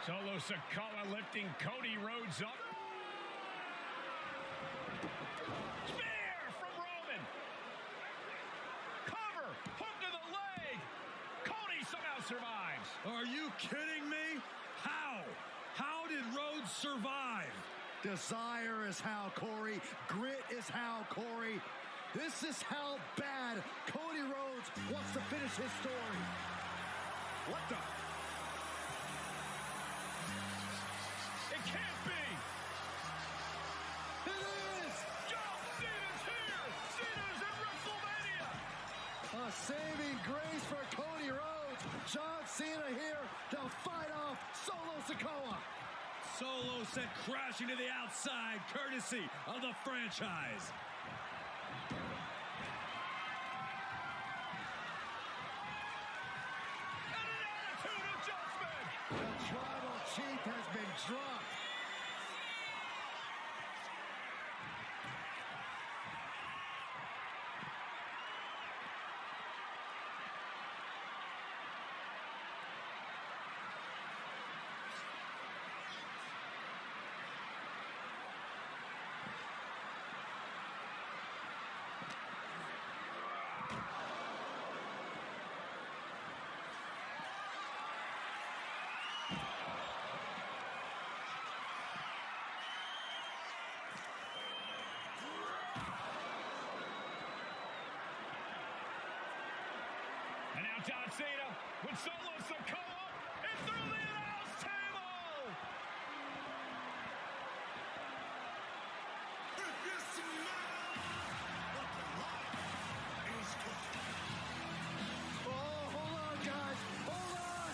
Solo Sikoa lifting Cody Rhodes up. Spear from Roman. Cover. Hook to the leg. Cody somehow survives. Are you kidding me? How? How did Rhodes survive? Desire is how, Corey. Grit is how, Corey. This is how bad Cody Rhodes wants to finish his story. What the? It can't be. It is. John Cena's here. Cena's in WrestleMania. A saving grace for Cody Rhodes. John Cena here to fight off Solo Sikoa. Solo sent crashing to the outside, courtesy of the franchise. And an attitude adjustment. The tribal chief has been dropped. And now John Cena with Solo Sikoa and through the announce table. If you smell what the light is cooking. Oh, hold on, guys. Hold on.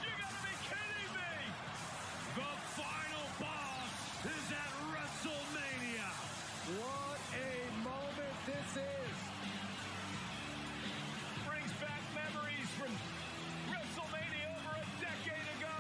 You gotta be kidding me. The final boss is at WrestleMania. What a moment this is. Brings back memories from WrestleMania over a decade ago.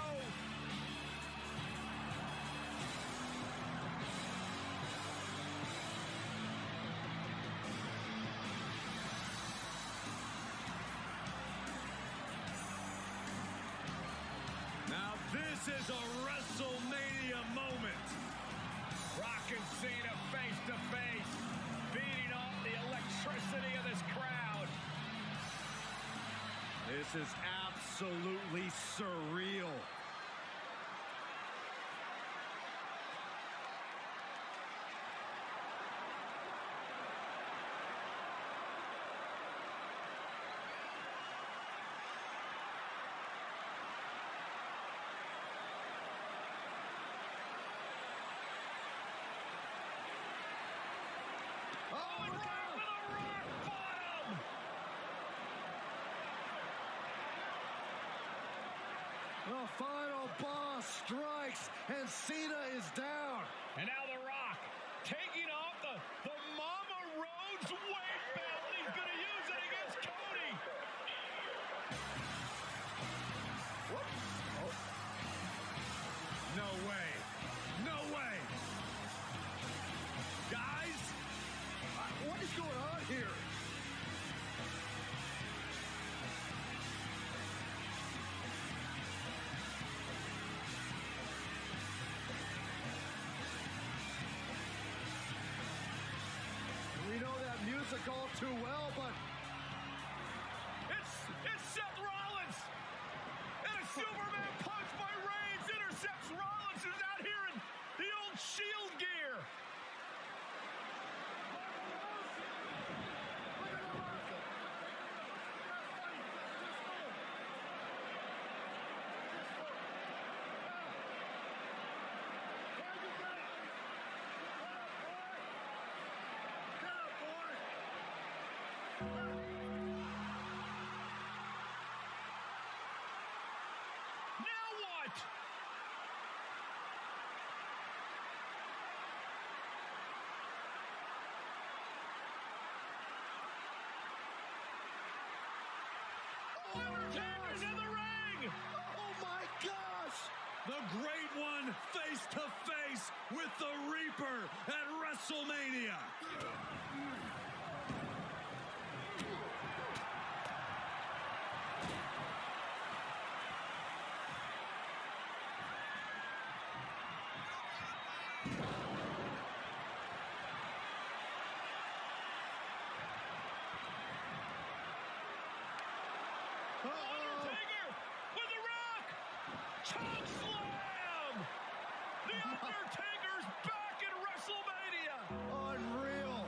Now this is a WrestleMania moment. Rock and Cena face to face, beating off the electricity of this crowd. This is absolutely surreal. Oh, and right with a rock bottom. The final boss strikes and Cena is down. And now The Rock taking off the Mama Rhodes weight belt. He's going to use it against Cody. No way. No way. Guys, What is going on here? We know that music all too well, but It's Seth Rollins. And a Superman punch by Reigns intercepts Rollins, who's out here in the old Shield gear. Now what? Undertaker's in the ring! oh my gosh! the great one face to face with the Reaper at WrestleMania. Undertaker with the Rock. Choke slam. The Undertaker's back in WrestleMania. Unreal.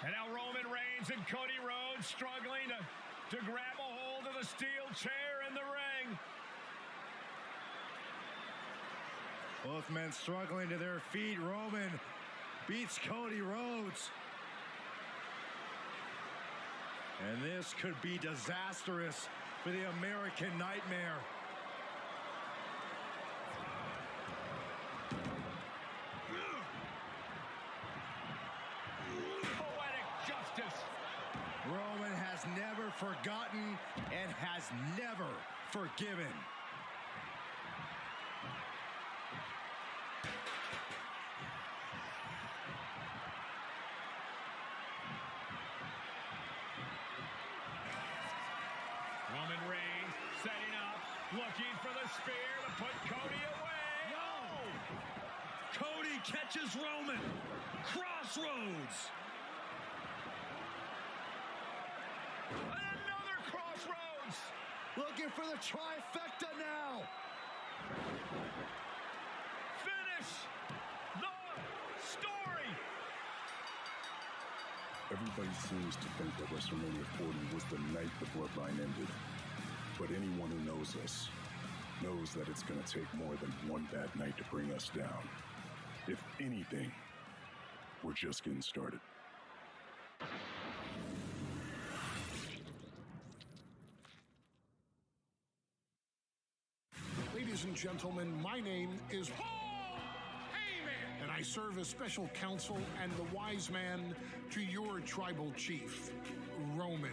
And now Roman Reigns and Cody Rhodes struggling to grab a hold of the steel chair in the ring. Both men struggling to their feet. Roman beats Cody Rhodes. And this could be disastrous for the American Nightmare. Poetic justice. Roman has never forgotten and has never forgiven. Roman Reigns setting up, looking for the spear to put Cody away. No! Cody catches Roman. Crossroads. And another crossroads. Looking for the trifecta now. Finish the story. Everybody seems to think that WrestleMania 40 was the night the bloodline ended. But anyone who knows us knows that it's going to take more than one bad night to bring us down. If anything, we're just getting started. Ladies and gentlemen, my name is Paul Heyman, and I serve as special counsel and the wise man to your tribal chief, Roman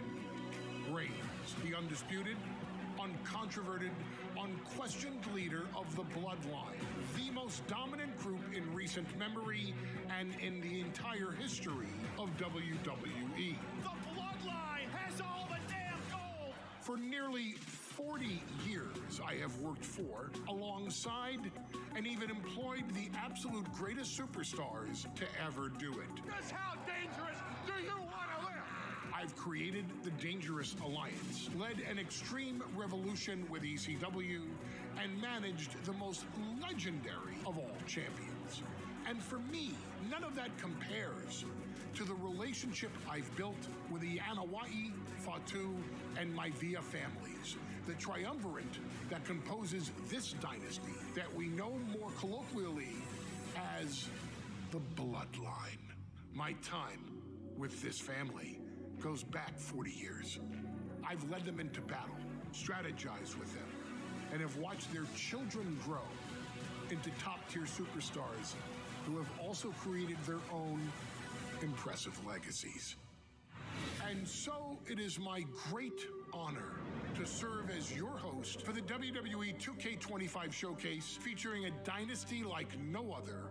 Reigns, the undisputed, uncontroverted, unquestioned leader of the Bloodline, the most dominant group in recent memory and in the entire history of WWE. The bloodline has all the damn gold. For nearly 40 years, I have worked for, alongside, and even employed the absolute greatest superstars to ever do it. Just how dangerous do you want to live? I've created the Dangerous Alliance, led an extreme revolution with ECW, and managed the most legendary of all champions. And for me, none of that compares to the relationship I've built with the Anoa'i, Fatu, and Maivia families, the triumvirate that composes this dynasty that we know more colloquially as the Bloodline. My time with this family goes back 40 years. I've led them into battle, strategized with them, and have watched their children grow into top-tier superstars who have also created their own impressive legacies. And so it is my great honor to serve as your host for the WWE 2K25 showcase featuring a dynasty like no other,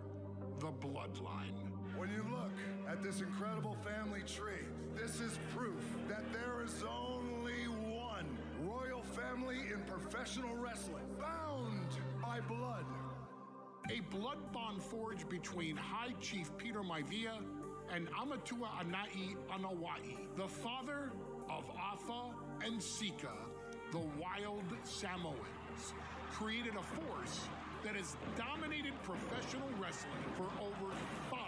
the Bloodline. When you look at this incredible family tree, this is proof that there is only one royal family in professional wrestling, bound by blood. A blood bond forged between High Chief Peter Maivia and Amatua Anai Anoa'i, the father of Afa and Sika, the wild Samoans, created a force that has dominated professional wrestling for over 5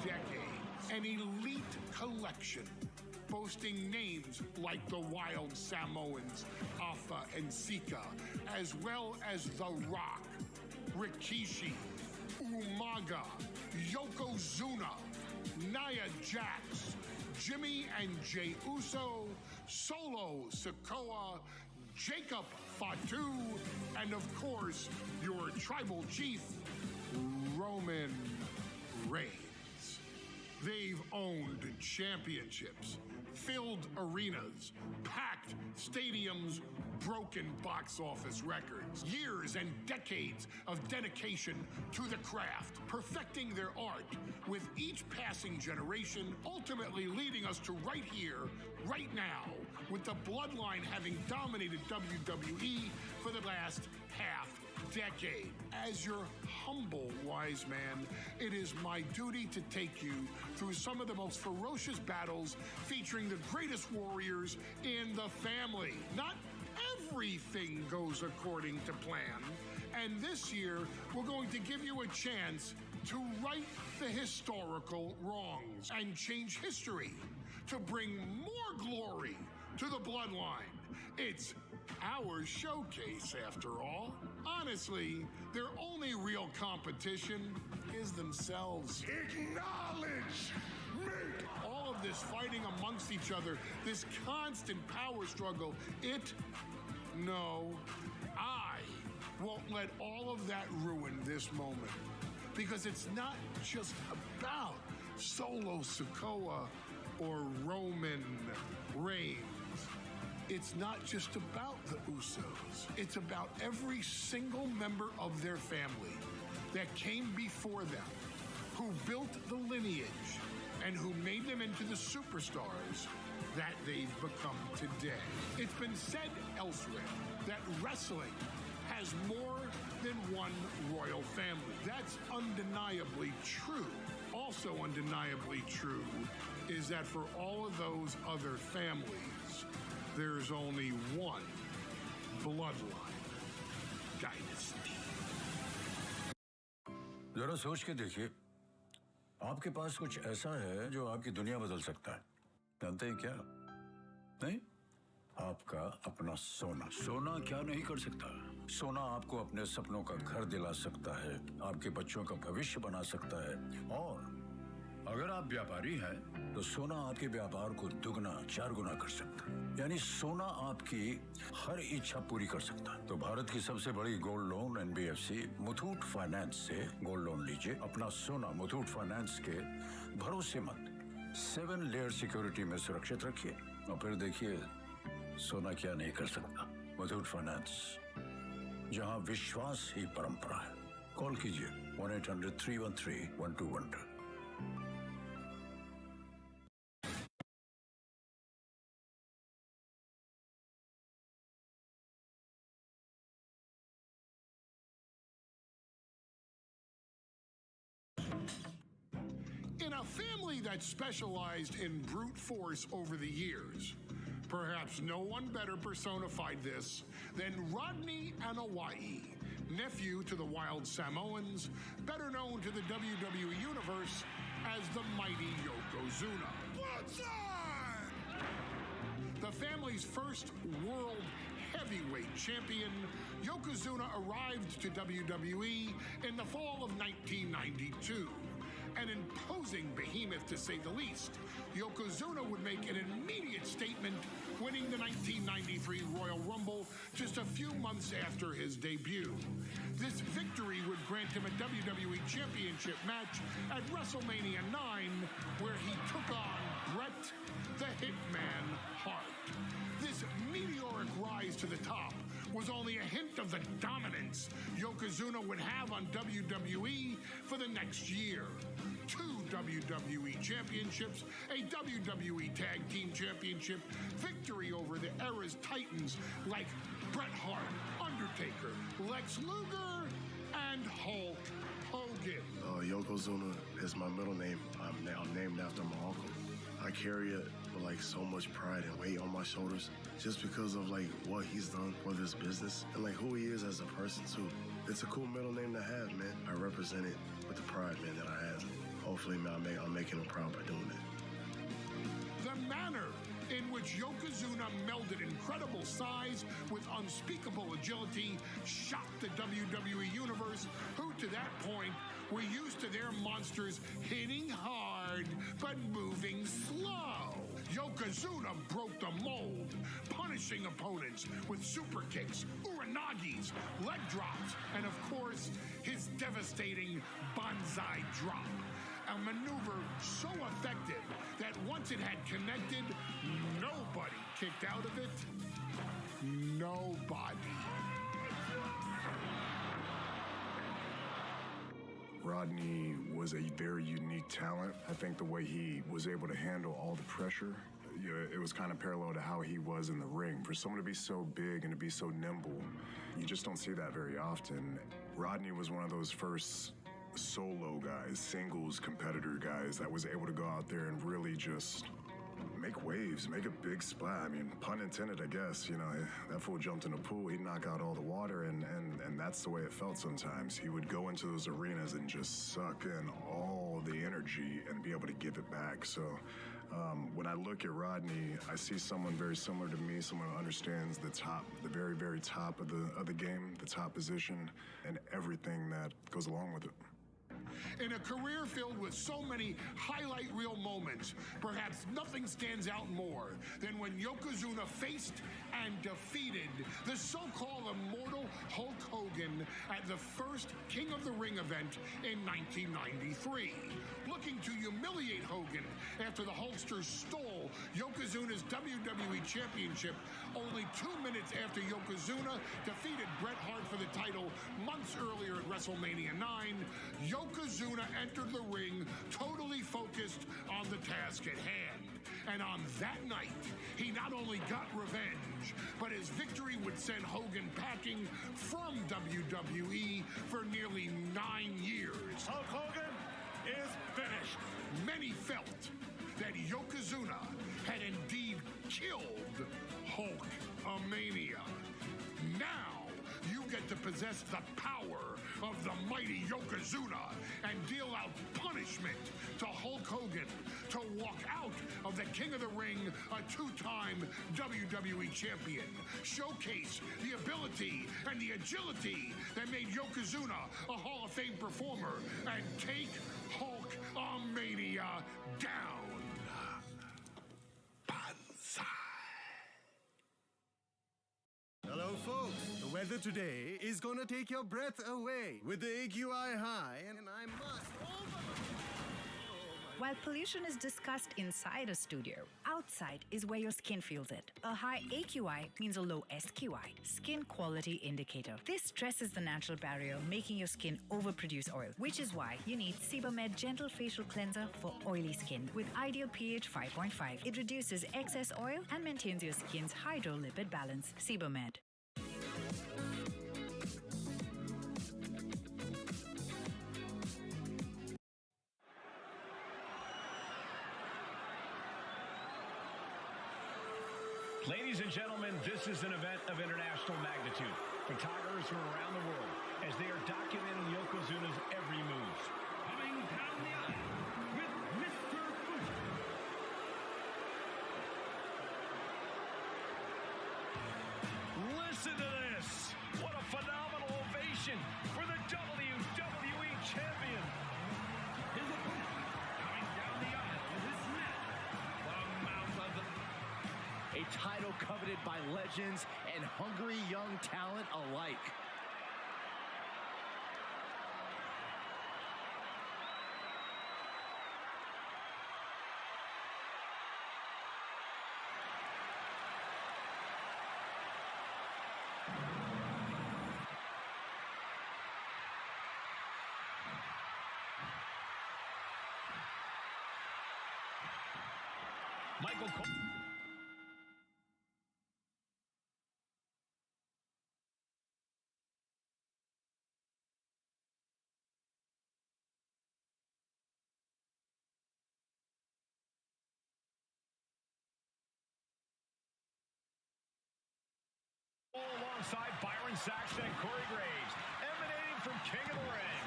decades. An elite collection boasting names like the Wild Samoans, Afa and Sika, as well as The Rock, Rikishi, Umaga, Yokozuna, Nia Jax, Jimmy and Jey Uso, Solo Sikoa, Jacob Fatu, and of course, your tribal chief, Roman Reigns. They've owned championships, filled arenas, packed stadiums, broken box office records, years and decades of dedication to the craft, perfecting their art with each passing generation, ultimately leading us to right here, right now, with the Bloodline having dominated WWE for the last half decade. As your humble wise man, it is my duty to take you through some of the most ferocious battles featuring the greatest warriors in the family. Not everything goes according to plan, and this year we're going to give you a chance to right the historical wrongs and change history to bring more glory to the Bloodline. It's our showcase, after all. Honestly, their only real competition is themselves. Acknowledge me! All of this fighting amongst each other, this constant power struggle, no, I won't let all of that ruin this moment. Because it's not just about Solo Sikoa or Roman Reigns. It's not just about the Usos. It's about every single member of their family that came before them, who built the lineage and who made them into the superstars that they've become today. It's been said elsewhere that wrestling has more than one royal family. That's undeniably true. Also undeniably true is that for all of those other families, there's only one bloodline dynasty. जरा सोच के देखिए, आपके पास कुछ ऐसा है जो आपकी दुनिया बदल सकता है। जानते हैं क्या? नहीं? आपका अपना सोना। सोना क्या नहीं कर सकता? सोना आपको अपने सपनों का घर दिला सकता है, आपके बच्चों का भविष्य बना सकता है, और अगर आप व्यापारी हैं, तो सोना आपके व्यापार को दुगना, चार गुना कर सकता है। यानी सोना आपकी हर इच्छा पूरी कर सकता है। तो भारत की सबसे बड़ी gold loan NBFC Muthoot finance से गोल्ड लोन लीजिए। अपना सोना मुथूट फाइनेंस के भरोसेमंद 7 लेयर सिक्योरिटी में सुरक्षित रखिए, और फिर देखिए सोना क्या नहीं कर सकता। मुथूट फाइनेंस, जहां विश्वास ही परंपरा है। कॉल कीजिए 1-800-313-1212। In a family that specialized in brute force over the years, perhaps no one better personified this than Rodney Anawai, nephew to the Wild Samoans, better known to the WWE Universe as the mighty Yokozuna. What's up? The family's first world heavyweight champion, Yokozuna arrived to WWE in the fall of 1992. An imposing behemoth, to say the least, Yokozuna would make an immediate statement, winning the 1993 Royal Rumble just a few months after his debut. This victory would grant him a WWE Championship match at WrestleMania 9, where he took on Bret the Hitman Hart. This meteoric rise to the top was only a hint of the dominance Yokozuna would have on WWE for the next year. 2 WWE championships, a WWE Tag Team Championship, victory over the era's titans like Bret Hart, Undertaker, Lex Luger, and Hulk Hogan. Yokozuna is my middle name. I'm named after my uncle. I carry it with like so much pride and weight on my shoulders just because of like what he's done for this business and like who he is as a person too. It's a cool middle name to have, man. I represent it with the pride, man, that I have. Hopefully, man, I'm making him proud by doing it. The manner in which Yokozuna melded incredible size with unspeakable agility shocked the WWE Universe, who to that point were used to their monsters hitting hard but moving slow. Yokozuna broke the mold, punishing opponents with super kicks, uranagis, leg drops, and of course, his devastating banzai drop. A maneuver so effective that once it had connected, nobody kicked out of it nobody. Rodney was a very unique talent. I think the way he was able to handle all the pressure, it was kind of parallel to how he was in the ring. For someone to be so big and to be so nimble, you just don't see that very often. Rodney was one of those first solo guys, singles competitor guys that was able to go out there and really just make waves, make a big splash. I mean, pun intended, I guess. You know, that fool jumped in a pool, he'd knock out all the water, and that's the way it felt sometimes. He would go into those arenas and just suck in all the energy and be able to give it back. So when I look at Rodney, I see someone very similar to me, someone who understands the top, the very, very top of the game, the top position, and everything that goes along with it. In a career filled with so many highlight reel moments, perhaps nothing stands out more than when Yokozuna faced and defeated the so-called immortal Hulk Hogan at the first King of the Ring event in 1993. Looking to humiliate Hogan after the Hulkster stole Yokozuna's WWE Championship only 2 minutes after Yokozuna defeated Bret Hart for the title months earlier at WrestleMania 9, Yokozuna entered the ring totally focused on the task at hand. And on that night, he not only got revenge, but his victory would send Hogan packing from WWE for nearly 9 years. Hulk Hogan is finished. Many felt that Yokozuna had indeed killed Hulkamania. Now you get to possess the power of the mighty Yokozuna and deal out punishment to Hulk Hogan to walk out of the King of the Ring, a two-time WWE champion. Showcase the ability and the agility that made Yokozuna a Hall of Fame performer and take Hulkamania down. Banzai. Hello, folks. The weather today is gonna take your breath away with the AQI high, and I must. While pollution is discussed inside a studio, outside is where your skin feels it. A high AQI means a low SQI, skin quality indicator. This stresses the natural barrier, making your skin overproduce oil, which is why you need Sebamed Gentle Facial Cleanser for oily skin with ideal pH 5.5. It reduces excess oil and maintains your skin's hydrolipid balance. Sebamed. Ladies and gentlemen, this is an event of international magnitude. Photographers from around the world as they are documenting Yokozuna's every move. Coming down the aisle with Mr. Fuji. Listen to this. What a phenomenal ovation for the WWE Champion. His opponent coming down the aisle with his man, the mouth of the... A title coveted by legends and hungry young talent alike. Michael Cole. Alongside Byron Saxton and Corey Graves, emanating from King of the Ring,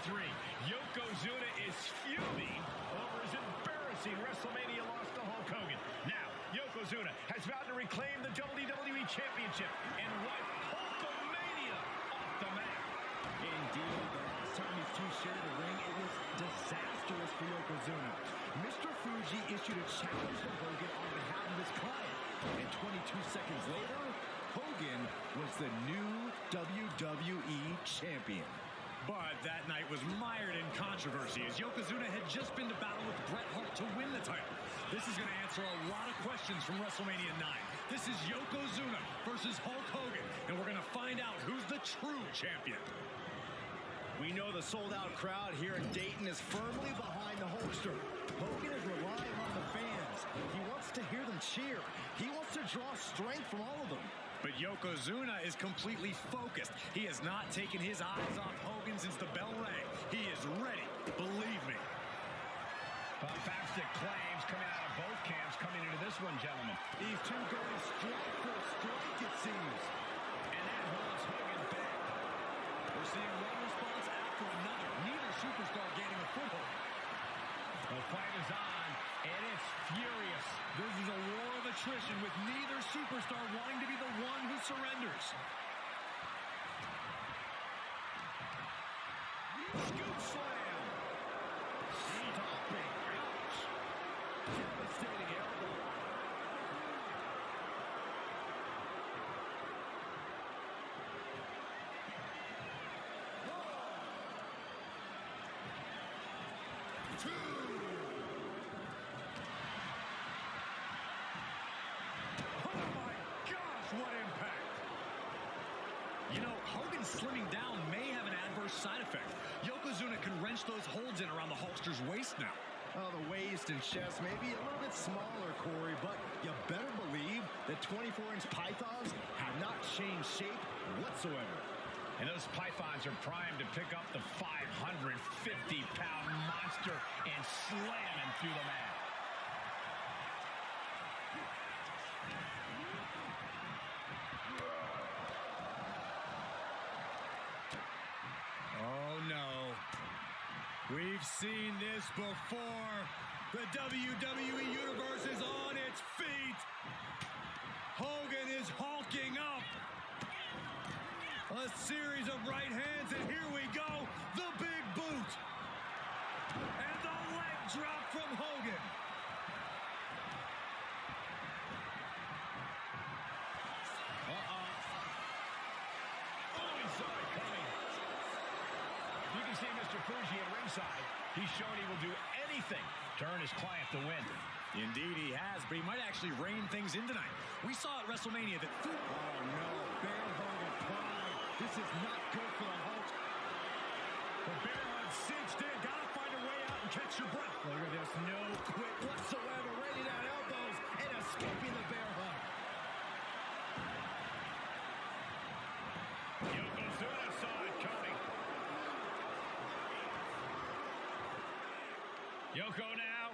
1993. Yokozuna is fuming over his embarrassing WrestleMania loss to Hulk Hogan. Now, Yokozuna has vowed to reclaim the WWE Championship and wipe Hulkamania off the map. Indeed, the last time these two shared a ring, it was disastrous for Yokozuna. Mr. Fuji issued a challenge to Hogan on behalf of his client. And 22 seconds later, Hogan was the new WWE Champion. But that night was mired in controversy as Yokozuna had just been to battle with Bret Hart to win the title. This is going to answer a lot of questions from WrestleMania 9. This is Yokozuna versus Hulk Hogan, and we're going to find out who's the true champion. We know the sold-out crowd here in Dayton is firmly behind the Hulkster. Hogan is relying on the fans. He wants to hear them cheer. He wants to draw strength from all of them. But Yokozuna is completely focused. He has not taken his eyes off Hogan since the bell rang. He is ready, believe me. Bombastic claims coming out of both camps coming into this one, gentlemen. These two going strike for strike, it seems. And that holds Hogan back. We're seeing one response after another. Neither superstar gaining a foothold. The fight is on, and it's furious. This is a war of attrition with neither superstar wanting to be the one who surrenders. Scoop slam. Stomping. Ouch. Devastating elbow. Two. Oh my gosh, what impact! You know, Hogan slimming down may have an adverse side effect. Yokozuna can wrench those holds in around the Hulkster's waist now. Oh, the waist and chest may be a little bit smaller, Corey, but you better believe that 24-inch pythons have not changed shape whatsoever. And those pythons are primed to pick up the 550-pound monster and slam him through the mat. Oh, no. We've seen this before. The WWE Universe is on its feet. Hogan is hulking up. A series of right hands, and here we go. The big boot. And the leg drop from Hogan. Oh, he saw it coming. You can see Mr. Fuji at ringside. He's shown he will do anything to earn his client the win. Indeed he has, but he might actually rein things in tonight. We saw at WrestleMania that... Oh, no. Bear Hogan pride. This is not good for the Hulk. The bear hug cinched in. Gotta find a way out and catch your breath. Look at this. No quit whatsoever. Raining down elbows and escaping the bear hug. Yokozuna saw it coming. Yoko now.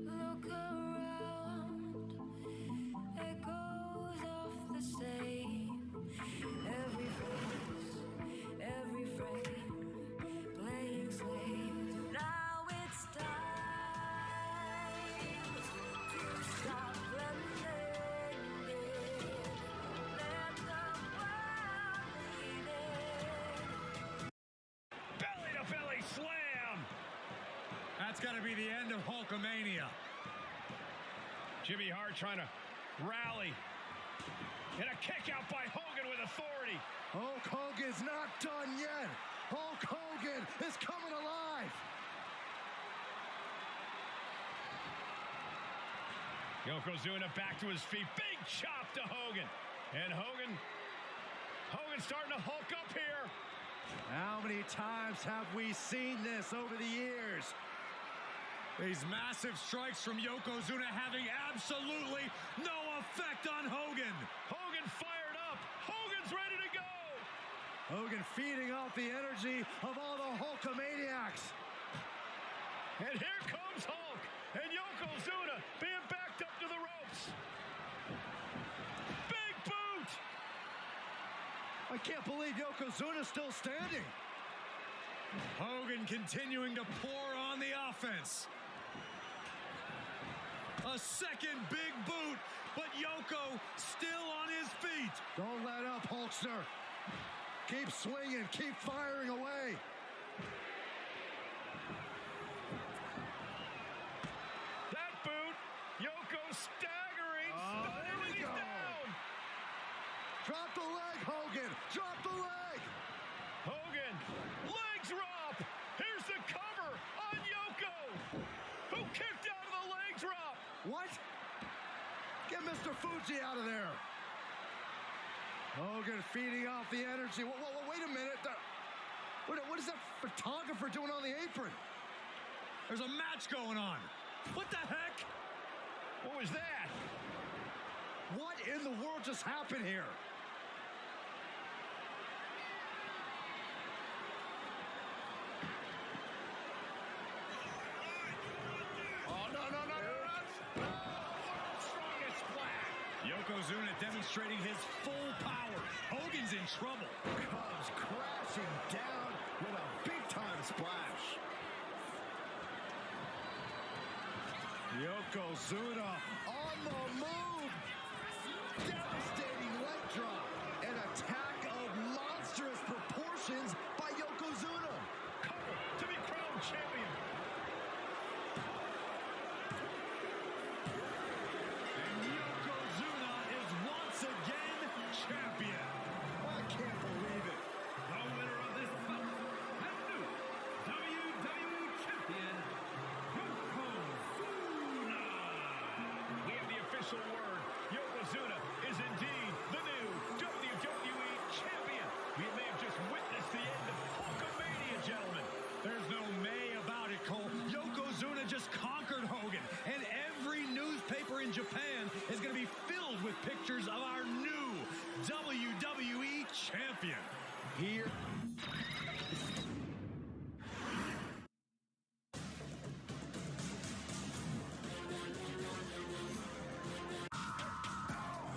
Look around, it goes off the same. Every face, every frame, playing slave. Now it's time to stop blending. Let the world lead it. Belly to belly slam. That's got to be the end of Hulkamania. Jimmy Hart trying to rally. And a kick out by Hogan with authority. Hulk Hogan's not done yet. Hulk Hogan is coming alive. Yokozuna back to his feet. Big chop to Hogan. And Hogan's starting to hulk up here. How many times have we seen this over the years? These massive strikes from Yokozuna having absolutely no effect on Hogan. Hogan fired up. Hogan's ready to go. Hogan feeding off the energy of all the Hulkamaniacs. And here comes Hulk. And Yokozuna being backed up to the ropes. Big boot. I can't believe Yokozuna's still standing. Hogan continuing to pour on the offense. A second big boot, but Yoko still on his feet. Don't let up, Hulkster. Keep swinging, keep firing away. That boot, Yoko staggering. There we go. Down. Drop the leg, Hogan. Drop the leg. Hogan, leg drop. Here's the cover on Yoko, who kicked out of the leg drop. What? Get Mr. Fuji out of there. Hogan feeding off the energy. Wait a minute. What is that photographer doing on the apron? There's a match going on. What the heck? What was that? What in the world just happened here? Oh, no. World's strongest splash. Yokozuna demonstrating his full power. Hogan's in trouble. Comes crashing down with a big-time splash. Yokozuna on the move. Devastating leg drop. An attack of monstrous proportions by Yokozuna. Couple to be crowned champion. And Yokozuna is once again champion. I can't believe it. The winner of this bout and new WWE champion, Yokozuna. We have the official word. Yokozuna is indeed the new WWE champion. We may have just witnessed the end of Hulkamania, gentlemen. There's no may about it, Cole. Yokozuna just conquered Hogan, and every newspaper in Japan is going to be filled with pictures of our new WWE champion. Here.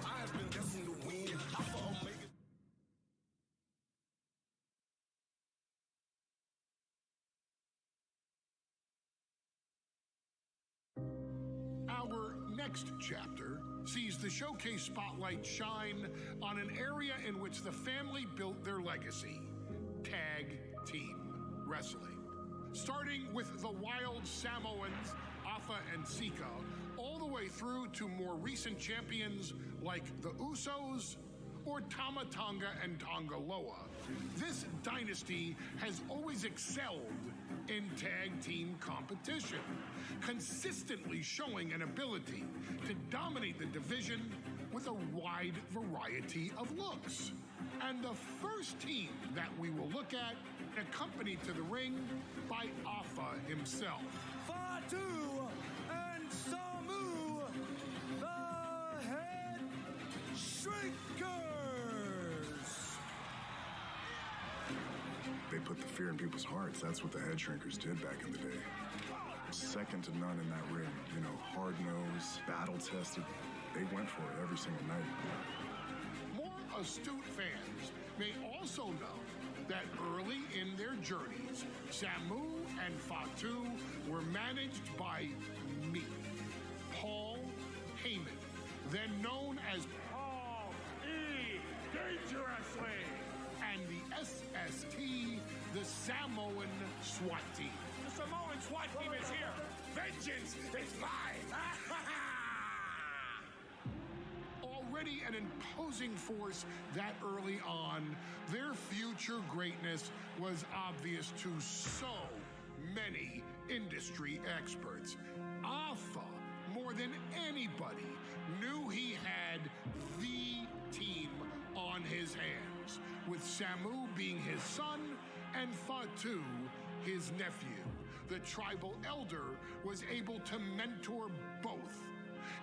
I've been destined to win. Alpha Omega. Our next chapter sees the showcase spotlight shine on an area in which the family built their legacy: tag team wrestling. Starting with the Wild Samoans, Afa and Sika, all the way through to more recent champions like the Usos or Tama Tonga and Tonga Loa. This dynasty has always excelled in tag team competition, consistently showing an ability to dominate the division with a wide variety of looks. And the first team that we will look at, accompanied to the ring by Afa himself. Fatu and Samu, the Head Shrinkers. They put the fear in people's hearts. That's what the head shrinkers did back in the day. Second to none in that ring. You know, hard-nosed, battle-tested. They went for it every single night. More astute fans may also know that early in their journeys, Samu and Fatu were managed by me, Paul Heyman, then known as Paul E. Dangerously, and the SST, the Samoan SWAT team. The Samoan SWAT team is here. Vengeance is mine. Already an imposing force that early on, their future greatness was obvious to so many industry experts. Afa, more than anybody, knew he had the team on his hands, with Samu being his son and Fatu his nephew. The tribal elder was able to mentor both,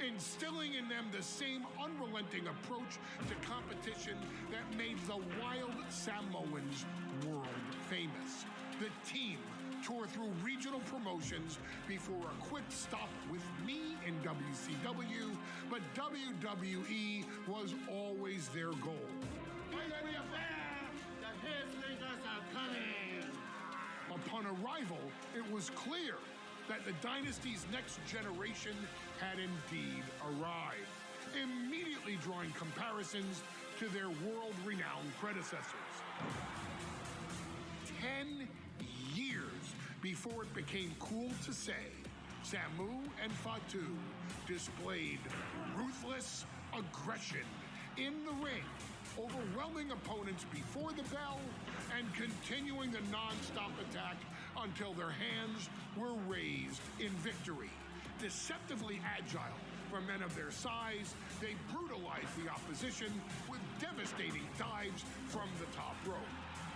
instilling in them the same unrelenting approach to competition that made the Wild Samoans world famous. The team toured through regional promotions before a quick stop with me in WCW, but WWE was always their goal. Upon arrival, it was clear that the dynasty's next generation had indeed arrived, immediately drawing comparisons to their world-renowned predecessors. 10 years before it became cool to say, Samu and Fatu displayed ruthless aggression in the ring, overwhelming opponents before the bell and continuing the non-stop attack until their hands were raised in victory. Deceptively agile For men of their size, they brutalize the opposition with devastating dives from the top rope.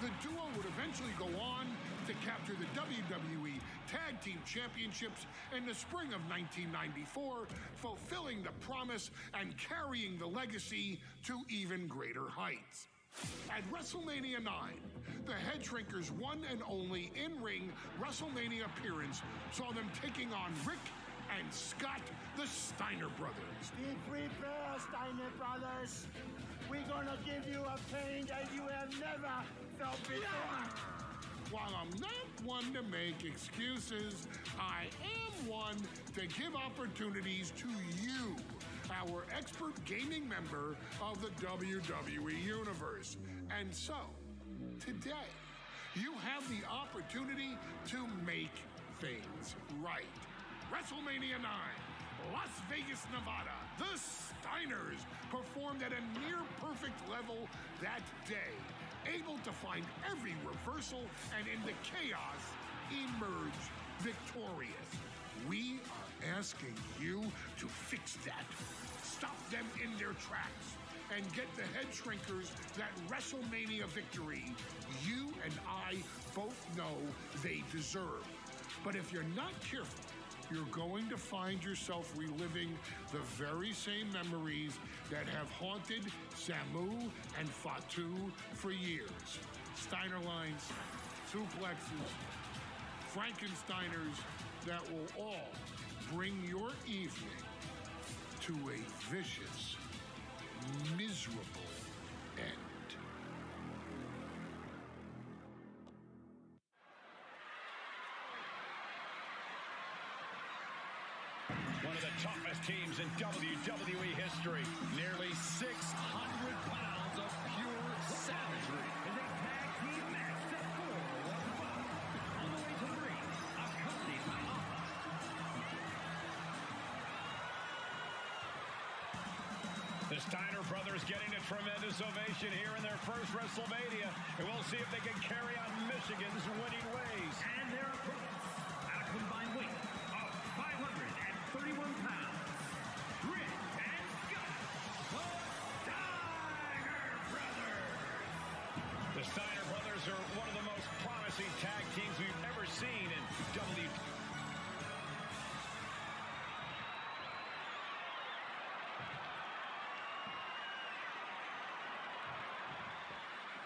The duo would eventually go on to capture the WWE Tag Team Championships in the spring of 1994, fulfilling the promise and carrying the legacy to even greater heights. At WrestleMania 9, the Head Shrinkers' one and only in-ring WrestleMania appearance saw them taking on Rick and Scott, the Steiner brothers. Be prepared, Steiner brothers. We're gonna give you a pain that you have never felt before. While I'm not one to make excuses, I am one to give opportunities to you, our expert gaming member of the WWE Universe. And so, today, you have the opportunity to make things right. WrestleMania 9, Las Vegas, Nevada. The Steiners performed at a near-perfect level that day, able to find every reversal and in the chaos emerge victorious. We are asking you to fix that. Stop them in their tracks and get the Head Shrinkers that WrestleMania victory you and I both know they deserve. But if you're not careful, you're going to find yourself reliving the very same memories that have haunted Samu and Fatu for years. Steiner lines, suplexes, Frankensteiners that will all bring your evening to a vicious, miserable end. One of the toughest teams in WWE history. Nearly 600 pounds of pure savagery. Is a tag team match set for one fall. On the way to the ring, accompanied by Alpha. The Steiner brothers getting a tremendous ovation here in their first WrestleMania. And we'll see if they can carry on Michigan's winning ways. And their opponents, at a combined weight of 531 pounds, Rick and Scott, the Steiner brothers. The Steiner brothers are one of the most promising tag teams we've ever seen in WWE.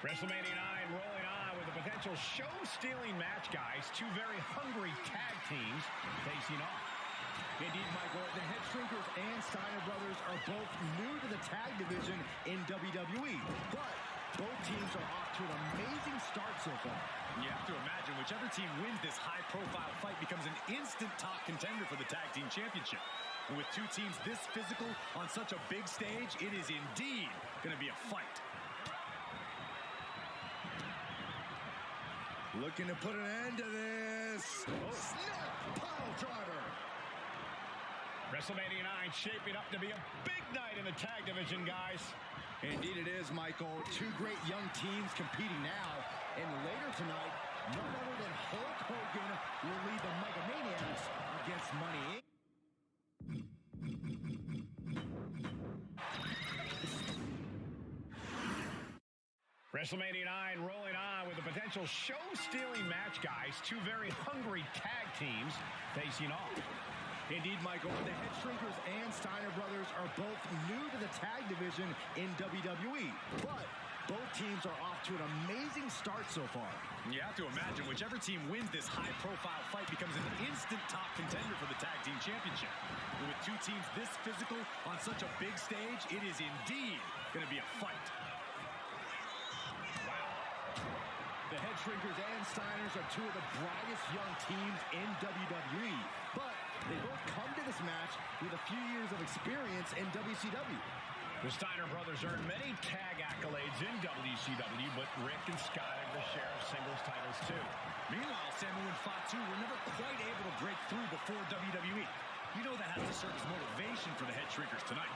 WrestleMania 9 rolling on with a potential show-stealing match, guys. Two very hungry tag teams facing off. Indeed, Michael, the Head Shrinkers and Steiner brothers are both new to the tag division in WWE, but both teams are off to an amazing start so far. You have to imagine whichever team wins this high-profile fight becomes an instant top contender for the Tag Team Championship. And with two teams this physical on such a big stage, it is indeed going to be a fight. Looking to put an end to this. Snap pile driver. WrestleMania 9 shaping up to be a big night in the tag division, guys. Indeed it is, Michael. Two great young teams competing now. And later tonight, none other than Hulk Hogan will lead the Megamaniacs against Money Inc. WrestleMania 9 rolling on with a potential show-stealing match, guys. Two very hungry tag teams facing off. Indeed, Michael, the Head Shrinkers and Steiner brothers are both new to the tag division in WWE, but both teams are off to an amazing start so far. You have to imagine whichever team wins this high-profile fight becomes an instant top contender for the Tag Team Championship. And with two teams this physical on such a big stage, it is indeed going to be a fight. The Head Shrinkers and Steiners are two of the brightest young teams in WWE, but they both come to this match with a few years of experience in WCW. The Steiner brothers earned many tag accolades in WCW, but Rick and Scott have their share of singles titles too. Meanwhile, Samu and Fatu were never quite able to break through before WWE. You know that has to serve as motivation for the Head Shrinkers tonight.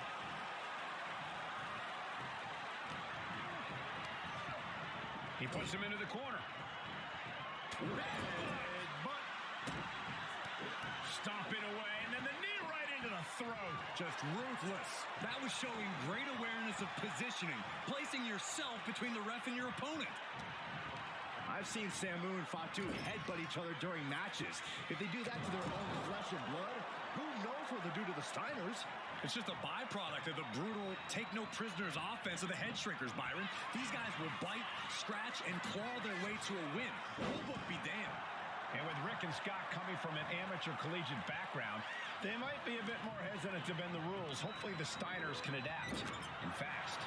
He puts him into the corner. Stomping away, and then the knee right into the the throat. Just ruthless. That was showing great awareness of positioning, placing yourself between the ref and your opponent. I've seen Samu and Fatu headbutt each other during matches. If they do that to their own flesh and blood, who knows what they'll do to the Steiners? It's just a byproduct of the brutal take-no-prisoners offense of the head shrinkers, Byron. These guys will bite, scratch, and claw their way to a win. Rule book be damned. And with Rick and Scott coming from an amateur collegiate background, they might be a bit more hesitant to bend the rules. Hopefully the Steiners can adapt, and fast.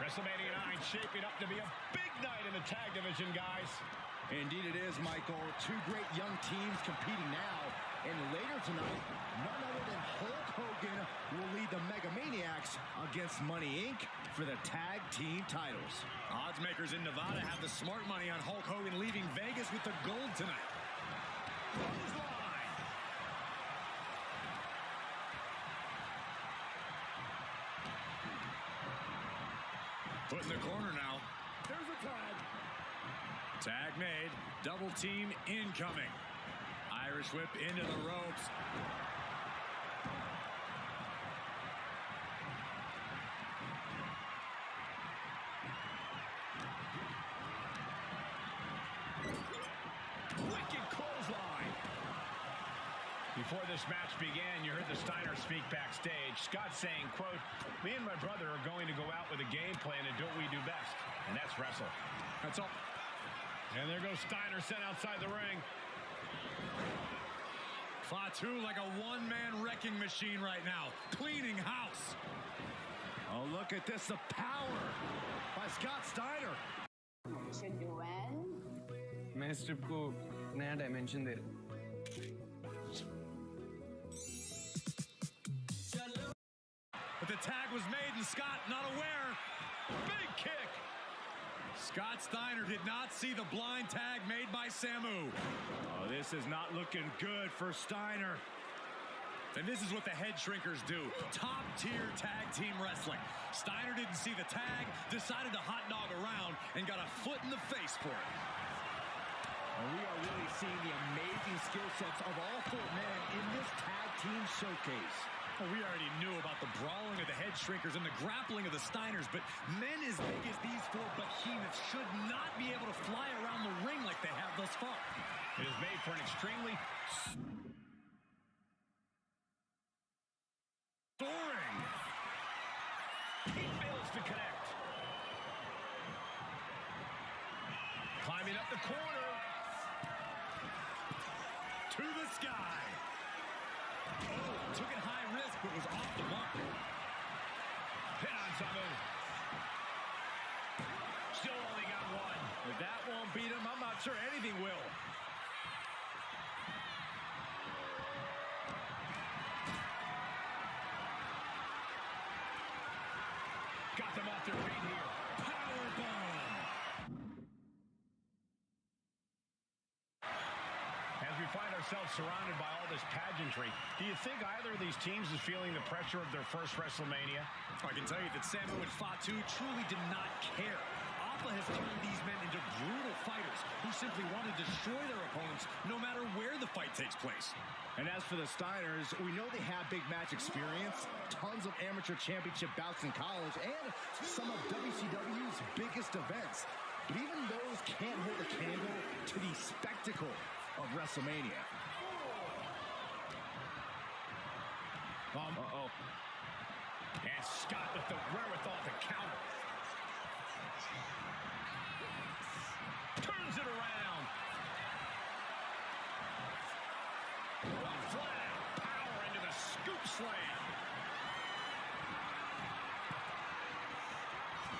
WrestleMania 9 shaping up to be a big night in the tag division, guys. Indeed it is, Michael. Two great young teams competing now. And later tonight, none other than Hulk Hogan will lead the Mega Maniacs against Money Inc. for the tag team titles. Odds makers in Nevada have the smart money on Hulk Hogan leaving Vegas with the gold tonight. Clothesline. Put in the corner now. There's a tag. Tag made. Double team incoming. Irish whip into the ropes. Wicked clothesline. Before this match began, you heard the Steiner speak backstage. Scott saying, quote, "Me and my brother are going to go out with a game plan and do what we do best, and that's wrestle." That's all. And there goes Steiner sent outside the ring. Fatu like a one-man wrecking machine right now. Cleaning house. Oh, look at this. The power by Scott Steiner. मैं strip को नया dimension दे रहा हूँ। But the tag was made and Scott not aware. Big kick. Scott Steiner did not see the blind tag made by Samu. Oh, this is not looking good for Steiner. And this is what the head shrinkers do. Top-tier tag team wrestling. Steiner didn't see the tag, decided to hot dog around, and got a foot in the face for it. And we are really seeing the amazing skill sets of all four men in this tag team showcase. Well, we already knew about the brawling of the head shrinkers and the grappling of the Steiners, but men as big as these four behemoths should not be able to fly around the ring like they have thus far. It is made for an extremely soaring. He fails to connect. Climbing up the corner. To the sky. Oh, took it high risk, but was off the mark. Pin on Samu. Still only got one. If that won't beat him, I'm not sure anything will. Got them off their feet here. Powerbomb. As we find ourselves surrounded by all this pageantry, do you think either of these teams is feeling the pressure of their first WrestleMania? I can tell you that Samu and Fatu truly did not care. Appa has turned these men into brutal fighters who simply want to destroy their opponents no matter where the fight takes place. And as for the Steiners, we know they have big match experience, tons of amateur championship bouts in college, and some of WCW's biggest events. But even those can't hold a candle to the spectacle of WrestleMania. Uh-oh. And Scott with the wherewithal to counter. Turns it around. A flag. Power into the scoop slam.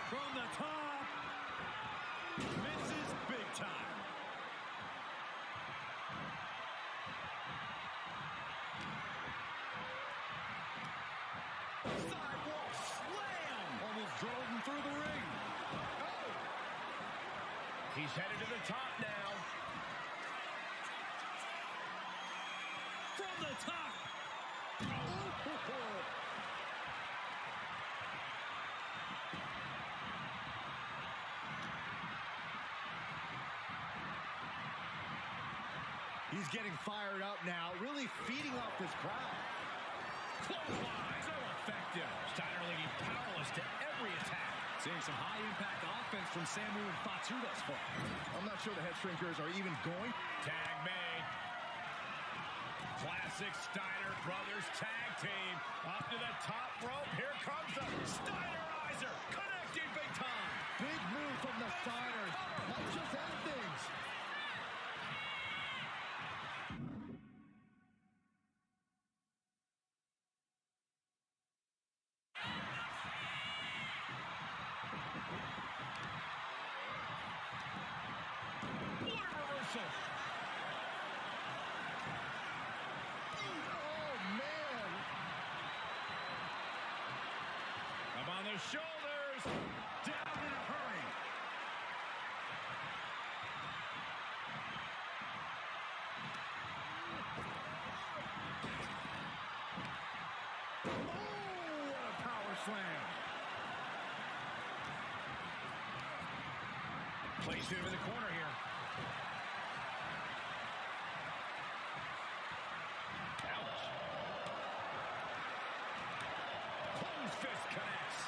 From the top. Misses big time. Sidewalk slam. Almost drove him through the ring. Oh. He's headed to the top now. From the top. He's getting fired up now, really feeding off this crowd. Clothesline. So effective. Steiner looking powerless to every attack. Seeing some high-impact offense from Samu and Fatu thus far. I'm not sure the head shrinkers are even going. Tag made. Classic Steiner Brothers tag team. Up to the top rope. Here comes the Steinerizer. Connecting big time. Big move from the Steiners. Might just end things. What a reversal. Oh, man. Up on the shoulders. Down in a hurry. Oh, what a power slam. Placed him in the corner here. Ouch. Closed fist connects.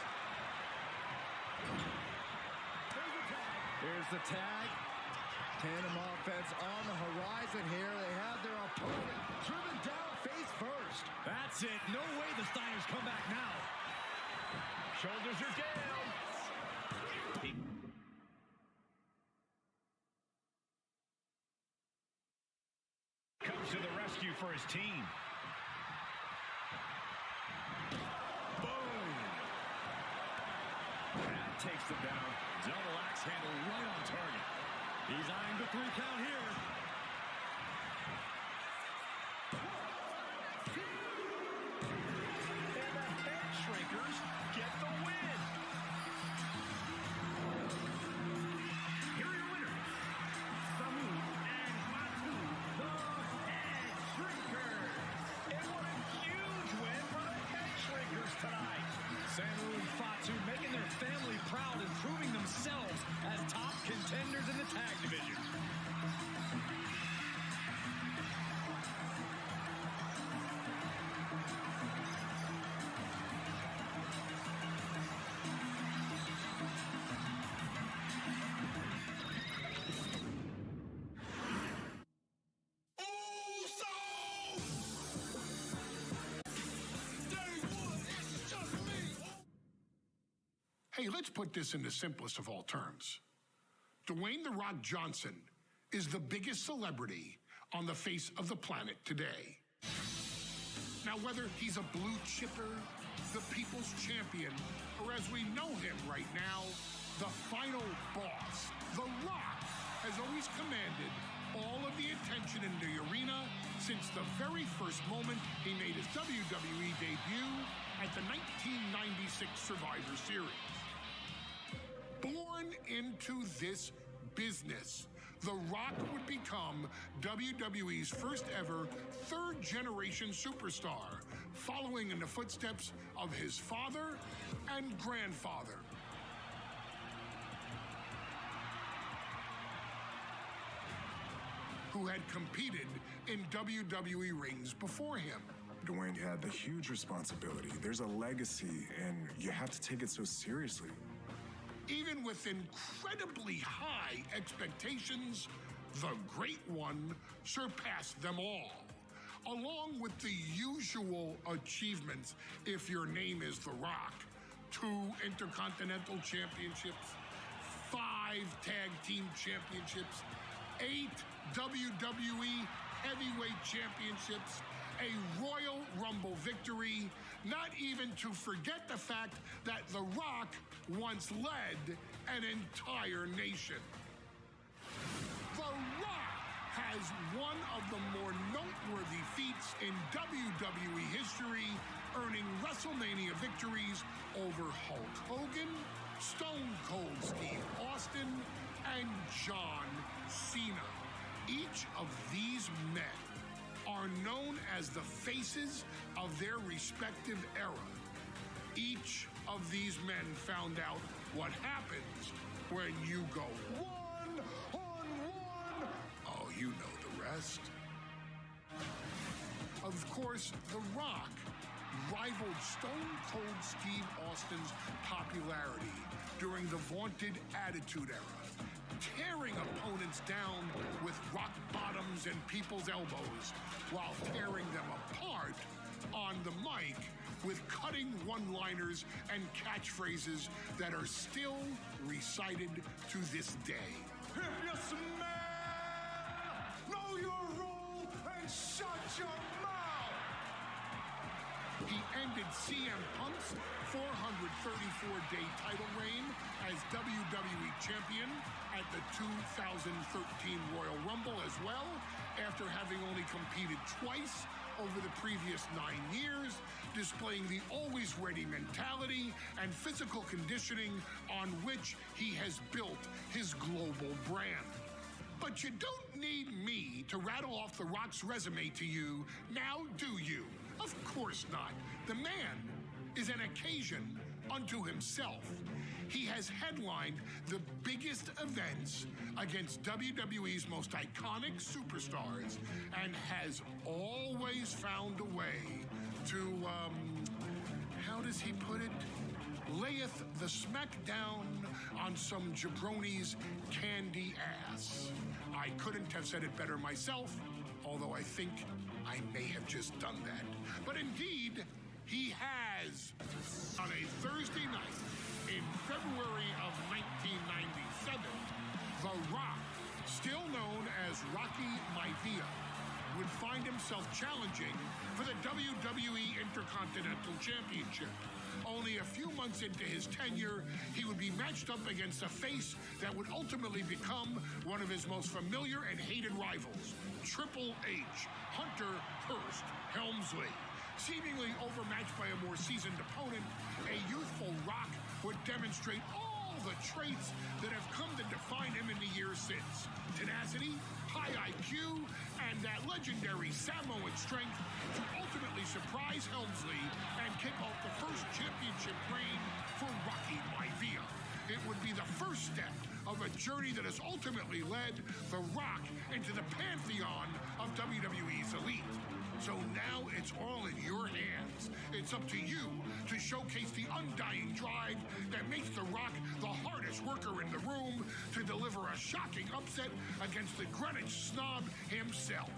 Here's the tag. Tandem offense on the horizon here. They have their opponent driven down face first. That's it. No way the Steiners come back now. Shoulders are down. Comes to the rescue for his team. Boom. That takes them down. Double axe handle right on target. He's eyeing the 3 count here. And the head shrinkers get the win. Here are your winners, Samu and Fatu, the Head Shrinkers. And what a huge win for the Head Shrinkers tonight. Samu and Fatu making their family proud and proving themselves as top contenders in the tag division. Hey, let's put this in the simplest of all terms. Dwayne "The Rock" Johnson is the biggest celebrity on the face of the planet today. Now, whether he's a blue chipper, the people's champion, or as we know him right now, the final boss, The Rock has always commanded all of the attention in the arena since the very first moment he made his WWE debut at the 1996 Survivor Series. Born into this business, The Rock would become WWE's first ever third-generation superstar, following in the footsteps of his father and grandfather. Who had competed in WWE rings before him. Dwayne had the huge responsibility. There's a legacy, and you have to take it so seriously. Even with incredibly high expectations, the Great One surpassed them all. Along with the usual achievements, if your name is The Rock: 2 Intercontinental Championships, 5 Tag Team Championships, 8 WWE Heavyweight Championships, a Royal Rumble victory, not even to forget the fact that The Rock once led an entire nation. The Rock has one of the more noteworthy feats in WWE history, earning WrestleMania victories over Hulk Hogan, Stone Cold Steve Austin, and John Cena. Each of these men are known as the faces of their respective era. Each of these men found out what happens when you go 1-on-1. Oh, you know the rest. Of course, The Rock rivaled Stone Cold Steve Austin's popularity during the vaunted Attitude Era, tearing opponents down with rock bottoms and people's elbows while tearing them apart on the mic with cutting one-liners and catchphrases that are still recited to this day. If you smell, know your role and shut your mouth. He ended CM Punk's 434-day title reign as WWE Champion at the 2013 Royal Rumble as well, after having only competed twice over the previous 9 years, displaying the always ready mentality and physical conditioning on which he has built his global brand. But you don't need me to rattle off The Rock's resume to you, now do you? Of course not. The man is an occasion unto himself. He has headlined the biggest events against WWE's most iconic superstars and has always found a way to, how does he put it? Layeth the smackdown on some jabroni's candy ass. I couldn't have said it better myself, although I think I may have just done that. But indeed, he has. On a Thursday night in February of 1997, The Rock, still known as Rocky Maivia, would find himself challenging for the WWE Intercontinental Championship. Only a few months into his tenure, he would be matched up against a face that would ultimately become one of his most familiar and hated rivals, Triple H, Hunter Hearst Helmsley. Seemingly overmatched by a more seasoned opponent, a youthful Rock would demonstrate all the traits that have come to define him in the years since. Tenacity, high IQ, and that legendary Samoan strength to ultimately surprise Helmsley and kick off the first championship reign for Rocky Maivia. It would be the first step of a journey that has ultimately led The Rock into the pantheon of WWE's elite. So now it's all in your hands. It's up to you to showcase the undying drive that makes The Rock the hardest worker in the room to deliver a shocking upset against the Greenwich snob himself.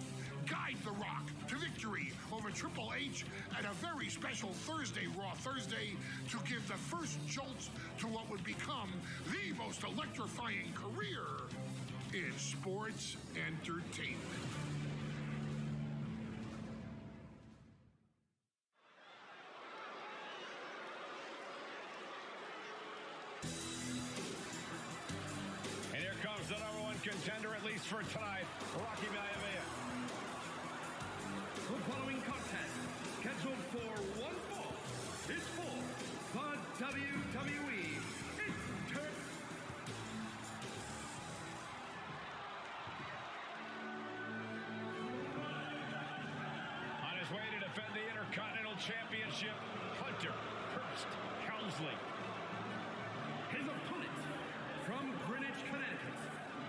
Guide The Rock to victory over Triple H at a very special Thursday, Raw Thursday, to give the first jolts to what would become the most electrifying career in sports entertainment. And here comes the #1 contender, at least for tonight, Rocky Maivia. The following contest, scheduled for one fall, is for the WWE On his way to defend the Intercontinental Championship, Hunter Hearst Helmsley. His opponent, from Greenwich, Connecticut,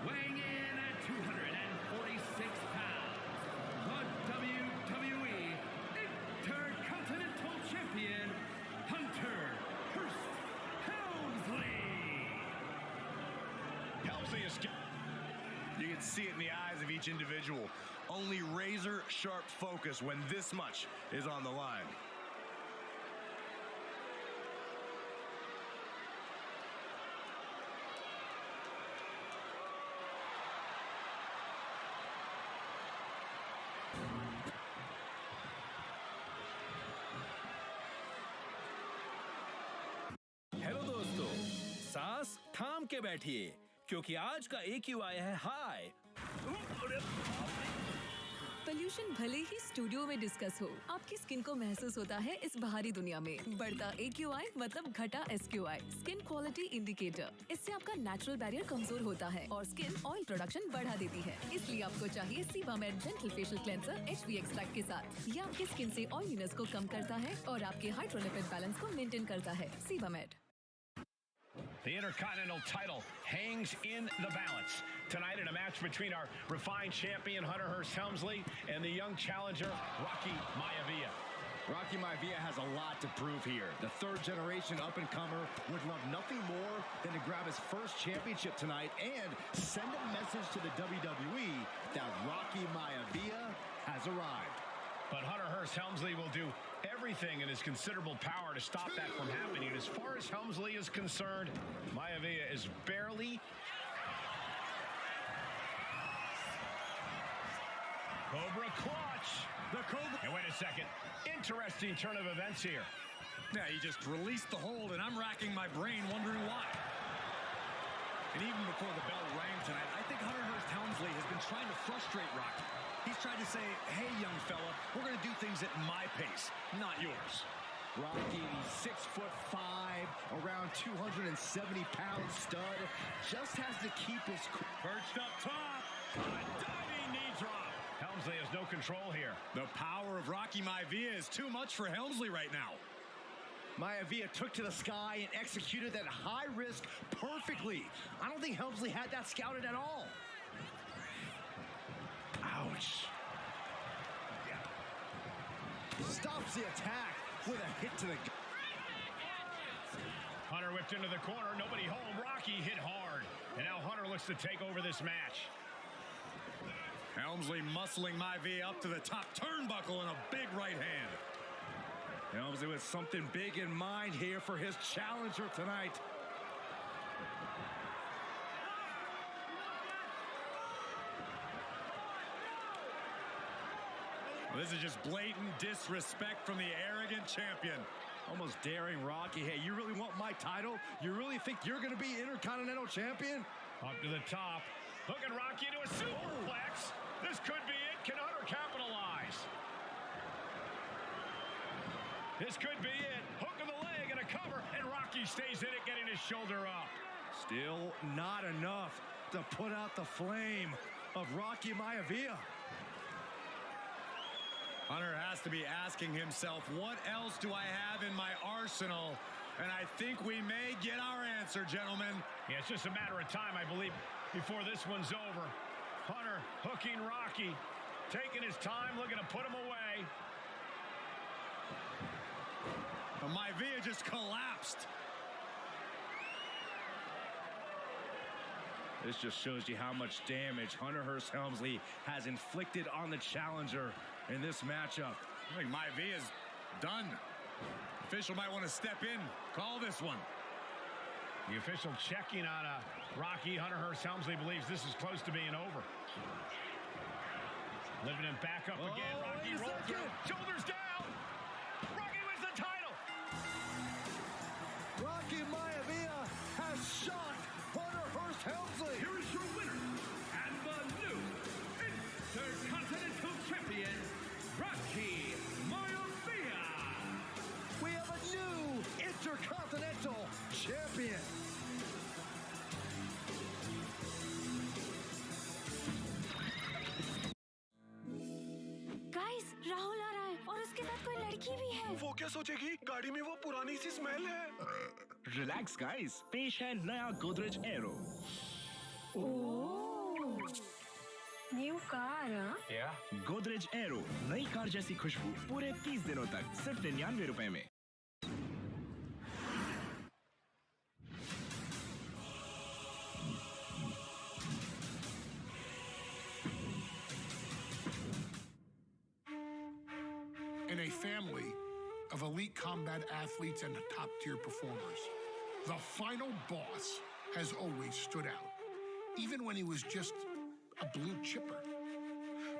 weighing in at 246 pounds, the WWE Intercontinental Champion, Hunter Hearst Helmsley. Helmsley is... You can see it in the eyes of each individual. Only razor-sharp focus when this much is on the line. Hello दोस्तों, सांस थाम के बैठिए क्योंकि आज का AQI है high. Pollution भले ही स्टूडियो में डिस्कस हो, आपकी स्किन को महसूस होता है इस बाहरी दुनिया में। बढ़ता AQI मतलब घटा SQI, स्किन क्वालिटी इंडिकेटर। इससे आपका नेचुरल बैरियर कमजोर होता है और स्किन ऑयल प्रोडक्शन बढ़ा देती है। इसलिए आपको चाहिए sebamed gentle facial cleanser HV extract के साथ। ये आपकी स्किन से ऑयलीनेस को कम करता है और आपके हाइड्रोलिपिड बैलेंस को मेंटेन करता है। सीबामेड। The Intercontinental title hangs in the balance. Tonight in a match between our refined champion, Hunter Hearst Helmsley, and the young challenger, Rocky Maivia. Rocky Maivia has a lot to prove here. The third-generation up-and-comer would love nothing more than to grab his first championship tonight and send a message to the WWE that Rocky Maivia has arrived. But Hunter Hearst Helmsley will do everything in his considerable power to stop that from happening. As far as Helmsley is concerned, Maivia is barely... Cobra clutch. The Cobra. And wait a second. Interesting turn of events here. Yeah, he just released the hold, and I'm racking my brain wondering why. And even before the bell rang tonight, I think Hunter Hearst Helmsley has been trying to frustrate Rocky. He's tried to say, hey, young fella, we're going to do things at my pace, not yours. Rocky, the 6'5", around 270-pound stud, just has to keep his... Perched up top. A diving knee drop. Helmsley has no control here. The power of Rocky Maivia is too much for Helmsley right now. Maivia took to the sky and executed that high risk perfectly. I don't think Helmsley had that scouted at all. Ouch. Stops the attack with a hit to the... Hunter whipped into the corner. Nobody home. Rocky hit hard. And now Hunter looks to take over this match. Helmsley muscling Maivia up to the top turnbuckle in a big right hand. Helmsley with something big in mind here for his challenger tonight. Well, this is just blatant disrespect from the arrogant champion. Almost daring Rocky. Hey, you really want my title? You really think you're going to be Intercontinental Champion? Up to the top. Hooking Rocky into a superplex. This could be it. Can Hunter capitalize? This could be it. Hook of the leg and a cover, and Rocky stays in it, getting his shoulder up. Still not enough to put out the flame of Rocky Maivia. Hunter has to be asking himself, what else do I have in my arsenal? And I think we may get our answer, gentlemen. Yeah, it's just a matter of time, I believe, before this one's over. Hunter hooking Rocky, taking his time, looking to put him away. Maivia just collapsed. This just shows you how much damage Hunter Hearst Helmsley has inflicted on the challenger in this matchup. I think Maivia's done. Official might want to step in, call this one. The official checking on Rocky. Hunter Hearst Helmsley believes this is close to being over. Living him back up again. Rocky rolls through. Shoulders down. Rocky wins the title. Rocky Maivia has shot Hunter Hearst Helmsley. Here is your winner and the new Intercontinental Champion, Rocky Maivia. We have a new Intercontinental Champion. Guys Rahul आ रहा है और उसके साथ कोई लड़की भी है। वो क्या सोचेगी? गाड़ी में वो पुरानी सी स्मेल है। रिलैक्स गाइस, पेश है नया गोदरेज एरो। न्यू कार, या गोदरेज एरो, नई कार जैसी खुशबू पूरे 30 दिनों तक सिर्फ 99 रुपए में। In a family of elite combat athletes and top-tier performers, the final boss has always stood out, even when he was just a blue chipper.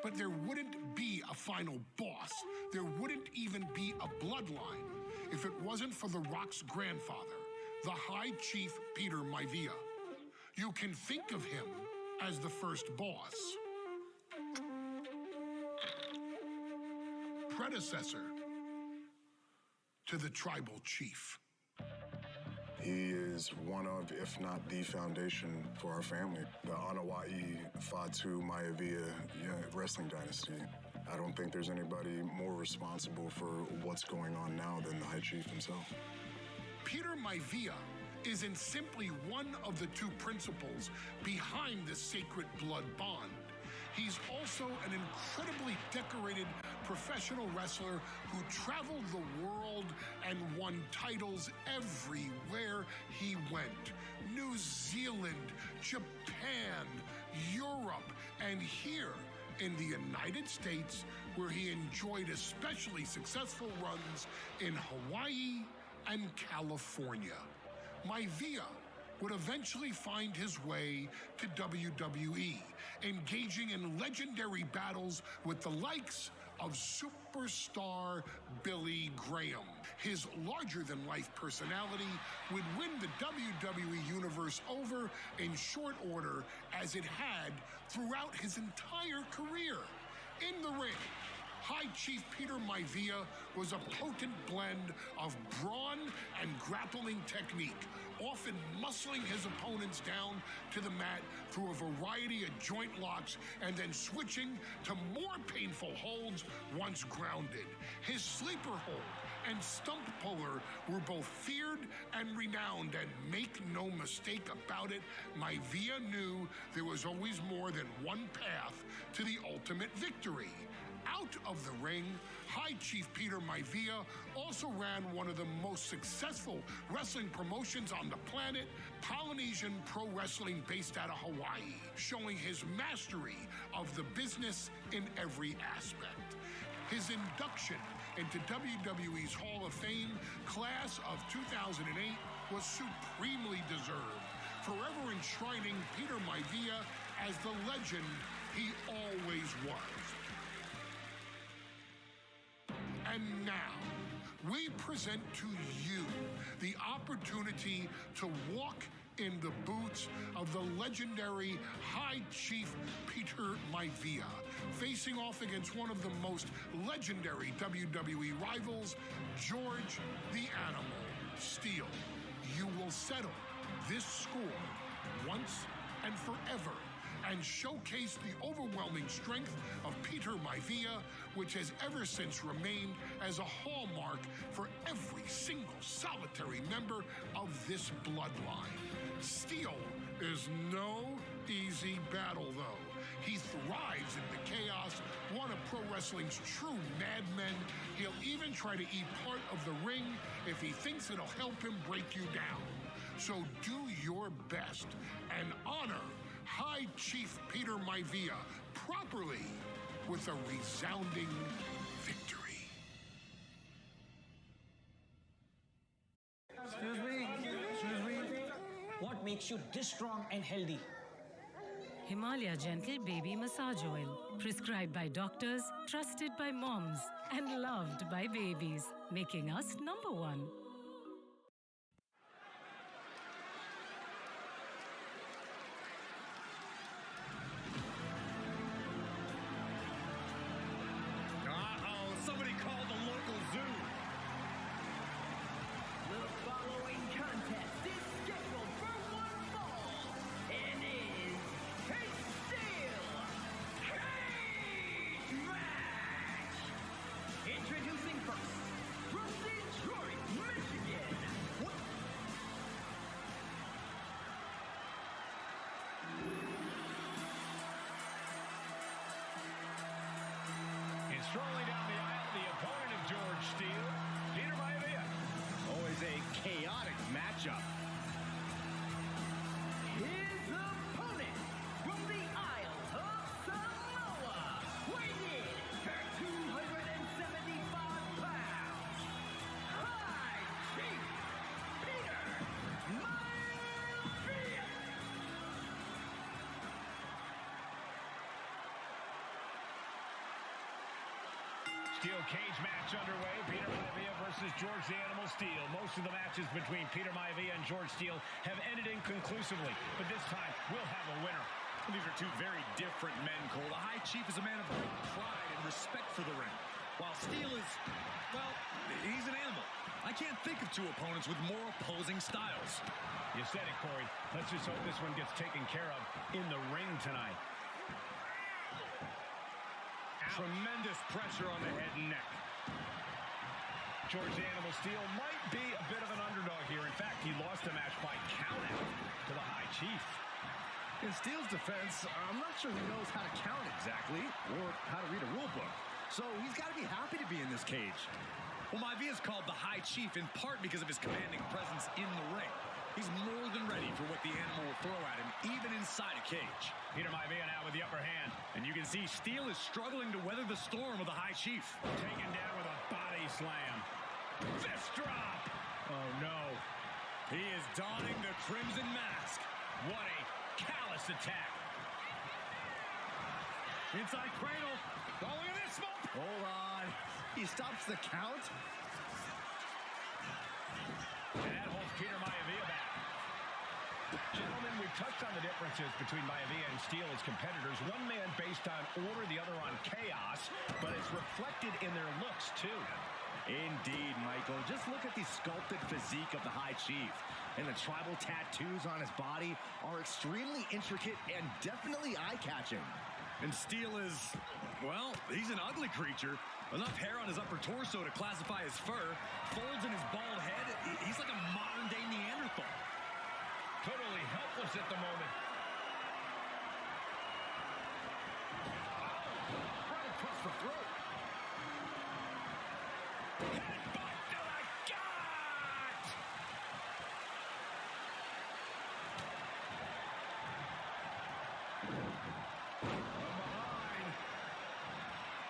But there wouldn't be a final boss. There wouldn't even be a bloodline if it wasn't for The Rock's grandfather, the High Chief Peter Maivia. You can think of him as the first boss. Predecessor to the tribal chief. He is one of, if not the foundation for our family. The Anawa'i Fatu Maivia wrestling dynasty. I don't think there's anybody more responsible for what's going on now than the High Chief himself. Peter Maivia isn't simply one of the two principals behind the sacred blood bond. He's also an incredibly decorated professional wrestler who traveled the world and won titles everywhere he went. New Zealand, Japan, Europe, and here in the United States, where he enjoyed especially successful runs in Hawaii and California. Maivia would eventually find his way to WWE, engaging in legendary battles with the likes of superstar Billy Graham. His larger-than-life personality would win the WWE Universe over in short order, as it had throughout his entire career. In the ring, High Chief Peter Maivia was a potent blend of brawn and grappling technique, often muscling his opponents down to the mat through a variety of joint locks and then switching to more painful holds once grounded. His sleeper hold and stump puller were both feared and renowned, and make no mistake about it, Maivia knew there was always more than one path to the ultimate victory. Out of the ring, High Chief Peter Maivia also ran one of the most successful wrestling promotions on the planet, Polynesian Pro Wrestling, based out of Hawaii, showing his mastery of the business in every aspect. His induction into WWE's Hall of Fame class of 2008 was supremely deserved, forever enshrining Peter Maivia as the legend he always was. And now, we present to you the opportunity to walk in the boots of the legendary High Chief Peter Maivia, facing off against one of the most legendary WWE rivals, George the Animal Steele. You will settle this score once and forever, and showcase the overwhelming strength of Peter Maivia, which has ever since remained as a hallmark for every single solitary member of this bloodline. Steele is no easy battle, though. He thrives in the chaos, one of pro wrestling's true madmen. He'll even try to eat part of the ring if he thinks it'll help him break you down. So do your best and honor High Chief Peter Maivia properly with a resounding victory. Excuse me. What makes you this strong and healthy? Himalaya Gentle Baby Massage Oil. Prescribed by doctors, trusted by moms, and loved by babies. Making us #1. Somebody called the local zoo. The following contest is scheduled for one fall and is a steel cage match. Introducing first, from Detroit, Michigan. And strolling down the aisle, the opponent of George Steele, Peter Maivia. Always a chaotic matchup. His opponent from the Isle of Samoa, weighing in at 275 pounds, High Chief Peter Maivia. Steel cage match underway. Peter Maivia versus George the Animal Steele. Most of the matches between Peter Maivia and George Steele have ended inconclusively, but this time we'll have a winner. These are two very different men, Cole. The High Chief is a man of great pride and respect for the ring, while Steele is, well, he's an animal. I can't think of two opponents with more opposing styles. You said it, Corey. Let's just hope this one gets taken care of in the ring tonight. Tremendous pressure on the head and neck. George the Animal Steele might be a bit of an underdog here. In fact, he lost the match by countout to the High Chief. In Steele's defense, I'm not sure he knows how to count exactly or how to read a rule book. So he's got to be happy to be in this cage. Well, Maivia is called the High Chief in part because of his commanding presence in the ring. He's more than ready for what the animal will throw at him, even inside a cage. Peter Maivia now with the upper hand. And you can see Steele is struggling to weather the storm of the High Chief. Taken down with a body slam. Fist drop! Oh, no. He is donning the Crimson Mask. What a callous attack. Inside cradle. Oh, look at this smoke. Hold on. He stops the count. And that holds Peter Maivia back. Gentlemen, we've touched on the differences between Maivia and Steele as competitors. One man based on order, the other on chaos, but it's reflected in their looks, too. Indeed, Michael. Just look at the sculpted physique of the High Chief. And the tribal tattoos on his body are extremely intricate and definitely eye-catching. And Steele is, well, he's an ugly creature. Enough hair on his upper torso to classify as fur. Folds in his bald head. He's like a modern-day Neanderthal. Totally helpless at the moment. Right across the throat. Headbutt to the gut!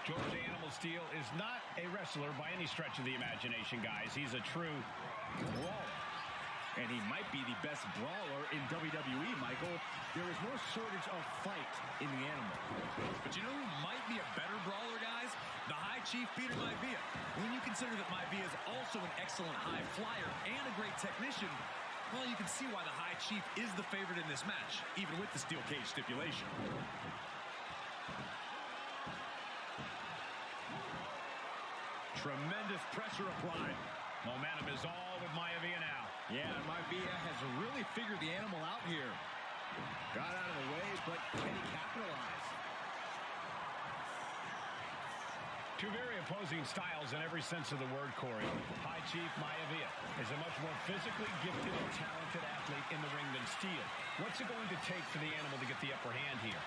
George Animal Steele is not a wrestler by any stretch of the imagination, guys. He's a true brawler. And he might be the best brawler in WWE, Michael. There is no shortage of fight in the animal. But you know who might be a better brawler, guys? The High Chief, Peter Maivia. When you consider that Maivia is also an excellent high flyer and a great technician, well, you can see why the High Chief is the favorite in this match, even with the steel cage stipulation. Tremendous pressure applied. Momentum is all with Maivia now. Yeah, and Maivia has really figured the animal out here. Got out of the way, but can he capitalize? Two very opposing styles in every sense of the word, Corey. High Chief Maivia is a much more physically gifted and talented athlete in the ring than Steele. What's it going to take for the animal to get the upper hand here?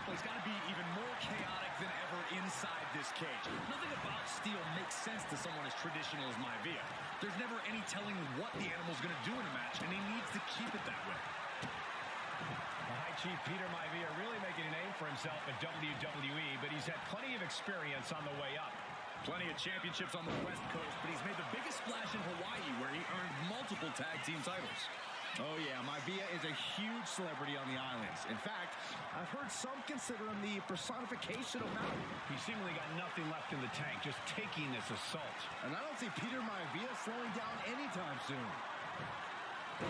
Well, he's got to be even more chaotic than ever inside this cage. Nothing about Steele makes sense to someone as traditional as Maivia. There's never any telling what the animal's going to do in a match, and he needs to keep it that way. The High Chief Peter Maivia really making a name for himself at WWE, but he's had plenty of experience on the way up. Plenty of championships on the West Coast, but he's made the biggest splash in Hawaii, where he earned multiple tag team titles. Oh, yeah, Maivia is a huge celebrity on the islands. In fact, I've heard some consider him the personification of mountain. He's seemingly got nothing left in the tank, just taking this assault. And I don't see Peter Maivia slowing down anytime soon.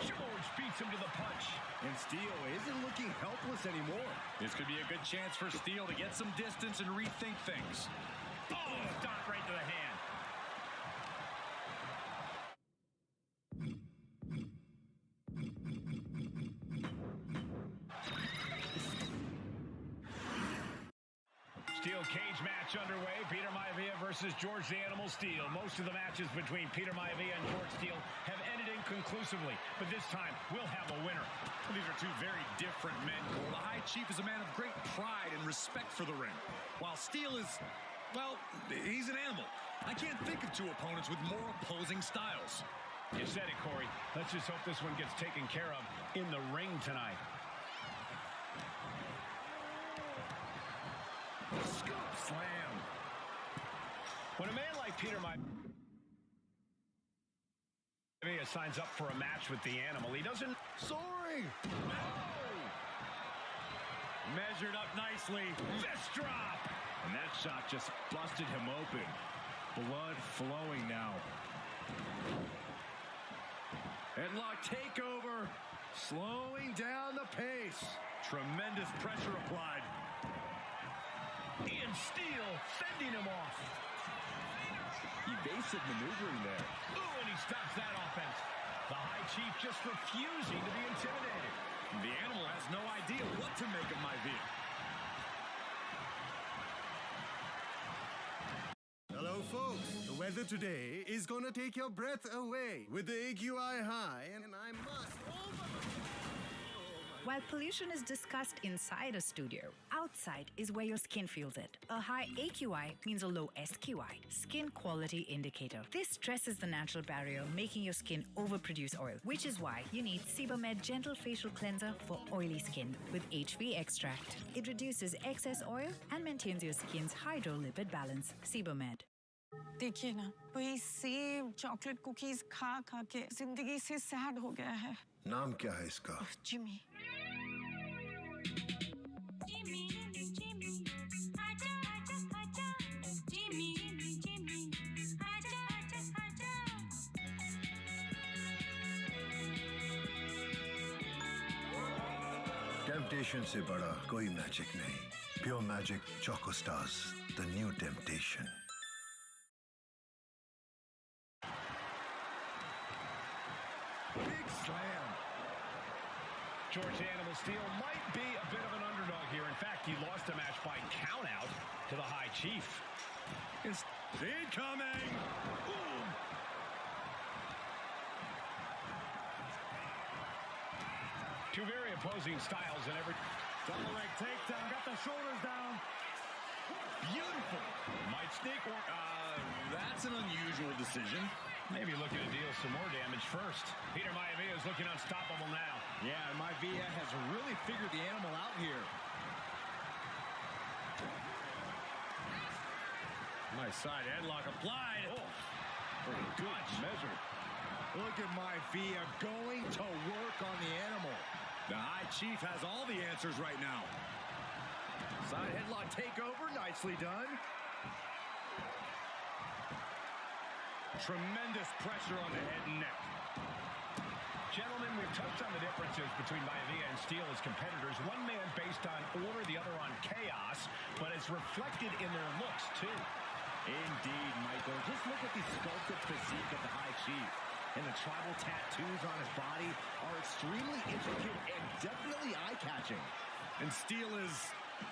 George beats him to the punch. And Steele isn't looking helpless anymore. This could be a good chance for Steele to get some distance and rethink things. Oh, stop right to the hand. Steel cage match underway. Peter Maivia versus George the Animal Steele. Most of the matches between Peter Maivia and George Steele have ended inconclusively, but this time we'll have a winner. These are two very different men, Cole. The High Chief is a man of great pride and respect for the ring, while Steele is, well, he's an animal. I can't think of two opponents with more opposing styles. You said it, Corey. Let's just hope this one gets taken care of in the ring tonight. Scoop slam. When a man like Peter Maivia signs up for a match with the animal, he doesn't... Soaring! Oh! Measured up nicely. Fist drop! And that shot just busted him open. Blood flowing now. Headlock takeover. Slowing down the pace. Tremendous pressure applied. Ian Steele fending him off. Evasive maneuvering there. Ooh, and he stops that offense. The High Chief just refusing to be intimidated. The animal has no idea what to make of Maivia. Hello, folks. The weather today is gonna take your breath away with the AQI high, and I must... While pollution is discussed inside a studio, outside is where your skin feels it. A high AQI means a low SQI, skin quality indicator. This stresses the natural barrier, making your skin overproduce oil, which is why you need Sebamed Gentle Facial Cleanser for oily skin with HV extract. It reduces excess oil and maintains your skin's hydrolipid balance. Sebamed. देखिए ना, वही सेब chocolate cookies खा खा के जिंदगी से sad हो गया है। नाम क्या है इसका? जिमी। टेम्पटेशन से बड़ा कोई मैजिक नहीं। Pure magic choco stars, the new temptation. Big slam. George Animal Steel might be a bit of an underdog here. In fact, he lost a match by countout to the High Chief. It's incoming! Boom! Two very opposing styles in every... Double leg takedown, got the shoulders down. Beautiful. Might sneak one. That's an unusual decision. Maybe looking to deal some more damage first. Peter Maivia is looking unstoppable now. Yeah, Maivia has really figured the animal out here. Nice side headlock applied. Oh, good measure. Look at Maivia going to work on the animal. The High Chief has all the answers right now. Side headlock takeover, nicely done. Tremendous pressure on the head and neck. Gentlemen, we've touched on the differences between Maivia and Steel as competitors. One man based on order, the other on chaos, but it's reflected in their looks, too. Indeed, Michael. Just look at the sculpted physique of the High Chief. And the tribal tattoos on his body are extremely intricate and definitely eye-catching. And Steel is,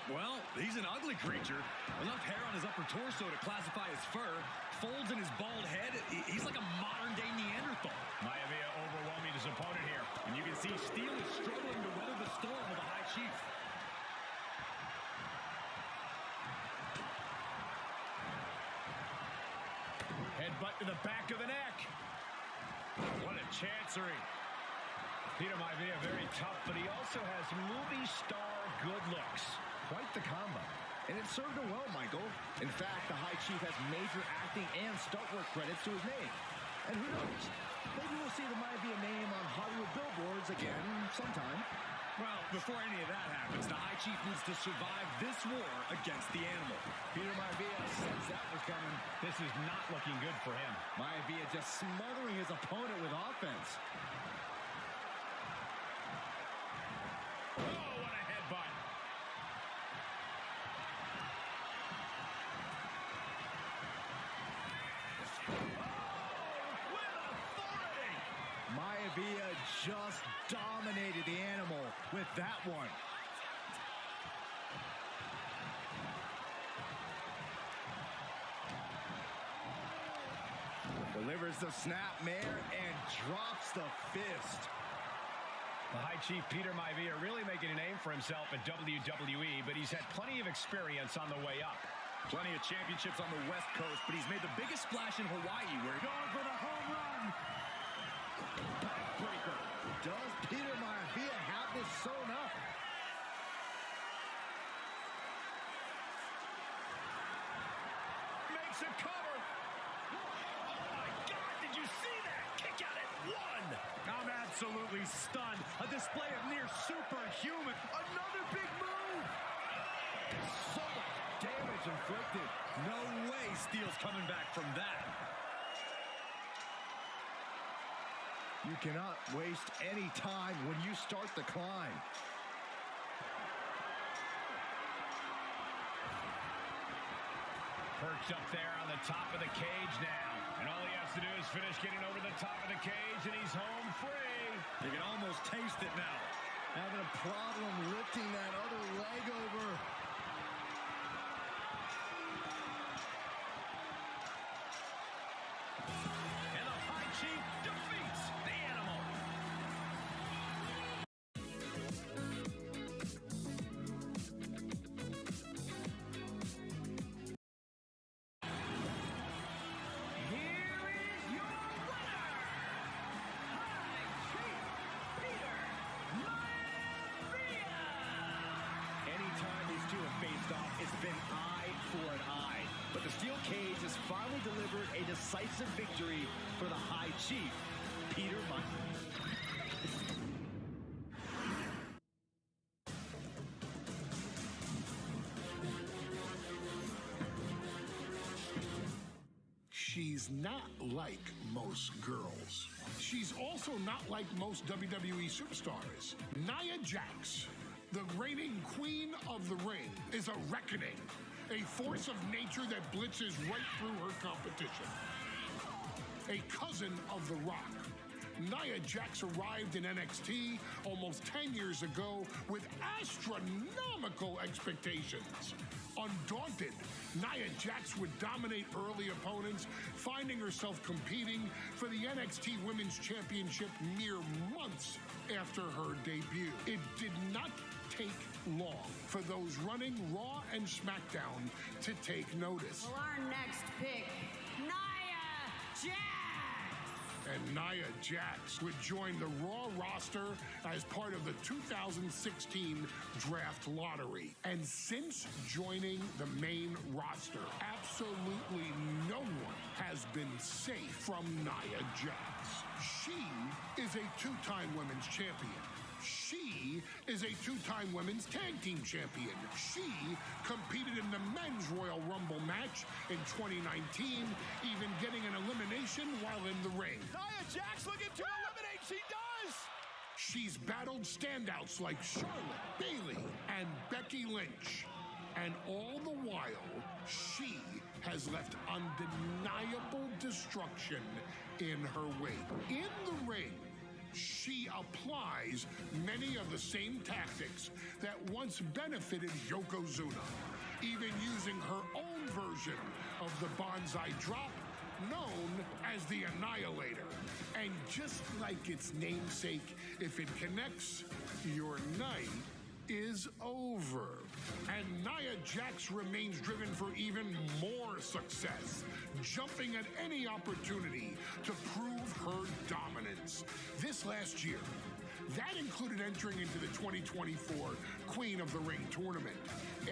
well, he's an ugly creature. Enough hair on his upper torso to classify as fur. Folds in his bald head. He's like a modern-day Neanderthal. Maivia overwhelming his opponent here. And you can see Steel is struggling to weather the storm of the High Chief. Headbutt to the back of the neck. What a chancery. Peter Maivia very tough, but he also has movie star good looks. Quite the combo. And it served him well, Michael. In fact, the High Chief has major acting and stunt work credits to his name. And who knows? Maybe we'll see the Maivia name on Hollywood billboards again sometime. Well, before any of that happens, the High Chief needs to survive this war against the animal. Peter Maivia sensed that was coming. This is not looking good for him. Maivia just smothering his opponent with offense. Oh, what a headbutt. Maivia just dominated the animal with that one. Delivers the snapmare and drops the fist. The High Chief Peter Maivia really making a name for himself at WWE, but he's had plenty of experience on the way up. Plenty of championships on the West Coast, but he's made the biggest splash in Hawaii where he... Going for the home run. Backbreaker. Does Peter Maivia have this sewn up? Makes a cover. Oh my God, did you see that? Kick out at one. I'm absolutely stunned. A display of near superhuman. Another big move. So much damage inflicted. No way Steel's coming back from that. You cannot waste any time when you start the climb. Perched up there on the top of the cage now. And all he has to do is finish getting over the top of the cage, and he's home free. You can almost taste it now. Having a problem lifting that other leg over. And the High Chief defeats the animal. a decisive victory for the High Chief, Peter Mutton. She's not like most girls. She's also not like most WWE superstars. Nia Jax, the reigning queen of the ring, is a reckoning, a force of nature that blitzes right through her competition. A cousin of The Rock, Nia Jax arrived in NXT almost 10 years ago with astronomical expectations. Undaunted, Nia Jax would dominate early opponents, finding herself competing for the NXT Women's Championship mere months after her debut. It did not take long for those running Raw and SmackDown to take notice. Well, our next pick, Nia Jax! And Nia Jax would join the Raw roster as part of the 2016 draft lottery. And since joining the main roster, absolutely no one has been safe from Nia Jax. She is a two-time women's champion. She is a two-time women's tag team champion. She competed in the men's Royal Rumble match in 2019, even getting an elimination while in the ring. Nia Jax looking to eliminate. She does. She's battled standouts like Charlotte, Bayley, and Becky Lynch. And all the while, she has left undeniable destruction in her wake. In the ring, she applies many of the same tactics that once benefited Yokozuna, even using her own version of the Bonsai Drop, known as the Annihilator. And just like its namesake, if it connects, your night is over. And Nia Jax remains driven for even more success, jumping at any opportunity to prove her dominance. This last year, that included entering into the 2024 Queen of the Ring tournament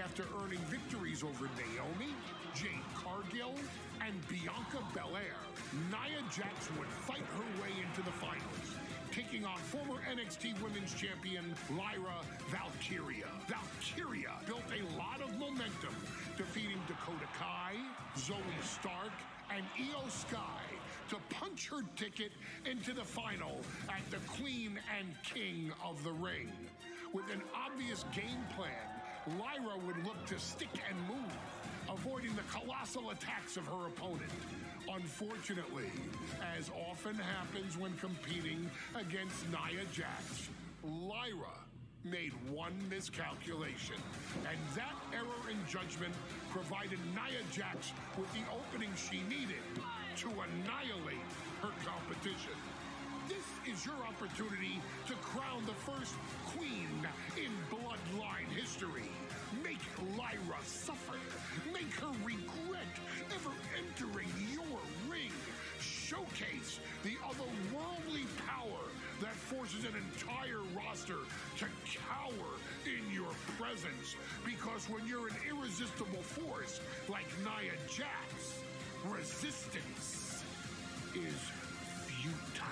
after earning victories over Naomi, Jade Cargill, and Bianca Belair. Nia Jax would fight her way into the finals, taking on former NXT Women's Champion Lyra Valkyria. Valkyria built a lot of momentum, defeating Dakota Kai, Zoe Stark, and Io Sky to punch her ticket into the final at the Queen and King of the Ring. With an obvious game plan, Lyra would look to stick and move, avoiding the colossal attacks of her opponent. Unfortunately, as often happens when competing against Nia Jax, Lyra made one miscalculation, and that error in judgment provided Nia Jax with the opening she needed to annihilate her competition. This is your opportunity to crown the first queen in Bloodline history. Make Lyra suffer. Make her regret ever entering your ring. Showcase the otherworldly power that forces an entire roster to cower in your presence. Because when you're an irresistible force like Nia Jax, resistance is futile.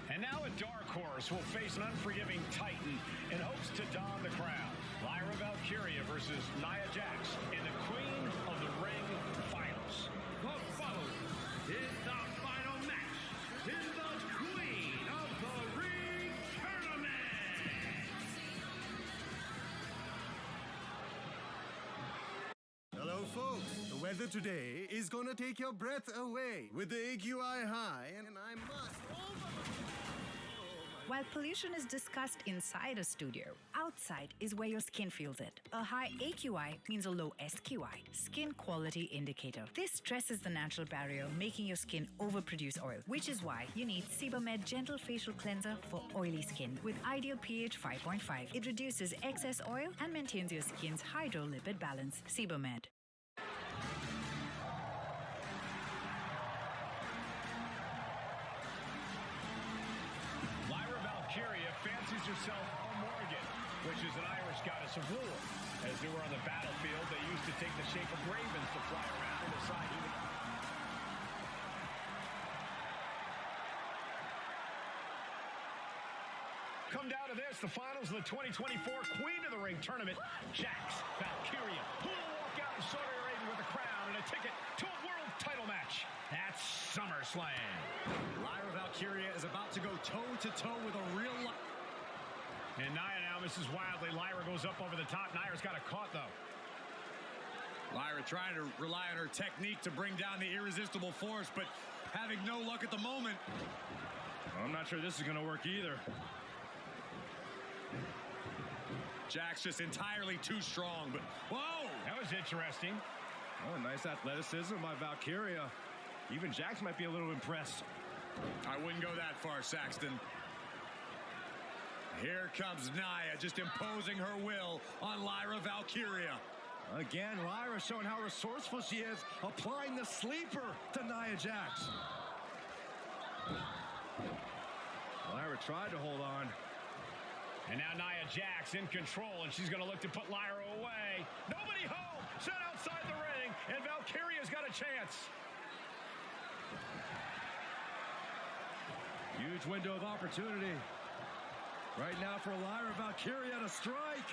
And now a dark horse will face an unforgiving titan in hopes to don the crown. Lyra Valkyria versus Nia Jax in the Queen of the Ring finals. The following is the final match in the Queen of the Ring tournament. Hello, folks. The weather today is gonna take your breath away with the AQI high, and I must. While pollution is discussed inside a studio, outside is where your skin feels it. A high AQI means a low SQI, skin quality indicator. This stresses the natural barrier, making your skin overproduce oil, which is why you need Sebamed Gentle Facial Cleanser for oily skin with ideal pH 5.5. It reduces excess oil and maintains your skin's hydrolipid balance. Sebamed. Lyra Valkyria fancies yourself a Morgan, which is an Irish goddess of war. As they were on the battlefield, they used to take the shape of ravens to fly around and decide who would... Come down to this, the finals of the 2024 Queen of the Ring tournament. Jax Valkyria, who will walk out in Saudi Arabia with a crown and a ticket to a world title match at SummerSlam. Lyra Valkyria is about to go toe-to-toe with a real... And Nia now misses wildly. Lyra goes up over the top. Nia's got a caught, though. Lyra trying to rely on her technique to bring down the irresistible force, but having no luck at the moment. I'm not sure this is going to work either. Jax just entirely too strong, but whoa! That was interesting. Oh, nice athleticism by Valkyria. Even Jax might be a little impressed. I wouldn't go that far, Saxton. Here comes Nia, just imposing her will on Lyra Valkyria. Again, Lyra showing how resourceful she is, applying the sleeper to Nia Jax. Lyra tried to hold on. And now Nia Jax in control, and she's going to look to put Lyra away. Nobody home, set outside the ring, and Valkyria's got a chance. Huge window of opportunity. Right now for Lyra Valkyria to strike.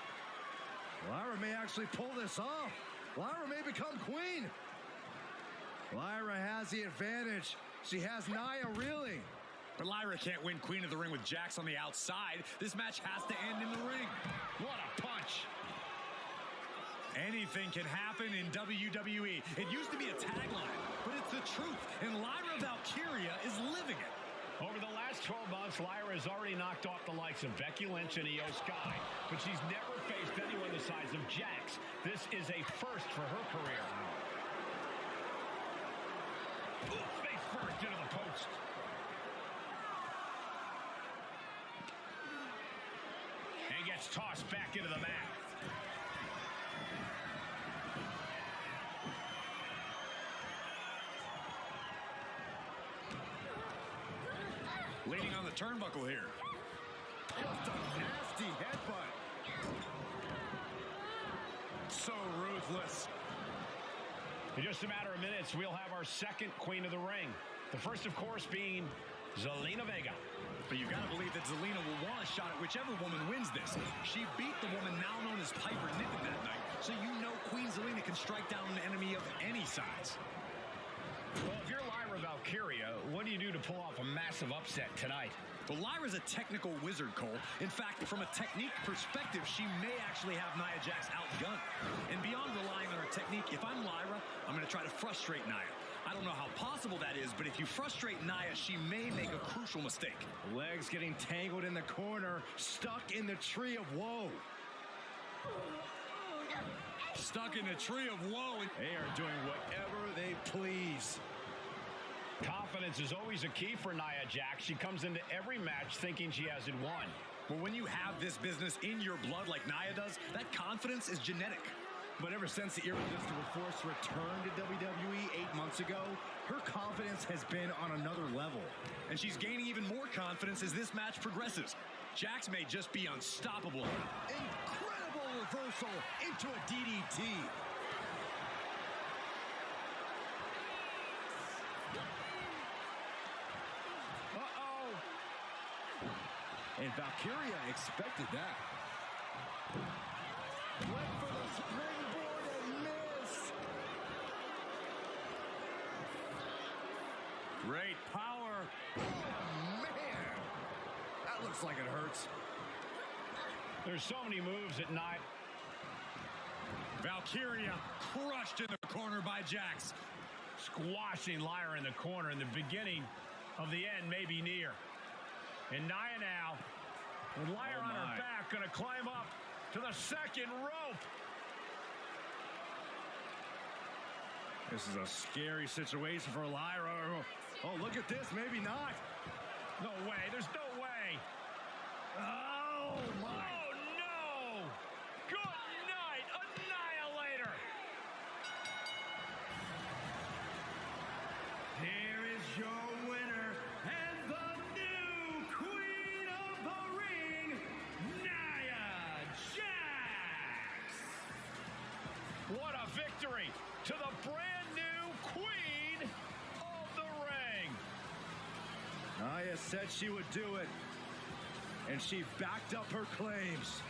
Lyra may actually pull this off. Lyra may become queen. Lyra has the advantage. She has Nia reeling. But Lyra can't win Queen of the Ring with Jax on the outside. This match has to end in the ring. What a punch. Anything can happen in WWE. It used to be a tagline, but it's the truth. And Lyra Valkyria is living it. Over the last 12 months, Lyra has already knocked off the likes of Becky Lynch and Io Sky, but she's never faced anyone the size of Jax. This is a first for her career. Face first into the post. And gets tossed back into the mat. Leaning on the turnbuckle here. Just a nasty headbutt. So ruthless. In just a matter of minutes, we'll have our second Queen of the Ring. The first, of course, being Zelina Vega. But you've got to believe that Zelina will want a shot at whichever woman wins this. She beat the woman now known as Piper Niven that night. So you know Queen Zelina can strike down an enemy of any size. Well, if you're Lyra Valkyria, what do you do to pull off a massive upset tonight? Well, Lyra's a technical wizard, Cole. In fact, from a technique perspective, she may actually have Nia Jax outgunned. And beyond relying on her technique, if I'm Lyra, I'm going to try to frustrate Nia. I don't know how possible that is, but if you frustrate Nia, she may make a crucial mistake. Legs getting tangled in the corner, stuck in the tree of woe. Stuck in the tree of woe. They are doing whatever they please. Confidence is always a key for Nia Jax. She comes into every match thinking she has it won. Well, when you have this business in your blood like Nia does, that confidence is genetic. But ever since the irresistible force returned to WWE 8 months ago, her confidence has been on another level. And she's gaining even more confidence as this match progresses. Jax may just be unstoppable. Incredible reversal into a DDT. And Valkyria expected that. Went for the springboard and missed. Great power. Oh, man. That looks like it hurts. There's so many moves at night. Valkyria crushed in the corner by Jax. Squashing Lyra in the corner, and the beginning of the end may be near. And Nia now, with Lyra on her back, going to climb up to the second rope. This is a scary situation for Lyra. Oh, look at this. Maybe not. No way. There's no way. Oh, my. Oh, no. Good night, Annihilator. Here is your winner and the new Queen of the Ring, victory to the brand new Queen of the Ring. Nia said she would do it, and she backed up her claims.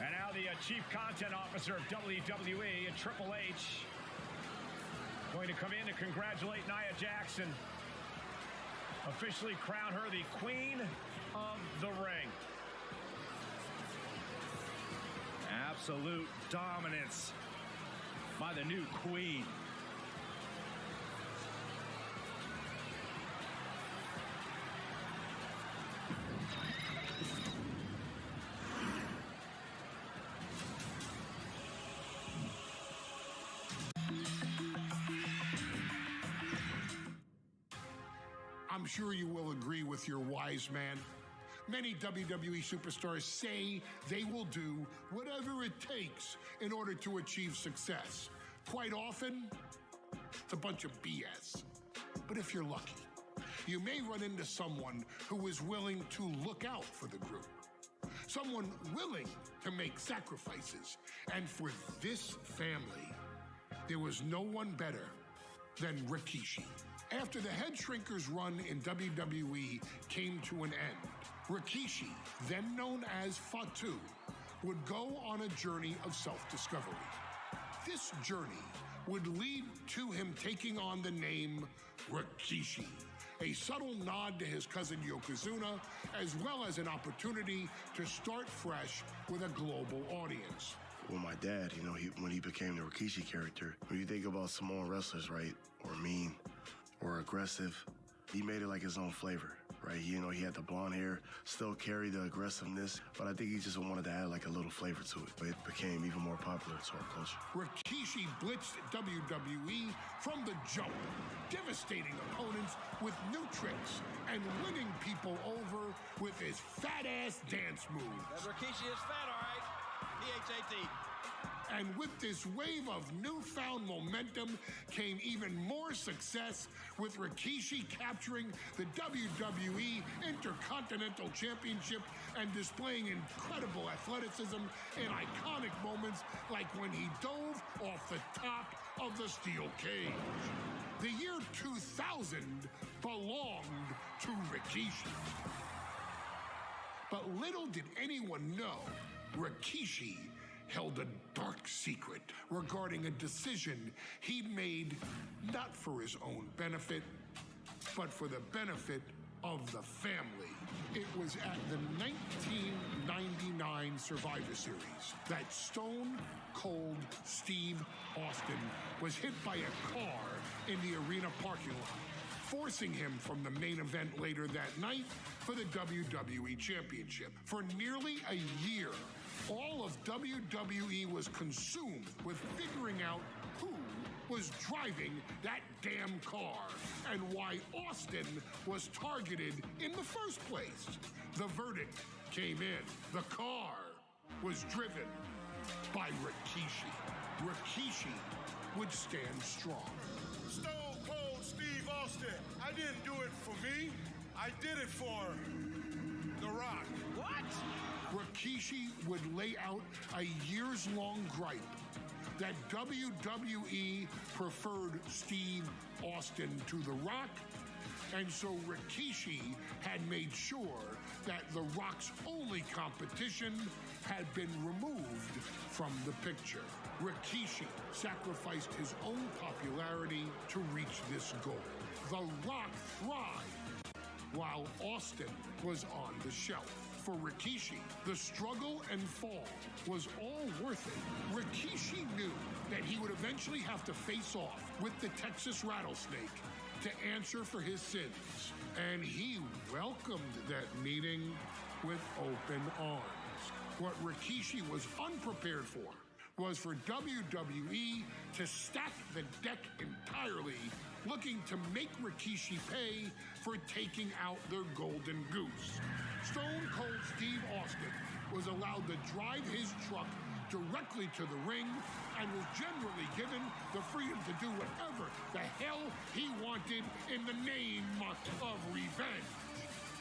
And now the Chief Content Officer of WWE and Triple H going to come in to congratulate Nia Jackson. Officially crown her the Queen of the Ring. Absolute dominance by the new Queen. I'm sure you will agree with your wise man. Many WWE superstars say they will do whatever it takes in order to achieve success. Quite often, it's a bunch of BS. But if you're lucky, you may run into someone who is willing to look out for the group. Someone willing to make sacrifices. And for this family, there was no one better than Rikishi. After the Head Shrinkers run in WWE came to an end, Rikishi, then known as Fatu, would go on a journey of self-discovery. This journey would lead to him taking on the name Rikishi, a subtle nod to his cousin Yokozuna, as well as an opportunity to start fresh with a global audience. Well, my dad, when he became the Rikishi character, when you think about Samoan wrestlers, right, or mean, or aggressive, he made it like his own flavor, right? He had the blonde hair, still carried the aggressiveness, but I think he just wanted to add like a little flavor to it. But it became even more popular to our culture. Rikishi blitzed WWE from the jump, devastating opponents with new tricks and winning people over with his fat-ass dance moves. That Rikishi is fat, all right. P-H-A-T. And with this wave of newfound momentum came even more success, with Rikishi capturing the WWE Intercontinental Championship and displaying incredible athleticism in iconic moments like when he dove off the top of the steel cage. The year 2000 belonged to Rikishi. But little did anyone know, Rikishi held a dark secret regarding a decision he'd made not for his own benefit, but for the benefit of the family. It was at the 1999 Survivor Series that Stone Cold Steve Austin was hit by a car in the arena parking lot, forcing him from the main event later that night for the WWE Championship. For nearly a year, all of WWE was consumed with figuring out who was driving that damn car and why Austin was targeted in the first place. The verdict came in. The car was driven by Rikishi. Rikishi would stand strong. Stone Cold Steve Austin. I didn't do it for me. I did it for The Rock. What? Rikishi would lay out a years-long gripe that WWE preferred Steve Austin to The Rock, and so Rikishi had made sure that The Rock's only competition had been removed from the picture. Rikishi sacrificed his own popularity to reach this goal. The Rock thrived while Austin was on the shelf. For Rikishi, the struggle and fall was all worth it. Rikishi knew that he would eventually have to face off with the Texas Rattlesnake to answer for his sins, and he welcomed that meeting with open arms. What Rikishi was unprepared for was for WWE to stack the deck entirely, looking to make Rikishi pay for taking out their golden goose. Stone Cold Steve Austin was allowed to drive his truck directly to the ring and was generally given the freedom to do whatever the hell he wanted in the name of revenge.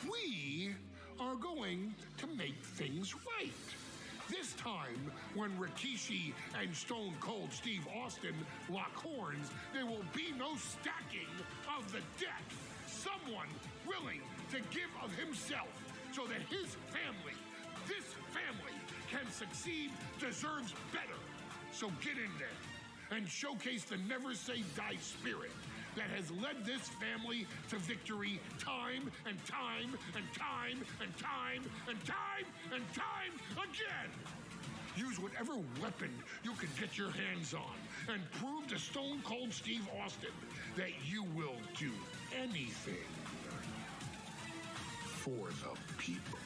We are going to make things right. This time, when Rikishi and Stone Cold Steve Austin lock horns, there will be no stacking of the deck. Someone willing to give of himself so that his family, this family, can succeed, deserves better. So get in there and showcase the never say die spirit that has led this family to victory time and time and time and time and time and time again. Use whatever weapon you can get your hands on and prove to Stone Cold Steve Austin that you will do anything for the people.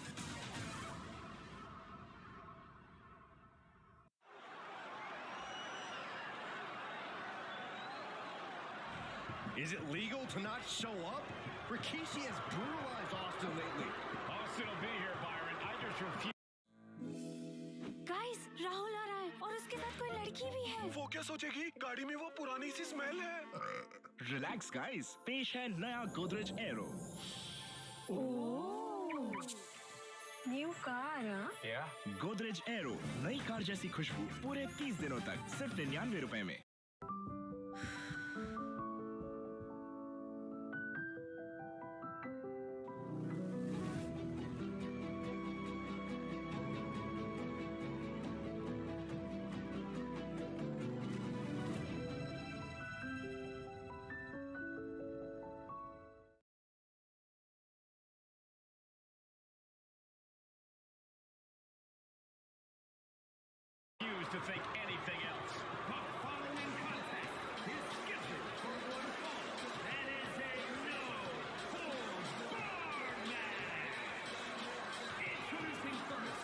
Is it legal to not show up? Rikishi has brutalized Austin lately. Austin will be here, Byron. I just refuse. Guys, Rahul आ रहा है और उसके साथ कोई लड़की भी है। वो क्या सोचेगी? गाड़ी में वो पुरानी सी स्मेल है। रिलैक्स गाइस, पेश है नया Godrej arrow. New car, Godrej arrow, नई कार जैसी खुशबू पूरे 30 दिनों तक सिर्फ 99 रुपए में। To think anything else. The following contest is scheduled for one fall and is a no-holds-barred match. Introducing first,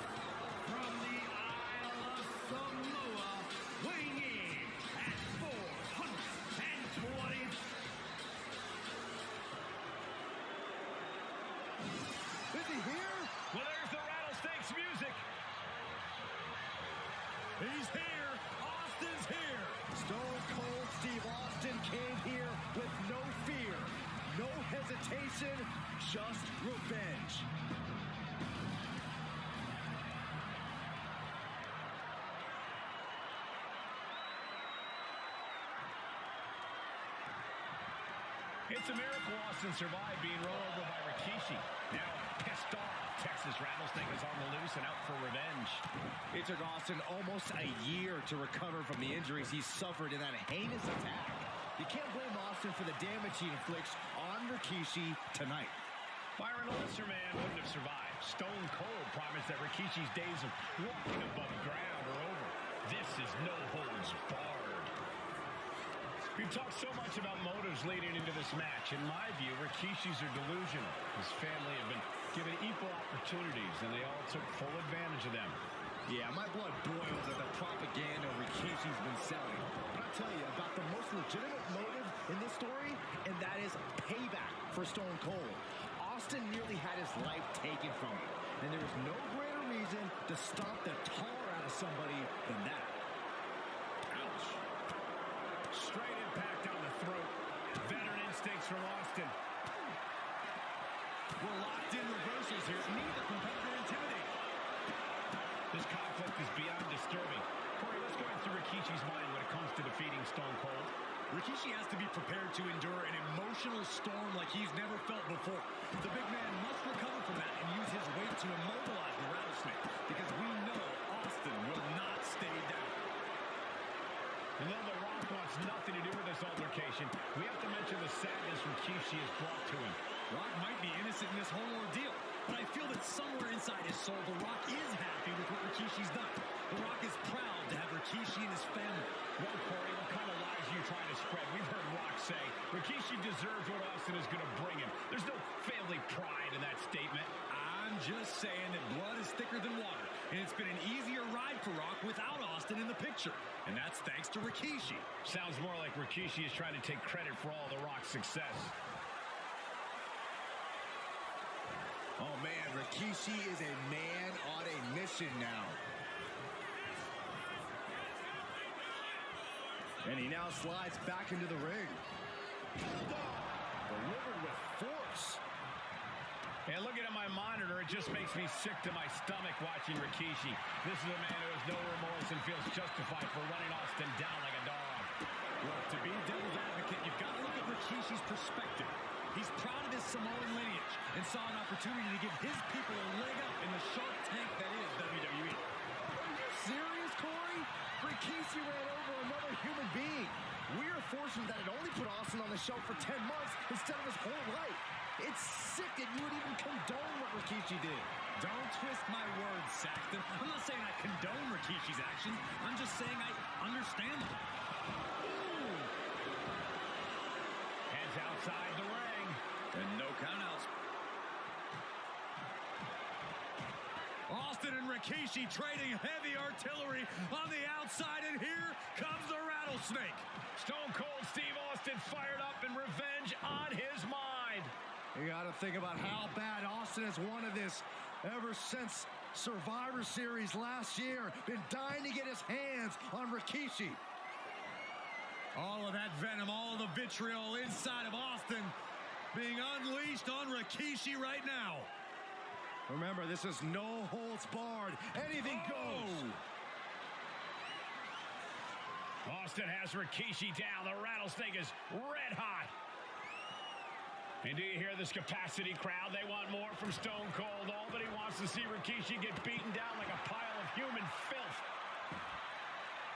from the Isle of Samoa, weighing in at 420. Is he here? Well, there's the Rattlesnake's music. He's here. Austin's here. Stone Cold Steve Austin came here with no fear, no hesitation, just revenge. It's a miracle Austin survived being rolled over by Rikishi. Now pissed off, Texas Rattlesnake is on the loose and out for revenge. It took Austin almost a year to recover from the injuries he suffered in that heinous attack. You can't blame Austin for the damage he inflicts on Rikishi tonight. Byron, a lesser man wouldn't have survived. Stone Cold promised that Rikishi's days of walking above ground are over. This is no holds barred. We've talked so much about motives leading into this match. In my view, Rikishi's are delusional. His family have been given equal opportunities, and they all took full advantage of them. Yeah, my blood boils at the propaganda Rikishi's been selling. But I'll tell you about the most legitimate motive in this story, and that is payback for Stone Cold. Austin nearly had his life taken from him, and there is no greater reason to stomp the tar out of somebody than that. Ouch. Straight impact down the throat. Veteran instincts from Austin. We're locked in reversals here. Neither competitor intimidated. This conflict is beyond disturbing. Corey, let's go into Rikishi's mind when it comes to defeating Stone Cold. Rikishi has to be prepared to endure an emotional storm like he's never felt before. The big man must recover from that and use his weight to immobilize the rattlesnake, because we know Austin will not stay down. And though The Rock wants nothing to do with this altercation, we have to mention the sadness Rikishi has brought to him. Rock might be innocent in this whole ordeal, but I feel that somewhere inside his soul, The Rock is happy with what Rikishi's done. The Rock is proud to have Rikishi and his family. Well, Corey, what kind of lies are you trying to spread? We've heard Rock say Rikishi deserves what Austin is going to bring him. There's no family pride in that statement. I'm just saying that blood is thicker than water, and it's been an easier ride for Rock without Austin in the picture, and that's thanks to Rikishi. Sounds more like Rikishi is trying to take credit for all The Rock's success. Oh, man, Rikishi is a man on a mission now. And he now slides back into the ring. Delivered with force. And looking at my monitor, it just makes me sick to my stomach watching Rikishi. This is a man who has no remorse and feels justified for running Austin down like a dog. Look, to be devil's advocate, you've got to look at Rikishi's perspective. He's proud of his Samoan lineage and saw an opportunity to give his people a leg up in the shark tank that is WWE. Are you serious, Corey? Rikishi ran over another human being. We're fortunate that it only put Austin on the show for 10 months instead of his whole life. It's sick that you would even condone what Rikishi did. Don't twist my words, Saxton. I'm not saying I condone Rikishi's actions. I'm just saying I understand them. Ooh. Heads outside the ring. And no countouts. Austin and Rikishi trading heavy artillery on the outside, and here comes the rattlesnake. Stone Cold Steve Austin fired up and revenge on his mind. You got to think about how bad Austin has wanted this ever since Survivor Series last year. Been dying to get his hands on Rikishi. All of that venom, all of the vitriol inside of Austin being unleashed on Rikishi right now. Remember, this is no holds barred. Anything goes. Austin has Rikishi down. The rattlesnake is red hot. And do you hear this capacity crowd? They want more from Stone Cold. All that he wants to see Rikishi get beaten down like a pile of human filth.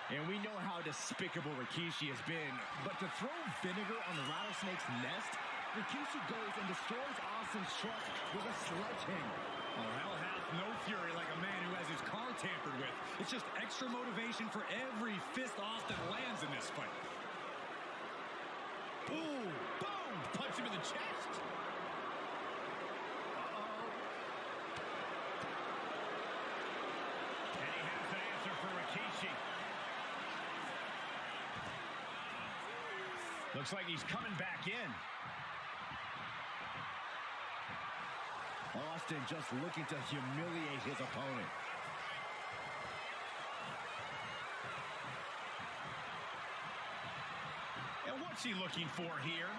And we know how despicable Rikishi has been. But to throw vinegar on the rattlesnake's nest, Rikishi goes and destroys Austin's trust with a sledgehammer. Well, hell hath no fury like a man who has his car tampered with. It's just extra motivation for every fist Austin lands in this fight. Ooh, boom! Punch him in the chest. And he has an answer for Rikishi. Looks like he's coming back in. Austin just looking to humiliate his opponent. And what's he looking for here?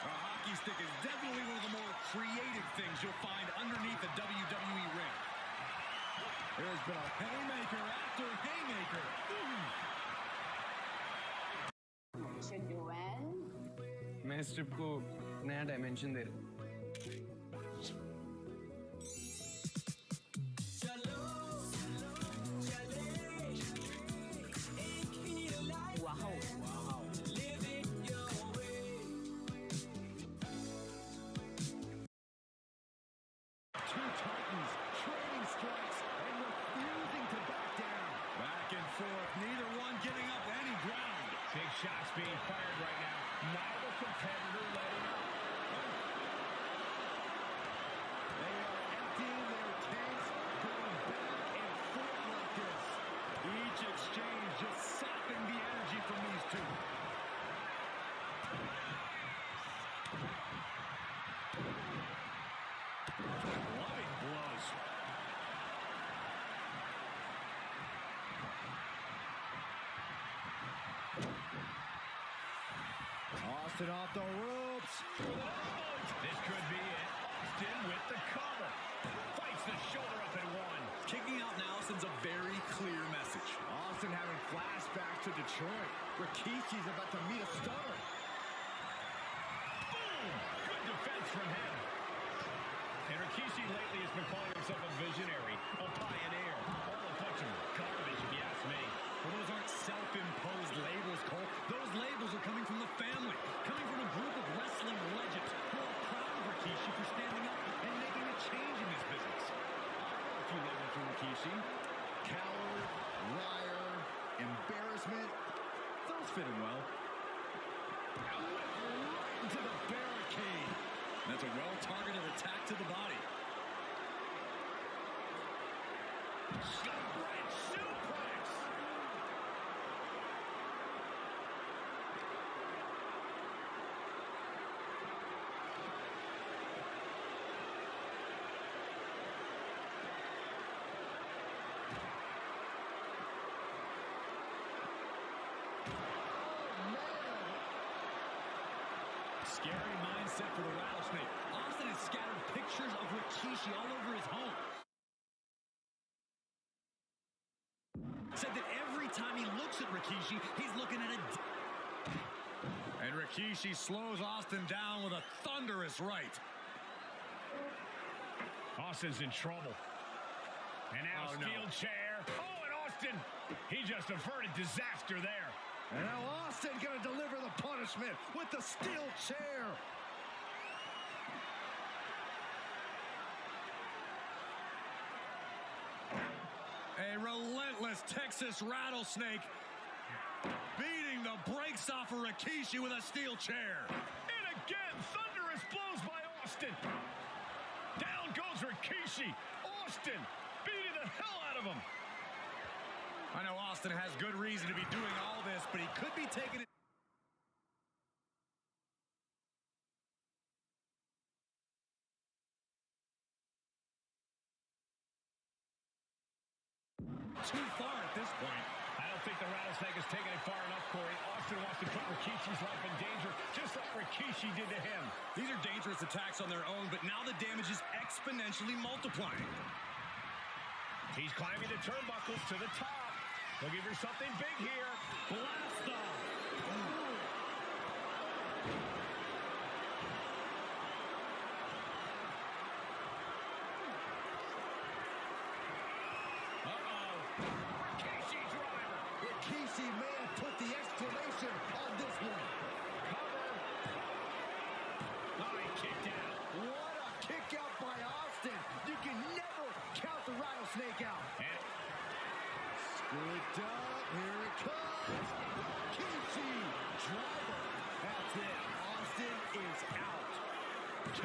A hockey stick is definitely one of the more creative things you'll find underneath the WWE ring. There's been a haymaker after haymaker. मैं इस trip को नया dimension दे रहा हूँ। Two Titans trading strikes and refusing to back down. Back and forth, neither one giving up any ground. Big shots being fired right now. Neither competitor letting up. They are emptying their tanks, going back and forth like this. Each exchange just sapping the energy from these two. Loving blows. Austin off the ropes. This could be it. Austin with the cover. Fights the shoulder up and one. Kicking out now sends a very clear message. Austin having flashbacks to Detroit. Rikishi's about to meet a stunner. Boom! Good defense from him. And Rikishi lately has been calling himself a visionary, a pioneer. All a bunch of garbage, if you ask me. Well, those aren't self-imposed labels, Cole. Those labels are coming from the family, coming from a group of wrestling legends who are proud of Rikishi for standing up and making a change in this business. A few labels for Rikishi. Coward, liar, embarrassment. Those fit him well. Right into the barricade. That's a well-targeted attack to the body. Right suplex. Scary mindset for the Rattlesnake. Austin has scattered pictures of Rikishi all over his home. Said that every time he looks at Rikishi, he's looking at a... And Rikishi slows Austin down with a thunderous right. Austin's in trouble. And now steel chair. Oh, and Austin, he just averted disaster there. And now Austin gonna deliver the punishment with the steel chair. A relentless Texas Rattlesnake beating the brakes off of Rikishi with a steel chair. And again, thunderous blows by Austin. Down goes Rikishi. Austin beating the hell out of him. I know Austin has good reason to be doing all this, but he could be taking it. Too far at this point. I don't think the Rattlesnake has taken it far enough, Corey. Austin wants to put Rikishi's life in danger, just like Rikishi did to him. These are dangerous attacks on their own, but now the damage is exponentially multiplying. He's climbing the turnbuckles to the top. Looking for something big here. Blast off. Rikishi driver. Rikishi may have put the exclamation on this one. Cover. Oh, he kicked out. What a kick out by Austin. You can never count the Rattlesnake out. And scooped up. Here it comes. Rikishi driver. That's it. Austin is out. 2.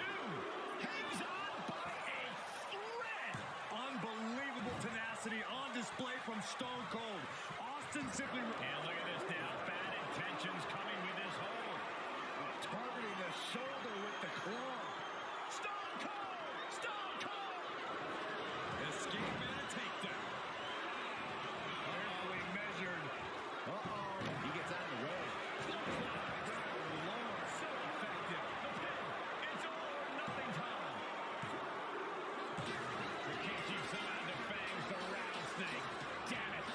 Hangs on by a thread. Unbelievable tenacity on display from Stone Cold. Austin simply... And look at this now. Bad intentions coming with his hold. Targeting the shoulder with the claw. Stone Cold! Stone Cold! Escape and a takedown. Carefully measured. Uh-oh. He gets out of the way. Lord, so effective. The pin. It's all or nothing time. Rikishi somehow defangs the Rattlesnake. Damn it.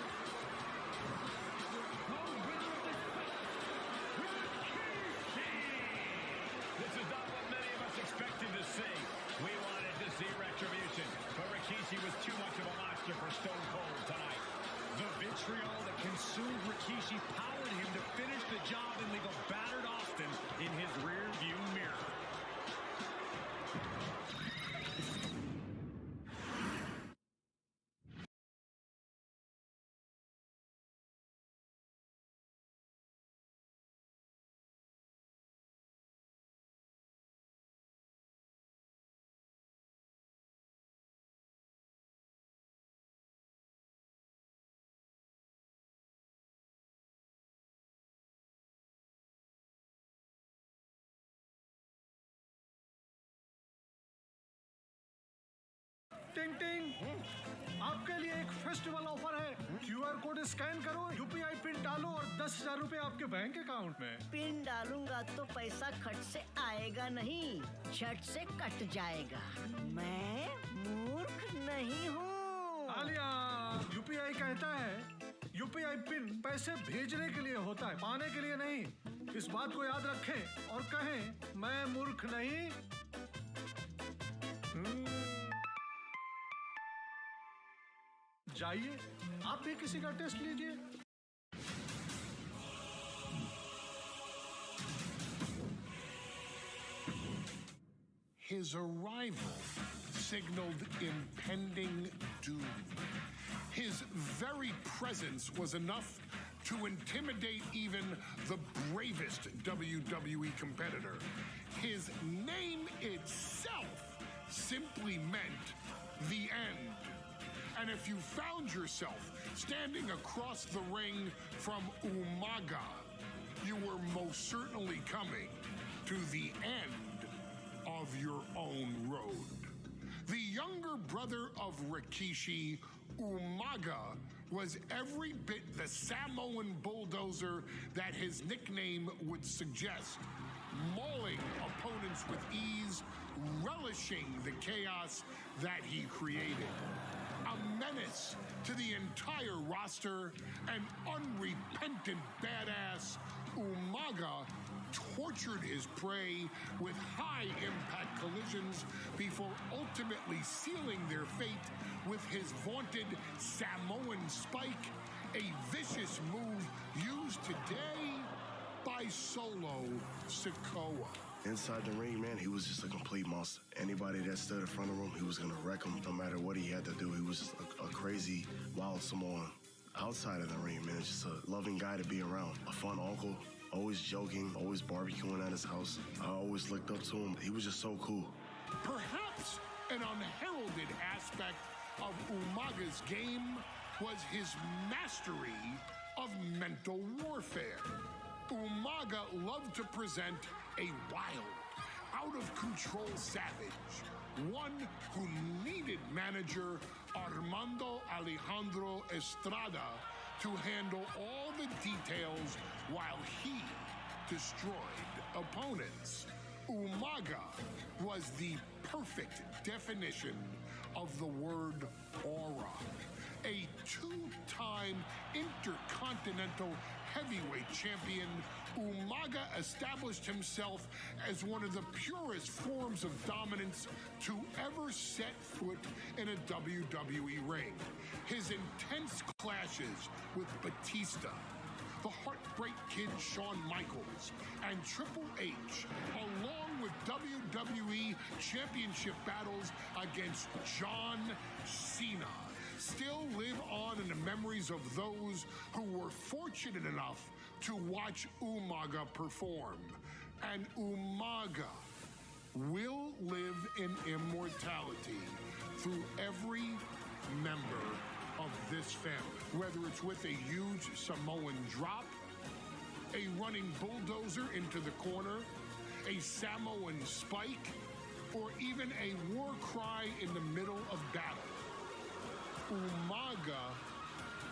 This is not what many of us expected to see. We wanted to see retribution, but Rikishi was too much of a monster for Stone Cold tonight. The vitriol that consumed Rikishi powered him to finish the job and leave a battered Austin in his rear-view mirror. Ting ting. आपके लिए एक festival offer है। QR code scan करो, UPI pin डालो और 10,000 रुपए आपके bank account में। पिन डालूंगा तो पैसा खट से आएगा नहीं, झट से कट जाएगा। मैं मूर्ख नहीं हूँ। आलिया, UPI कहता है UPI पिन पैसे भेजने के लिए होता है, पाने के लिए नहीं। इस बात को याद रखें और कहें मैं मूर्ख नहीं। जाइए, आप भी किसी का टेस्ट लीजिए। His arrival signaled impending doom. His very presence was enough to intimidate even the bravest WWE competitor. His name itself simply meant the end. And if you found yourself standing across the ring from Umaga, you were most certainly coming to the end of your own road. The younger brother of Rikishi, Umaga, was every bit the Samoan bulldozer that his nickname would suggest, mauling opponents with ease, relishing the chaos that he created. A menace to the entire roster, an unrepentant badass, Umaga tortured his prey with high-impact collisions before ultimately sealing their fate with his vaunted Samoan spike, a vicious move used today by Solo Sikoa. Inside the ring, man, he was just a complete monster. Anybody that stood in front of him, he was going to wreck him no matter what he had to do. He was just a crazy, wild Samoan. Outside of the ring, man, just a loving guy to be around. A fun uncle, always joking, always barbecuing at his house. I always looked up to him. He was just so cool. Perhaps an unheralded aspect of Umaga's game was his mastery of mental warfare. Umaga loved to present a wild, out-of-control savage, one who needed manager Armando Alejandro Estrada to handle all the details while he destroyed opponents. Umaga was the perfect definition of the word aura. A two-time intercontinental heavyweight champion, Umaga established himself as one of the purest forms of dominance to ever set foot in a WWE ring. His intense clashes with Batista, the Heartbreak Kid Shawn Michaels, and Triple H, along with WWE Championship battles against John Cena, still live on in the memories of those who were fortunate enough to watch Umaga perform. And Umaga will live in immortality through every member of this family, whether it's with a huge Samoan drop, a running bulldozer into the corner, a Samoan spike, or even a war cry in the middle of battle. Umaga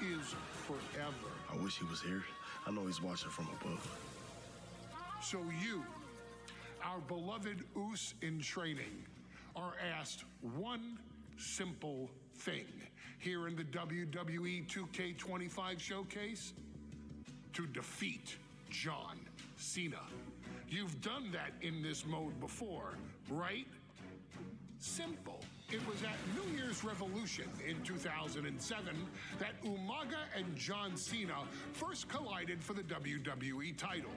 is forever. I wish he was here. I know he's watching from above. So you, our beloved Us in training, are asked one simple thing here in the WWE 2K25 showcase: to defeat John Cena. You've done that in this mode before, right? Simple. It was at New Year's Revolution in 2007 that Umaga and John Cena first collided for the WWE title.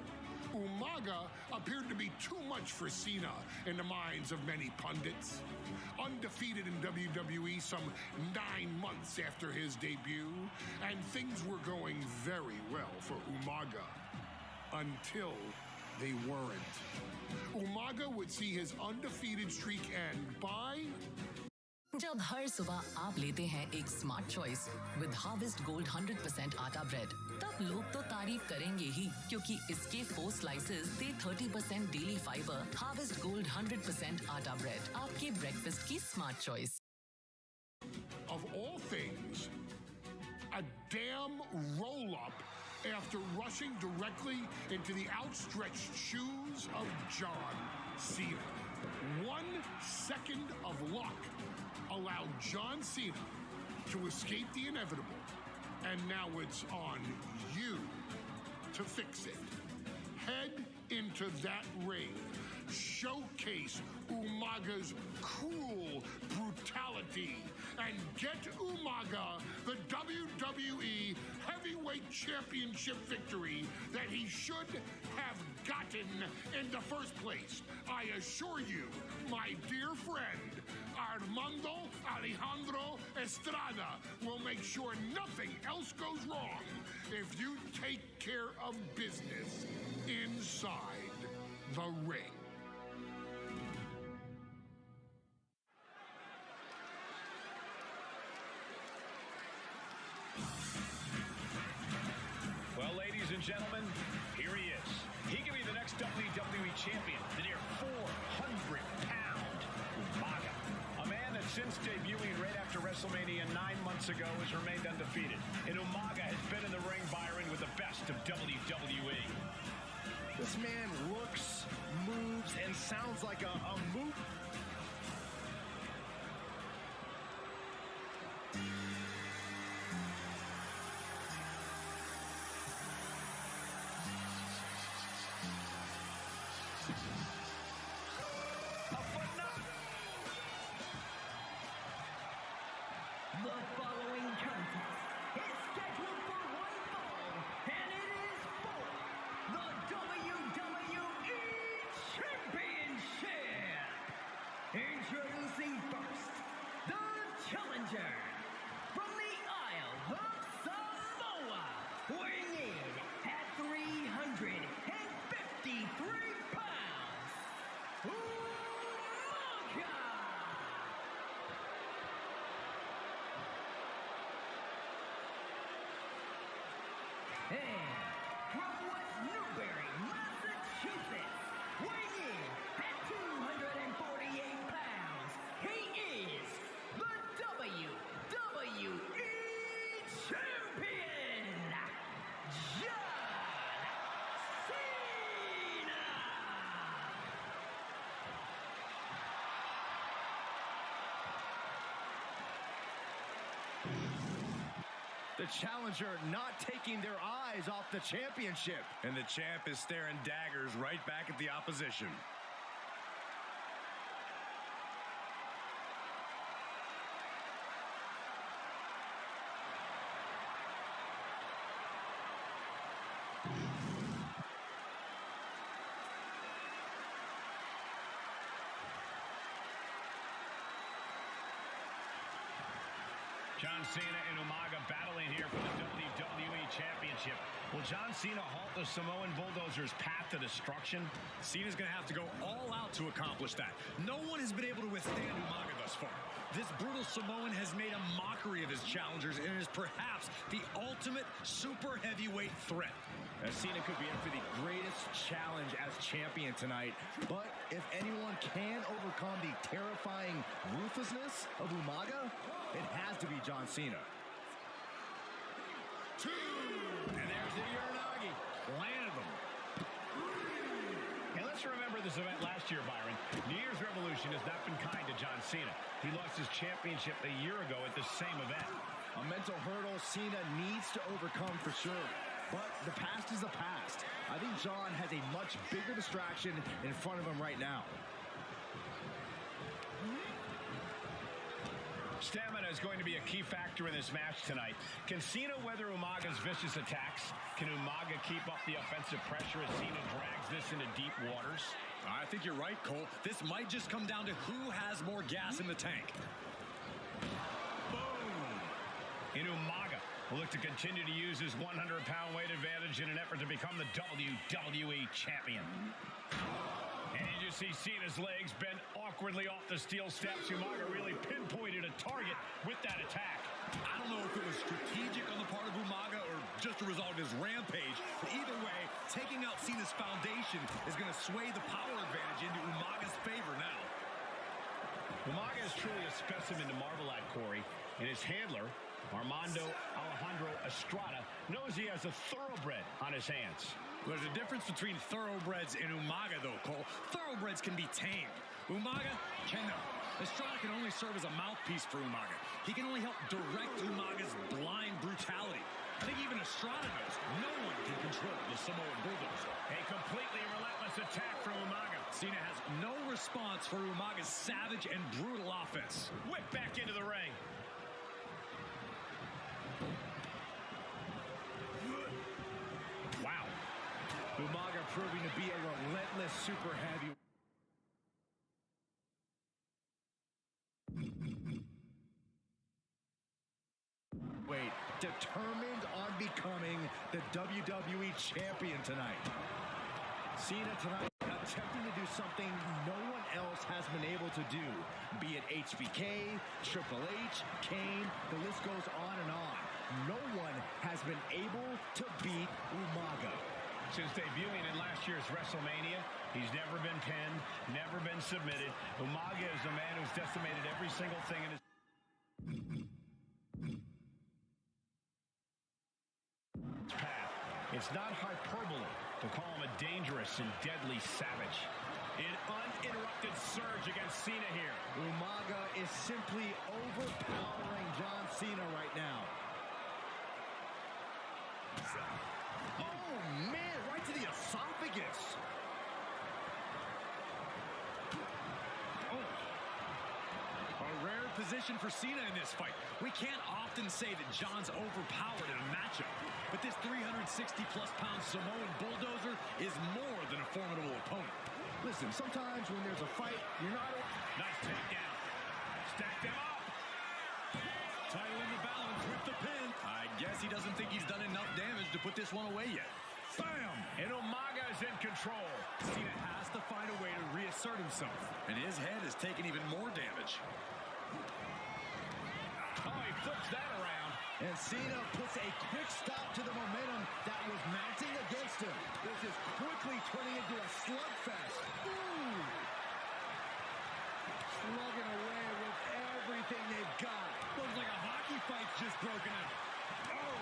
Umaga appeared to be too much for Cena in the minds of many pundits. Undefeated in WWE some 9 months after his debut, and things were going very well for Umaga. Until they weren't. Umaga would see his undefeated streak end by... जब हर सुबह आप लेते हैं एक smart choice with harvest gold 100% आटा bread, तब लोग तो तारीफ करेंगे ही, क्योंकि इसके 4 स्लाइसेस दे 30% डेली फाइबर। हार्वेस्ट गोल्ड 100% आटा ब्रेड, आपके ब्रेकफास्ट की smart choice. Of all things roll-up after rushing directly into the outstretched shoes of John Cena. 1 second of luck allowed John Cena to escape the inevitable, and now it's on you to fix it. Head into that ring. Showcase Umaga's cruel brutality and get Umaga the WWE Heavyweight Championship victory that he should have gotten in the first place. I assure you, my dear friend, Armando Alejandro Estrada will make sure nothing else goes wrong if you take care of business inside the ring. Well, ladies and gentlemen, here he is. He can be the next WWE champion, the near 400-pound Umaga. A man that since debuting right after WrestleMania 9 months ago has remained undefeated. And Umaga has been in the ring, Byron, with the best of WWE. This man looks, moves, and sounds like a move. The following contest is scheduled for one fall, and it is for the WWE Championship. Introducing first, the challenger from the Isle of Samoa, weighing in at 353 pounds, Umaga. And from West Newbury, Massachusetts, weighing in at 248 pounds, he is the WWE Champion, John Cena! The challenger not taking their eyes off the championship. And the champ is staring daggers right back at the opposition. John Cena and Umaga battling here for the WWE Championship. Will John Cena halt the Samoan Bulldozer's path to destruction? Cena's going to have to go all out to accomplish that. No one has been able to withstand Umaga thus far. This brutal Samoan has made a mockery of his challengers and is perhaps the ultimate super heavyweight threat. As Cena could be in for the greatest challenge as champion tonight. But if anyone can overcome the terrifying ruthlessness of Umaga, it has to be John Cena. 2. And there's the Uranagi. Landed them. And let's remember this event last year, Byron. New Year's Revolution has not been kind to John Cena. He lost his championship a year ago at the same event. A mental hurdle Cena needs to overcome for sure. But the past is the past. I think John has a much bigger distraction in front of him right now. Stamina is going to be a key factor in this match tonight. Can Cena weather Umaga's vicious attacks? Can Umaga keep up the offensive pressure as Cena drags this into deep waters? I think you're right, Cole. This might just come down to who has more gas in the tank. Boom! And Umaga will look to continue to use his 100-pound weight advantage in an effort to become the WWE Champion. And you just see Cena's legs bend awkwardly off the steel steps. Umaga really pinpointed a target with that attack. I don't know if it was strategic on the part of Umaga or just a result of his rampage, but either way, taking out Cena's foundation is going to sway the power advantage into Umaga's favor now. Umaga is truly a specimen to marvel at, Corey, and his handler Armando Alejandro Estrada knows he has a thoroughbred on his hands. There's a difference between thoroughbreds and Umaga, though, Cole. Thoroughbreds can be tamed. Umaga cannot. Estrada can only serve as a mouthpiece for Umaga. He can only help direct Umaga's blind brutality. I think even Estrada knows no one can control the Samoan bulldozer. A completely relentless attack from Umaga. Cena has no response for Umaga's savage and brutal offense. Whip back into the ring. Wow. Umaga proving to be a relentless super heavy. Wait, determined on becoming the WWE champion tonight. Cena tonight attempting to do something no one else has been able to do. Be it HBK, Triple H, Kane, the list goes on and on. No one has been able to beat Umaga. Since debuting in last year's WrestleMania, he's never been pinned, never been submitted. Umaga is a man who's decimated every single thing in his path. It's not hyperbole to call him a dangerous and deadly savage. An uninterrupted surge against Cena here. Umaga is simply overpowering John Cena right now. Oh, man, right to the esophagus. A rare position for Cena in this fight. We can't often say that John's overpowered in a matchup, but this 360-plus pound Samoan bulldozer is more than a formidable opponent. Listen, sometimes when there's a fight, you're not... Nice takedown. Stack them up. Title in the balance with the pin. I guess he doesn't think he's done enough damage to put this one away yet. Bam! And Umaga is in control. Cena has to find a way to reassert himself, and his head has taken even more damage. Oh, he flips that around. And Cena puts a quick stop to the momentum that was mounting against him. This is quickly turning into a slugfest. Ooh! Slugging away with everything they've got. Looks like a hockey fight's just broken out. Oh!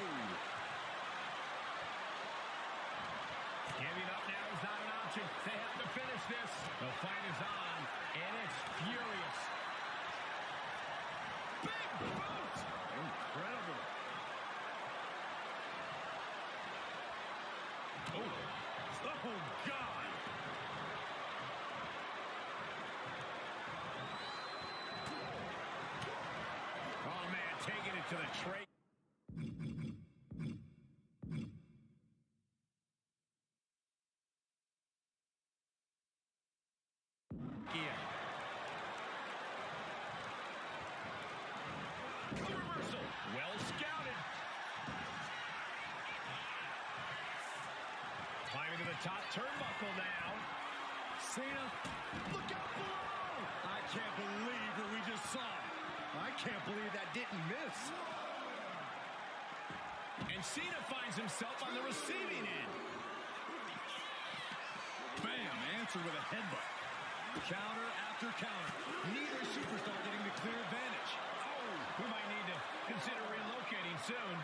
Giving up now is not an option. They have to finish this. The fight is on, and it's furious. Big boot! Incredible. Oh, God! Oh, man, taking it to the tray. Reversal. Well scouted. Climbing to the top turnbuckle now. Cena, look out below! I can't believe what we just saw. I can't believe that didn't miss. And Cena finds himself on the receiving end. Bam, answered with a headbutt. Counter after counter. Neither superstar getting the clear advantage. Oh, we might need to consider relocating soon.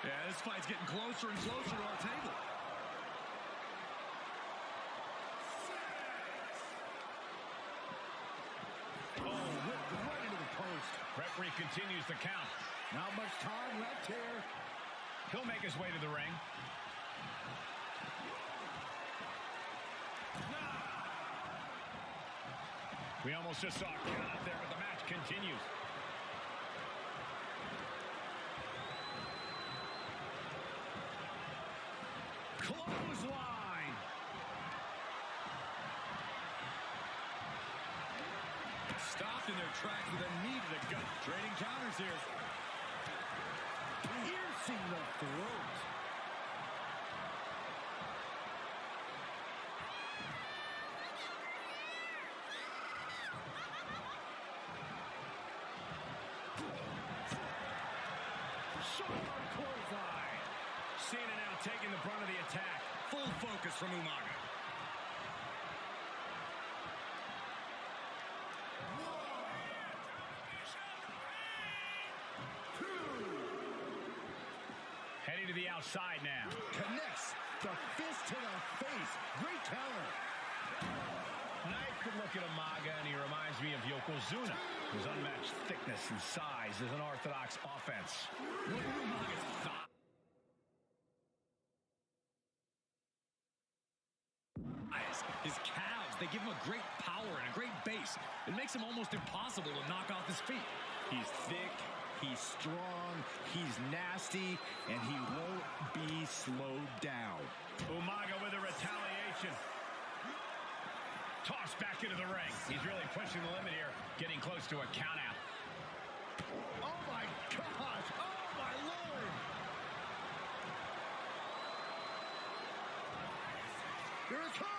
Yeah, this fight's getting closer and closer to our table. Oh, whipped right into the post. Referee continues the count. Not much time left here. He'll make his way to the ring. We almost just saw a count out there, but the match continues. Clothesline. Stopped in their tracks with a knee to the gut. Trading counters here. Piercing the throat. Clothesline. Cena now taking the brunt of the attack. Full focus from Umaga. to the outside now. Connects the fist to the face. Great counter. Knight could look at Umaga, and he reminds me of Yokozuna, whose unmatched thickness and size is an orthodox offense. Look at Umaga's thigh. His calves, they give him a great power and a great base. It makes him almost impossible to knock off his feet. He's thick, he's strong, he's nasty, and he won't be slowed down. Umaga with a retaliation. Tossed back into the ring. He's really pushing the limit here, getting close to a count out. Oh my gosh! Oh my Lord! Here it comes!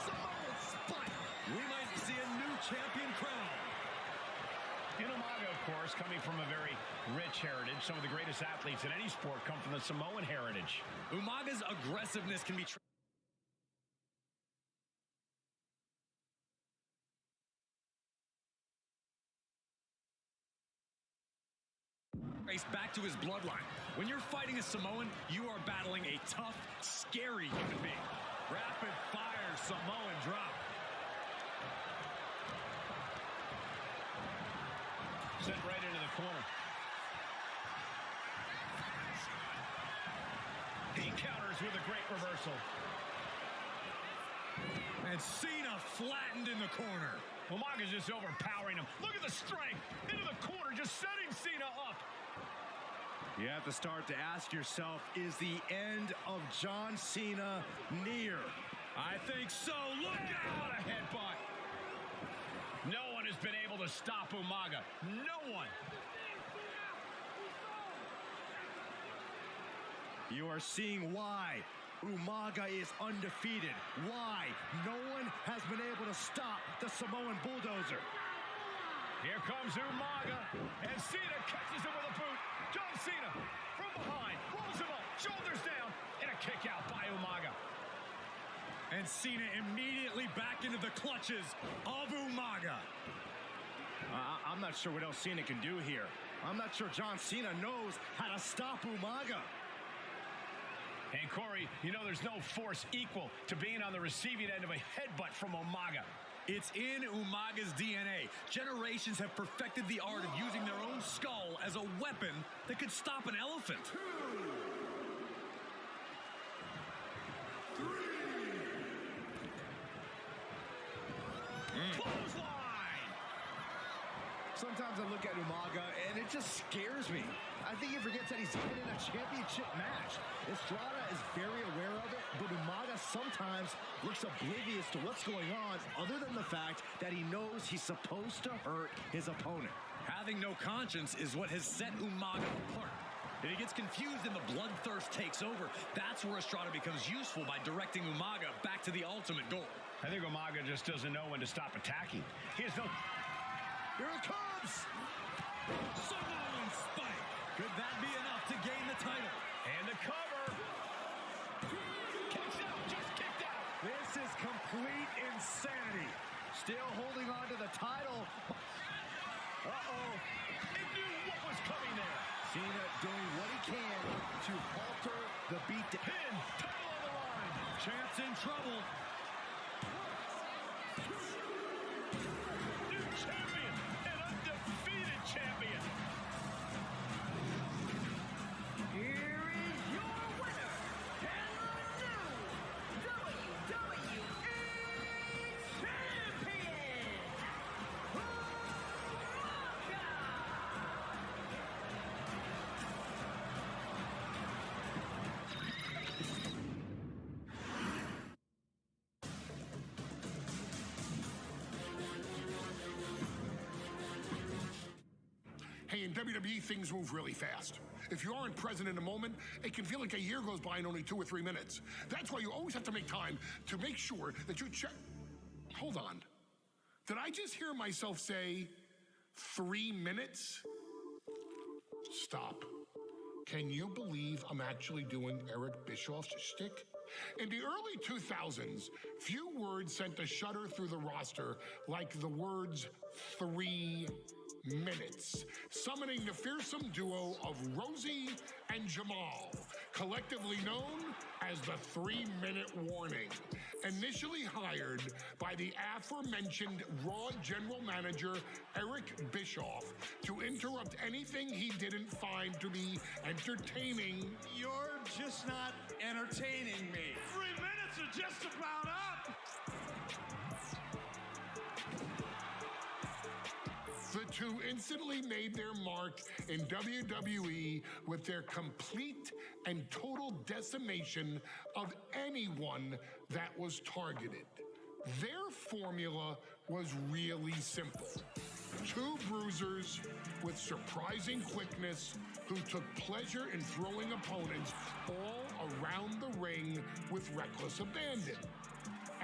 Samoan spike! We might see a new champion crown. In Umaga, of course, coming from a very rich heritage. Some of the greatest athletes in any sport come from the Samoan heritage. Umaga's aggressiveness can be traced back to his bloodline. When you're fighting a Samoan, you are battling a tough, scary human being. Rapid fire Samoan drop. Sent right into the corner. He counters with a great reversal. And Cena flattened in the corner. Umaga's just overpowering him. Look at the strength. Into the corner, just setting Cena up. You have to start to ask yourself, is the end of John Cena near? I think so. Look out! A headbutt. No one has been able to stop Umaga. No one. You are seeing why Umaga is undefeated. Why no one has been able to stop the Samoan bulldozer. Here comes Umaga, and Cena catches him with a boot. John Cena from behind, rolls him up, shoulders down, and a kick out by Umaga. And Cena immediately back into the clutches of Umaga. I'm not sure what else Cena can do here. I'm not sure John Cena knows how to stop Umaga. And Corey, you know there's no force equal to being on the receiving end of a headbutt from Umaga. It's in Umaga's DNA. Generations have perfected the art of using their own skull as a weapon that could stop an elephant. 2, 3. Clothesline! Sometimes I look at Umaga and it just scares me. I think he forgets that he's even in a championship match. Estrada is very aware of it, but Umaga sometimes looks oblivious to what's going on, other than the fact that he knows he's supposed to hurt his opponent. Having no conscience is what has set Umaga apart. If he gets confused and the bloodthirst takes over, that's where Estrada becomes useful by directing Umaga back to the ultimate goal. I think Umaga just doesn't know when to stop attacking. He has no... Here it comes! Samoan spike! Could that be enough to gain the title? And the cover. Kicks out, just kicked out. This is complete insanity. Still holding on to the title. Uh-oh. It knew what was coming there. Cena doing what he can to alter the beat. Pin, title on the line. Champ's in trouble. New champion, an undefeated champion. Here is your winner, and the new WWE Champion, Umaga! Hey, in WWE, things move really fast. If you aren't present in a moment, it can feel like a year goes by in only 2 or 3 minutes. That's why you always have to make time to make sure that you check. Hold on. Did I just hear myself say 3 minutes? Stop. Can you believe I'm actually doing Eric Bischoff's shtick? In the early 2000s, few words sent a shudder through the roster like the words 3 minutes, summoning the fearsome duo of Rosie and Jamal, collectively known as the 3-Minute Warning. Initially hired by the aforementioned Raw General Manager Eric Bischoff to interrupt anything he didn't find to be entertaining. You're just not entertaining me. 3 minutes are just about up. The two instantly made their mark in WWE with their complete and total decimation of anyone that was targeted. Their formula was really simple. Two bruisers with surprising quickness who took pleasure in throwing opponents all around the ring with reckless abandon.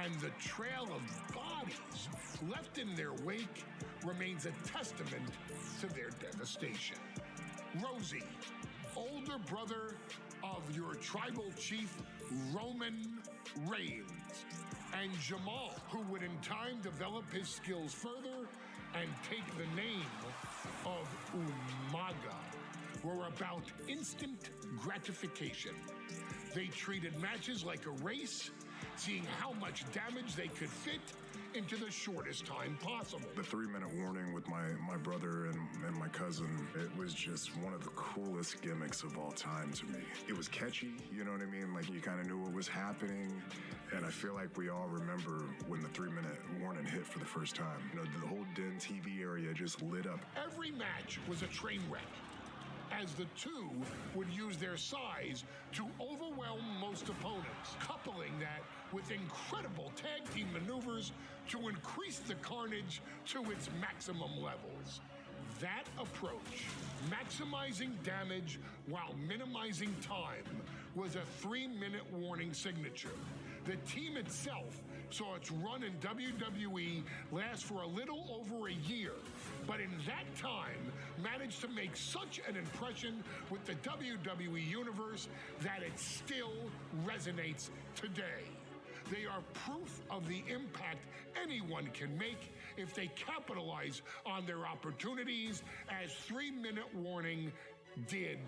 And the trail of bodies left in their wake remains a testament to their devastation. Rosie, older brother of your tribal chief, Roman Reigns, and Jamal, who would in time develop his skills further and take the name of Umaga, were about instant gratification. They treated matches like a race, seeing how much damage they could fit into the shortest time possible. The 3-minute warning with my brother and my cousin, it was just one of the coolest gimmicks of all time to me. It was catchy, you know what I mean? Like, you kind of knew what was happening. And I feel like we all remember when the 3-minute warning hit for the first time. You know, the whole Den TV area just lit up. Every match was a train wreck, as the two would use their size to overwhelm most opponents, coupling that with incredible tag team maneuvers to increase the carnage to its maximum levels. That approach, maximizing damage while minimizing time, was a 3-minute warning signature. The team itself saw its run in WWE last for a little over a year, but in that time managed to make such an impression with the WWE Universe that it still resonates today. They are proof of the impact anyone can make if they capitalize on their opportunities, as 3-minute warning did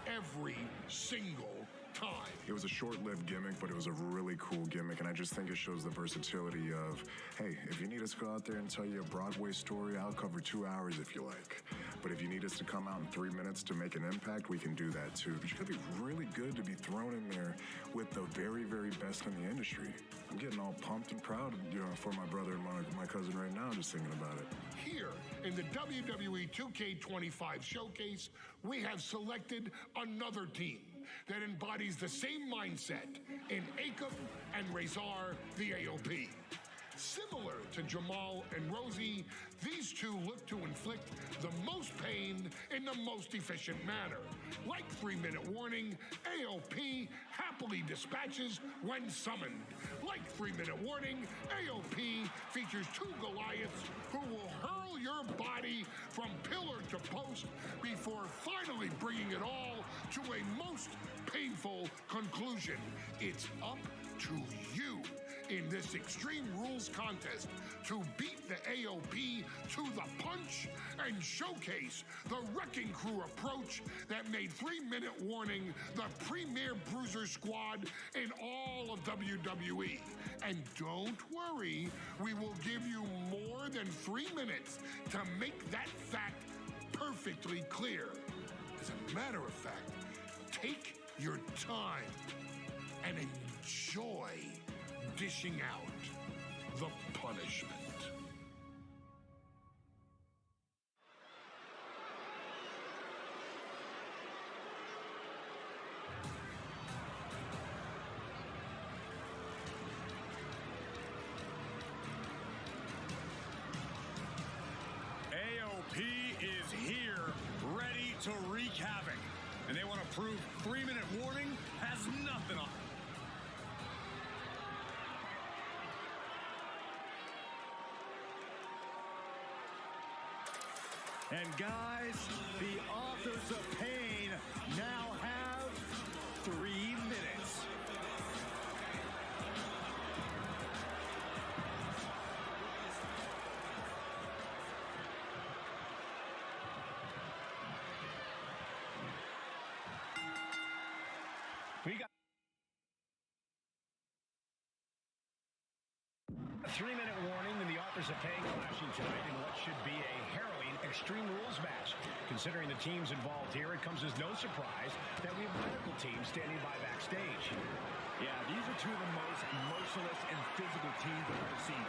every single time. It was a short-lived gimmick, but it was a really cool gimmick, and I just think it shows the versatility of, hey, if you need us to go out there and tell you a Broadway story, I'll cover 2 hours if you like. But if you need us to come out in 3 minutes to make an impact, we can do that too. But you gotta be really good to be thrown in there with the very, very best in the industry. I'm getting all pumped and proud, for my brother and my cousin right now, just thinking about it. Here in the WWE 2K25 showcase, we have selected another team that embodies the same mindset in Akam and Razor, the AOP. Similar to Jamal and Rosie, these two look to inflict the most pain in the most efficient manner. Like 3-minute warning, AOP happily dispatches when summoned. Like 3-minute warning, AOP features two Goliaths who will hurl your body from pillar to post before finally bringing it all to a most painful conclusion. It's up to you in this Extreme Rules contest to beat the AOP to the punch and showcase the Wrecking Crew approach that made 3-minute warning the premier bruiser squad in all of WWE. And don't worry, we will give you more than 3 minutes to make that fact perfectly clear. As a matter of fact, take your time and enjoy dishing out the punishment. AOP is here, ready to wreak havoc. And they want to prove 3-minute warning has nothing on it. And guys, the authors of pain now have 3 minutes. 3-minute warning and the offers of pay clashing tonight in what should be a harrowing Extreme Rules match. Considering the teams involved here, it comes as no surprise that we have medical teams standing by backstage. Yeah, these are two of the most merciless and physical teams I've ever seen.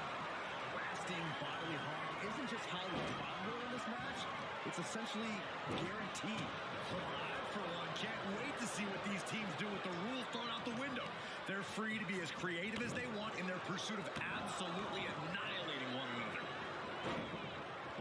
Lasting bodily harm isn't just highly probable in this match, it's essentially guaranteed. I, for one, can't wait to see what these teams do with the rules thrown out the window. They're free to be as creative as they want in their pursuit of absolutely annihilating one another.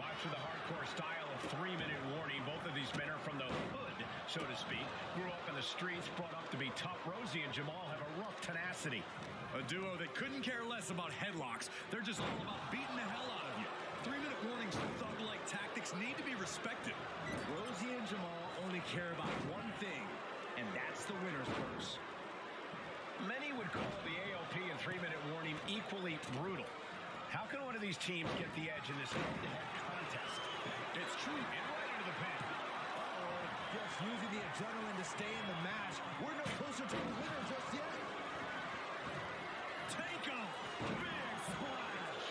Watch for the hardcore style of 3-minute warning. Both of these men are from the hood, so to speak. Grew up in the streets, brought up to be tough. Rosie and Jamal have a rough tenacity. A duo that couldn't care less about headlocks. They're just all about beating the hell out of you. 3-minute warnings and thug-like tactics need to be respected. Rosie and Jamal only care about one thing, and that's the winner's purse. Many would call the AOP and 3-minute warning equally brutal. How can one of these teams get the edge in this head-to-head contest? It's true, and right into the pin. Just using the adrenaline to stay in the match. We're no closer to the winner just yet. Take 'em! Big splash!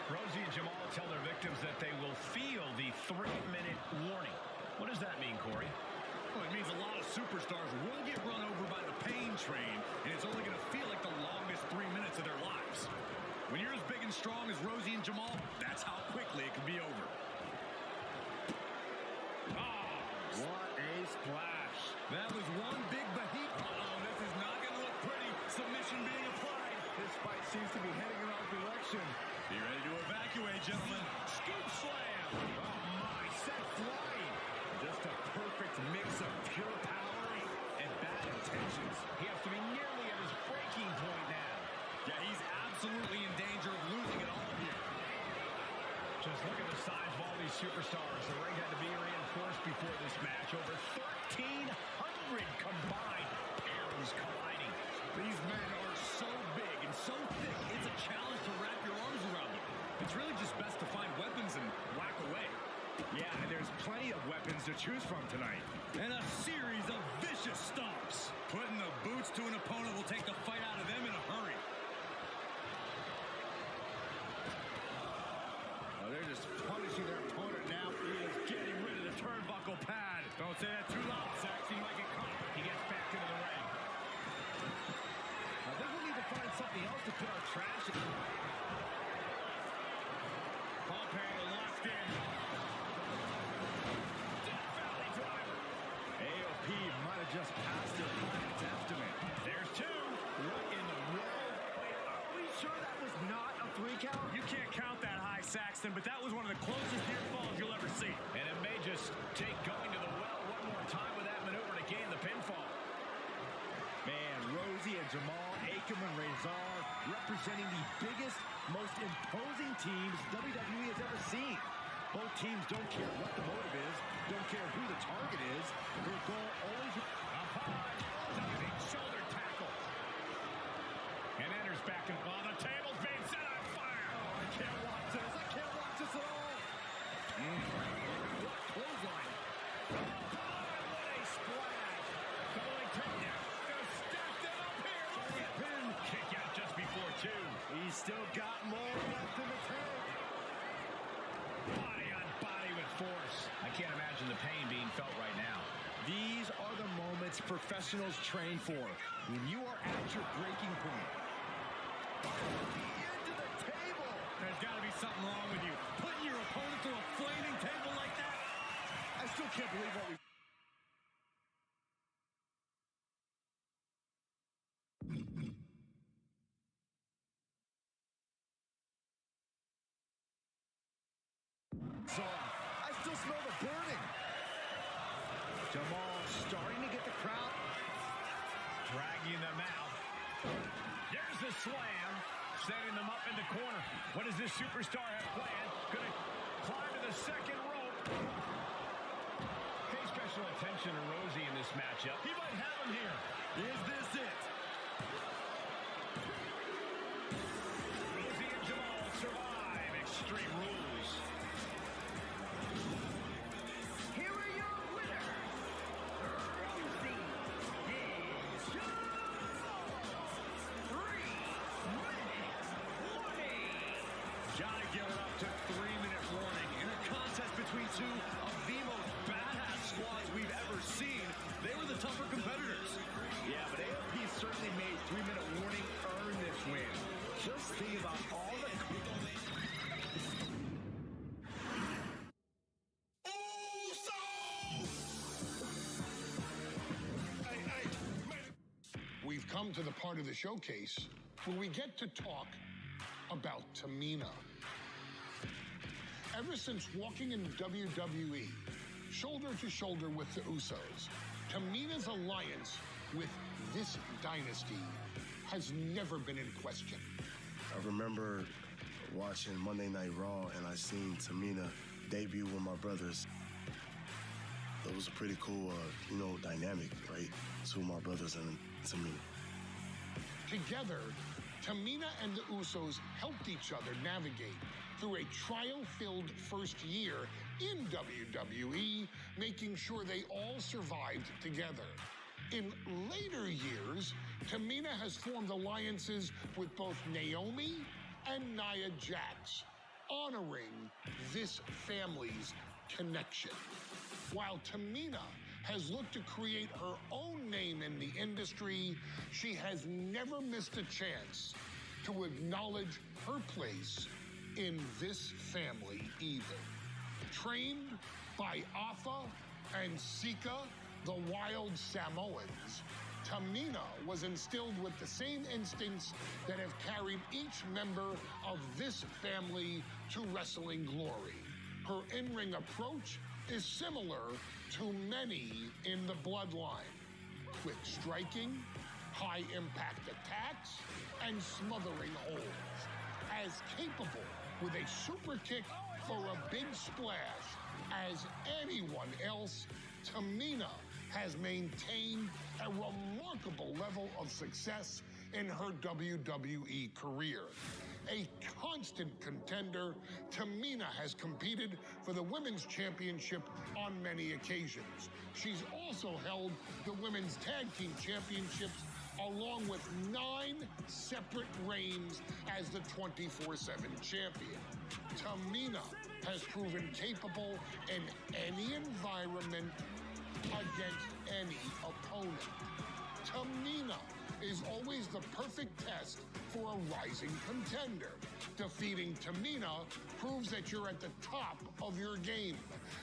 Rosie and Jamal tell their victims that they will feel the 3-minute warning. What does that mean, Corey? Well, it means a lot of superstars will get run over by the pain train, and it's only going to feel like the longest 3 minutes of their lives. When you're as big and strong as Rosie and Jamal, that's how quickly it can be over. Oh, what a splash. That was one big behemoth. Uh-oh, this is not going to look pretty. Submission being applied. This fight seems to be heading in our direction. Be ready to evacuate, gentlemen. Scoop slam. Oh, my. Set flying. Just a perfect mix of pure power and bad intentions. He has to be nearly at his breaking point now. Yeah, he's absolutely in danger of losing it all here. Just look at the size of all these superstars. The ring had to be reinforced before this match. Over 1,300 combined pairs colliding. These men are so big and so thick, it's a challenge to wrap your arms around them. It's really just best to find weapons and whack away. Yeah, and there's plenty of weapons to choose from tonight. And a series of vicious stomps. Putting the boots to an opponent will take the fight out of them in a hurry. Oh, they're just punishing their opponent now. He is getting rid of the turnbuckle pad. Don't say that too loud, Sax. He might get caught. He gets back into the ring. I think we need to find something else to put our trash in. Pump handle locked in. Death Valley driver. AOP might have just passed their opponent's estimate. There's two. What in the world? Wait, are we sure that was not a 3 count? You can't count that high, Saxton, but that was one of the closest near falls you'll ever see. And it may just take going to the well one more time with that maneuver to gain the pinfall. Man, Rosie and Jamal, Akam and Rezar representing the biggest, most imposing teams WWE has ever seen. Both teams don't care what the motive is, don't care who the target is. Their goal always... Up high. Diving shoulder tackle. And enters back in. Oh, the table's being set on fire. Oh, I can't watch this. I can't watch this at all. What clothesline. Oh, what a splash. Going takedown. Just stacked it up here. Look at pin. Kick out just before 2. He's still got more left in the tank. Body on body with force. I can't imagine the pain being felt right now. These are the moments professionals train for. When you are at your breaking point. Into the table. There's got to be something wrong with you. Putting your opponent through a flaming table like that? I still can't believe what we... I still smell the burning. Jamal starting to get the crowd. Dragging them out. There's the slam. Setting them up in the corner. What does this superstar have planned? Gonna climb to the second rope. Pay special attention to Rosie in this matchup. He might have him here. Is this it? Rosie and Jamal survive Extreme Rules. Here are your winners, Rosie and Jamal. 3 minutes Gotta give it up to 3-minute warning. In a contest between two of the most badass squads we've ever seen, they were the tougher competitors. Yeah, but AOP certainly made 3-minute warning earn this win. Just think about all the... We've come to the part of the showcase where we get to talk about Tamina. Ever since walking in WWE, shoulder to shoulder with the Usos, Tamina's alliance with this dynasty has never been in question. I remember watching Monday Night Raw and I seen Tamina debut with my brothers. It was a pretty cool, dynamic, right? Two of my brothers and Tamina. Together, Tamina and the Usos helped each other navigate through a trial-filled first year in WWE, making sure they all survived together. In later years, Tamina has formed alliances with both Naomi and Nia Jax, honoring this family's connection. While Tamina has looked to create her own name in the industry, she has never missed a chance to acknowledge her place in this family either. Trained by Afa and Sika, the wild Samoans, Tamina was instilled with the same instincts that have carried each member of this family to wrestling glory. Her in-ring approach is similar to many in the bloodline. Quick striking, high-impact attacks, and smothering holds. As capable with a super kick or a big splash as anyone else, Tamina has maintained a remarkable level of success in her WWE career. A constant contender, Tamina has competed for the Women's Championship on many occasions. She's also held the Women's Tag Team Championships along with 9 separate reigns as the 24/7 champion. Tamina has proven capable in any environment against any opponent. Tamina is always the perfect test for a rising contender. Defeating Tamina proves that you're at the top of your game,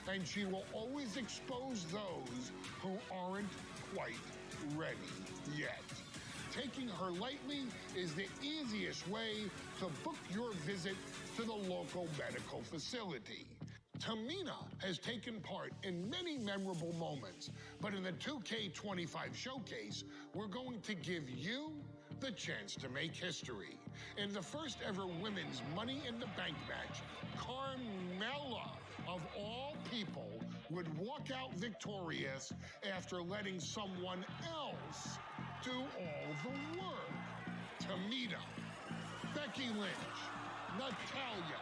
and she will always expose those who aren't quite ready yet. Taking her lightly is the easiest way to book your visit to the local medical facility. Tamina has taken part in many memorable moments, but in the 2K25 showcase, we're going to give you the chance to make history. In the first ever women's Money in the Bank match, Carmella, of all people, would walk out victorious after letting someone else do all the work. Tamina, Becky Lynch, Natalya,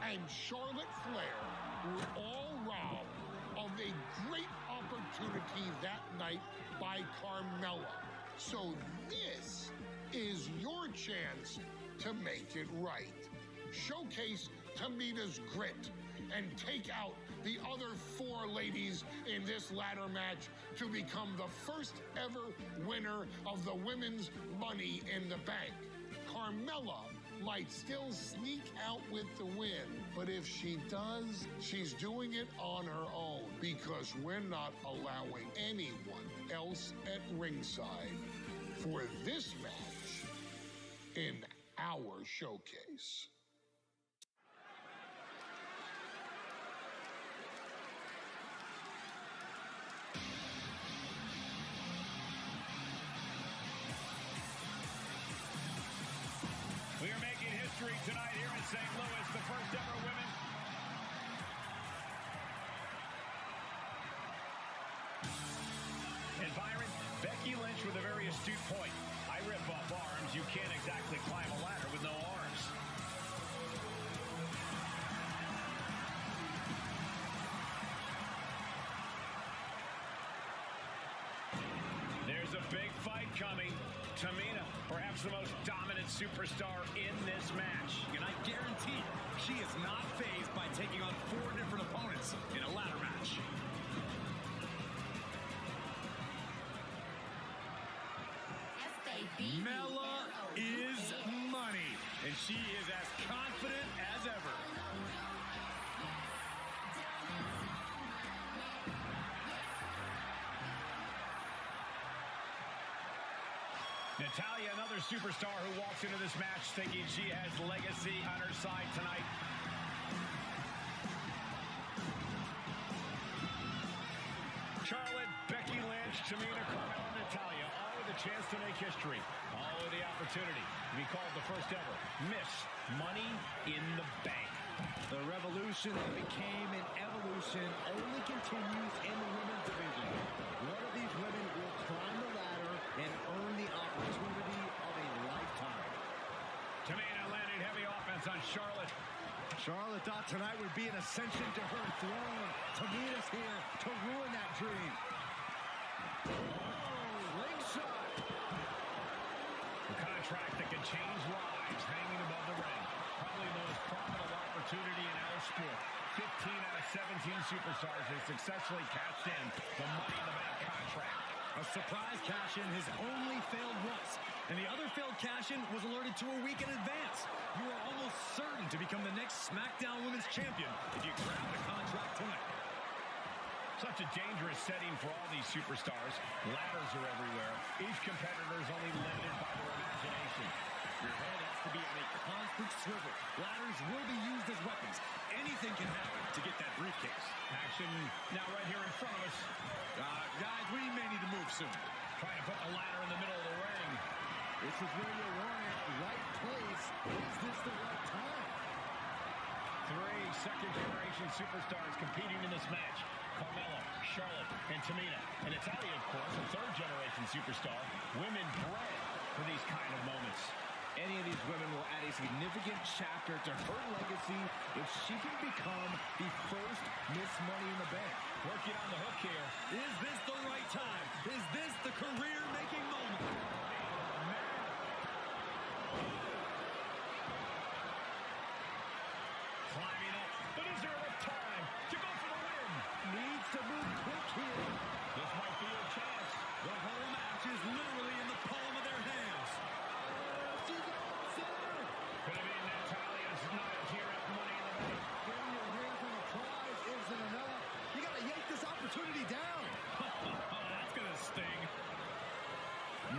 and Charlotte Flair were all robbed of a great opportunity that night by Carmella. So this is your chance to make it right. Showcase Tamina's grit and take out the other 4 ladies in this ladder match to become the first ever winner of the Women's Money in the Bank. Carmella might still sneak out with the win, but if she does, she's doing it on her own because we're not allowing anyone else at ringside for this match in our showcase. We are making history tonight here in St. Louis, the first ever women. And Byron, Becky Lynch with a very astute point. I rip off arms. You can't exactly climb a ladder with no arms. There's a big fight coming. Tamina, perhaps the most dominant superstar in this match. And I guarantee she is not fazed by taking on 4 different opponents in a ladder match. Mela is money, and she is as confident as ever. Natalya, another superstar who walks into this match thinking she has legacy on her side tonight. Charlotte, Becky Lynch, Tamina, Carmella, Natalya, all with a chance to make history. All with the opportunity to be called the first ever Miss Money in the Bank. The revolution that became an evolution only continues in the women's division. One of these women will climb the ladder and earn the opportunity of a lifetime. Tamina landed heavy offense on Charlotte. Charlotte thought tonight would be an ascension to her throne. Tamina's here to ruin that dream. Oh, ring shot. The contract that can change lives hanging above the ring. Probably the most profitable opportunity in our sport. 15 out of 17 superstars have successfully cashed in the Money in the Bank contract. A surprise cash-in has only failed once, and the other failed cash-in was alerted to a week in advance. You are almost certain to become the next SmackDown Women's Champion if you grab the contract tonight. Such a dangerous setting for all these superstars. Ladders are everywhere. Each competitor is only limited by their imagination. Your head has to be on a constant swivel. Ladders will be used as weapons. Anything can happen to get that briefcase. Action now right here in front of us. Guys, we may need to move soon. Trying to put the ladder in the middle of the ring. This is where you want it. Right place. Is this the right time? 3 second-generation superstars competing in this match. Carmella, Charlotte, and Tamina. And Natalya, of course, a third-generation superstar. Women bred for these kind of moments. Any of these women will add a significant chapter to her legacy if she can become the first Miss Money in the Bank. Working on the hook here. Is this the right time? Is this the career-making moment? Climbing up, but is there enough time to go for the win? Needs to move quick here. This might be a chance. The whole match is literally in the palm of their hands. Could have been Natalya's night here at Money in the Bank. Getting your hands on the prize isn't enough. You got to yank this opportunity down. That's going to sting.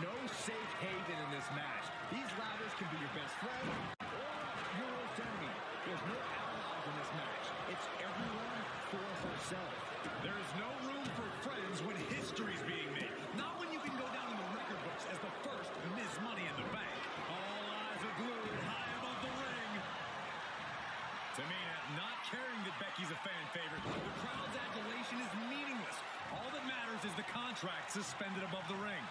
No safe haven in this match. These ladders can be your best friend or your worst enemy. There's no allies in this match. It's everyone for herself. There is no room for friends when history's being made. Not when you can go down in the record books as the first Miss Money in the Bank. All eyes are glued high above the ring. Tamina not caring that Becky's a fan favorite. The crowd's adulation is meaningless. All that matters is the contract suspended above the ring.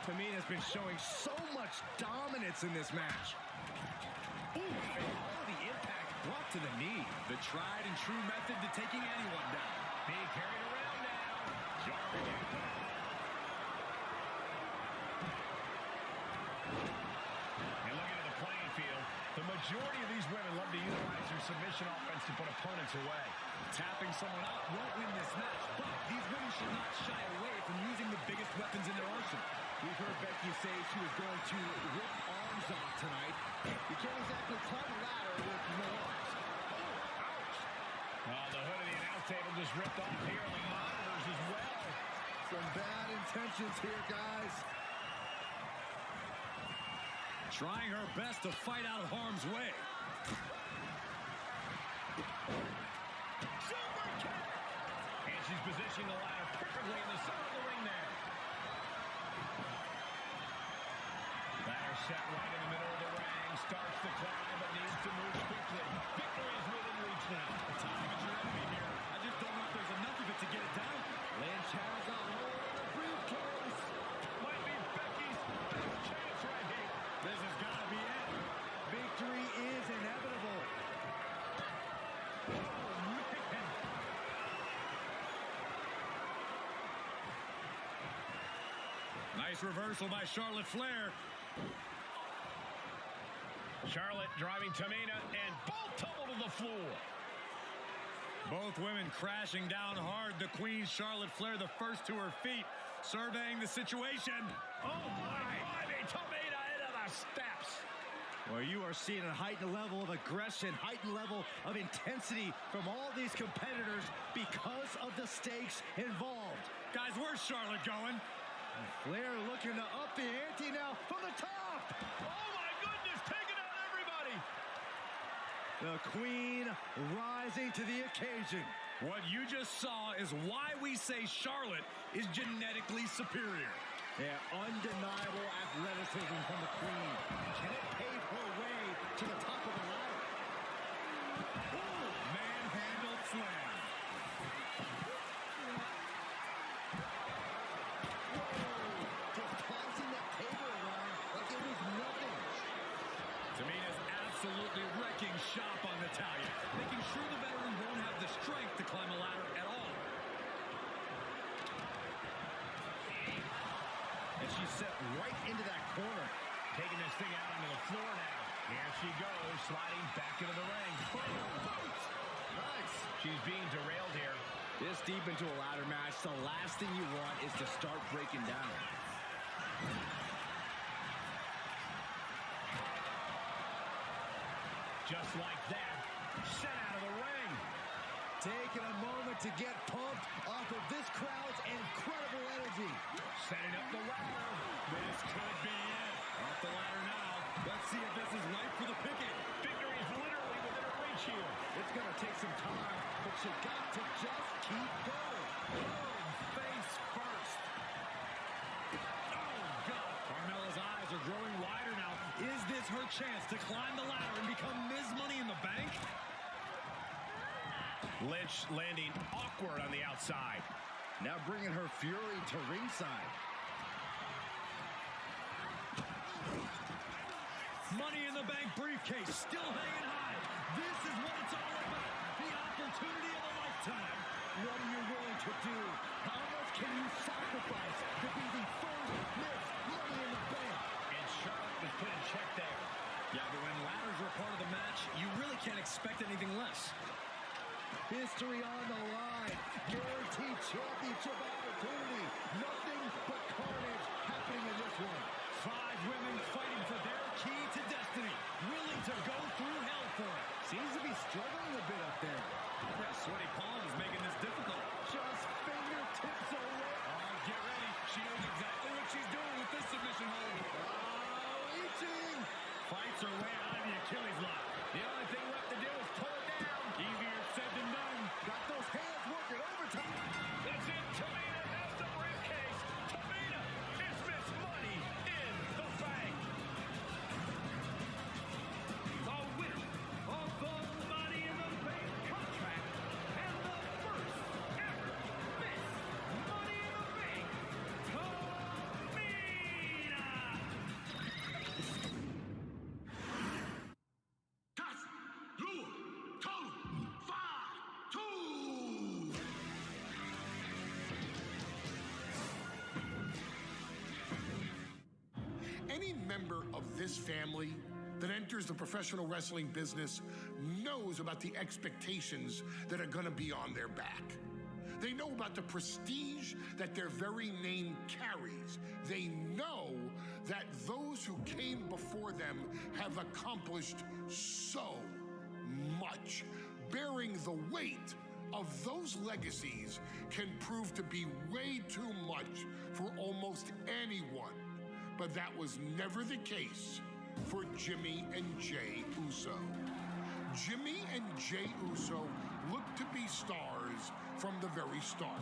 Tamina's been showing so much dominance in this match. Ooh, and all of the impact brought to the knee. The tried and true method to taking anyone down. Being carried around now. Jarring impact. And looking at the playing field, the majority of these women love to utilize their submission offense to put opponents away. Tapping someone out won't win this match, but these women should not shy away from using the biggest weapons in their arsenal. We've heard Becky say she was going to rip arms off tonight. You can't exactly climb a ladder with no arms. Oh, ouch. The hood of the announce table just ripped off here on the monitors as well. Some bad intentions here, guys. Trying her best to fight out of harm's way. Super kick! And she's positioning the ladder perfectly in the center of the ring there. Ladder set right in the middle of the ring. Starts to climb, but needs to move quickly. Victory is within reach now. Time at your enemy here. I just don't know if there's enough of it to get it down. Lynch has a hold of the briefcase. Might be Becky's best chance right here. This has got to be it. Victory is inevitable. Oh, man. Nice Nice reversal by Charlotte Flair. Charlotte driving Tamina, and both tumble to the floor. Both women crashing down hard. The Queen, Charlotte Flair, the first to her feet, surveying the situation. Oh, my. Tamina into the steps. Well, you are seeing a heightened level of aggression, heightened level of intensity from all these competitors because of the stakes involved. Guys, where's Charlotte going? And Flair looking to up the ante now from the top. Oh, my goodness, taking out everybody. The Queen rising to the occasion. What you just saw is why we say Charlotte is genetically superior. Yeah, undeniable athleticism from the Queen. Can it pave her way to the top of the ladder? Manhandled slam. Just tossing that table around like it was nothing. Tamina's absolutely wrecking shop on Natalya, making sure the veteran won't have the strength to climb a ladder at all. And she's set right into that corner. Taking this thing out onto the floor now. Here she goes, sliding back into the ring. Nice. She's being derailed here. This deep into a ladder match, the last thing you want is to start breaking down. Just like that, sent out of the ring. Taking a moment to get pumped off of this crowd's incredible energy. Setting up the ladder. This could be it. Off the ladder now. Let's see if this is right for the picking. Victory is literally within her reach here. It's going to take some time, but you got to just keep going. Boom, face first. Oh, God. Carmella's eyes are growing wider now. Is this her chance to climb the ladder and become Ms. Money in the Bank? Lynch landing awkward on the outside. Now bringing her fury to ringside. Money in the Bank briefcase still hanging high. This is what it's all about. The opportunity of a lifetime. What are you willing to do? How much can you sacrifice to be the first Miss Money in the Bank? And Charlotte was put in check there. Yeah, but when ladders are part of the match, you really can't expect anything less. History on the line. Guaranteed championship opportunity. Nothing but carnage happening in this one. 5 women fighting for their key to destiny. Willing to go through hell for it. Seems to be struggling a bit up there. Yeah, sweaty palms making this difficult. Just fingertips away. Oh, get ready. She knows exactly what she's doing with this submission hold. Oh, reaching. Fights her way out of the Achilles lock. The only thing left to do is pull it down. Easier said than done. Got those hands working overtime. That's it. Tamina has the briefcase. Tamina is Miss Money in the Bank. The winner of the Money in the Bank contract and the first ever Miss Money in the Bank, Tamina. Das Lu Tong Fa Tu. Any member of this family that enters the professional wrestling business knows about the expectations that are going to be on their back. They know about the prestige that their very name carries. They know that those who came before them have accomplished so much. Bearing the weight of those legacies can prove to be way too much for almost anyone. But that was never the case for Jimmy and Jay Uso. Jimmy and Jay Uso looked to be stars from the very start,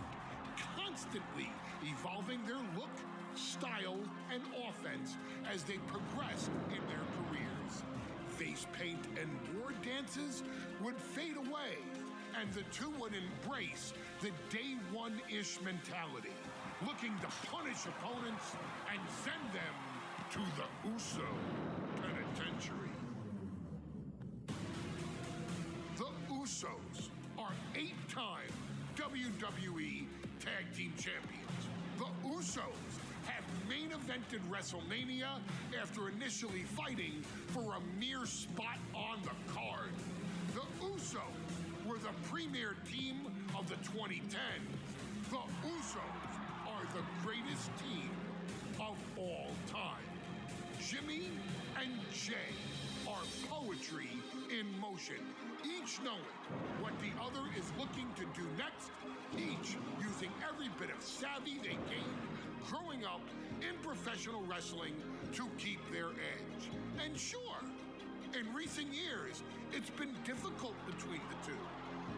constantly evolving their look, style, and offense as they progressed in their careers. Face paint and war dances would fade away, and the two would embrace the day one-ish mentality, looking to punish opponents and send them to the Uso Penitentiary. The Usos are 8-time WWE Tag Team Champions. The Usos have main evented WrestleMania after initially fighting for a mere spot on the card. The Usos were the premier team of the 2010s. The Usos are the greatest team of all time. Jimmy and Jay are poetry in motion, each knowing what the other is looking to do next, each using every bit of savvy they gained growing up in professional wrestling to keep their edge. And sure, in recent years, it's been difficult between the two.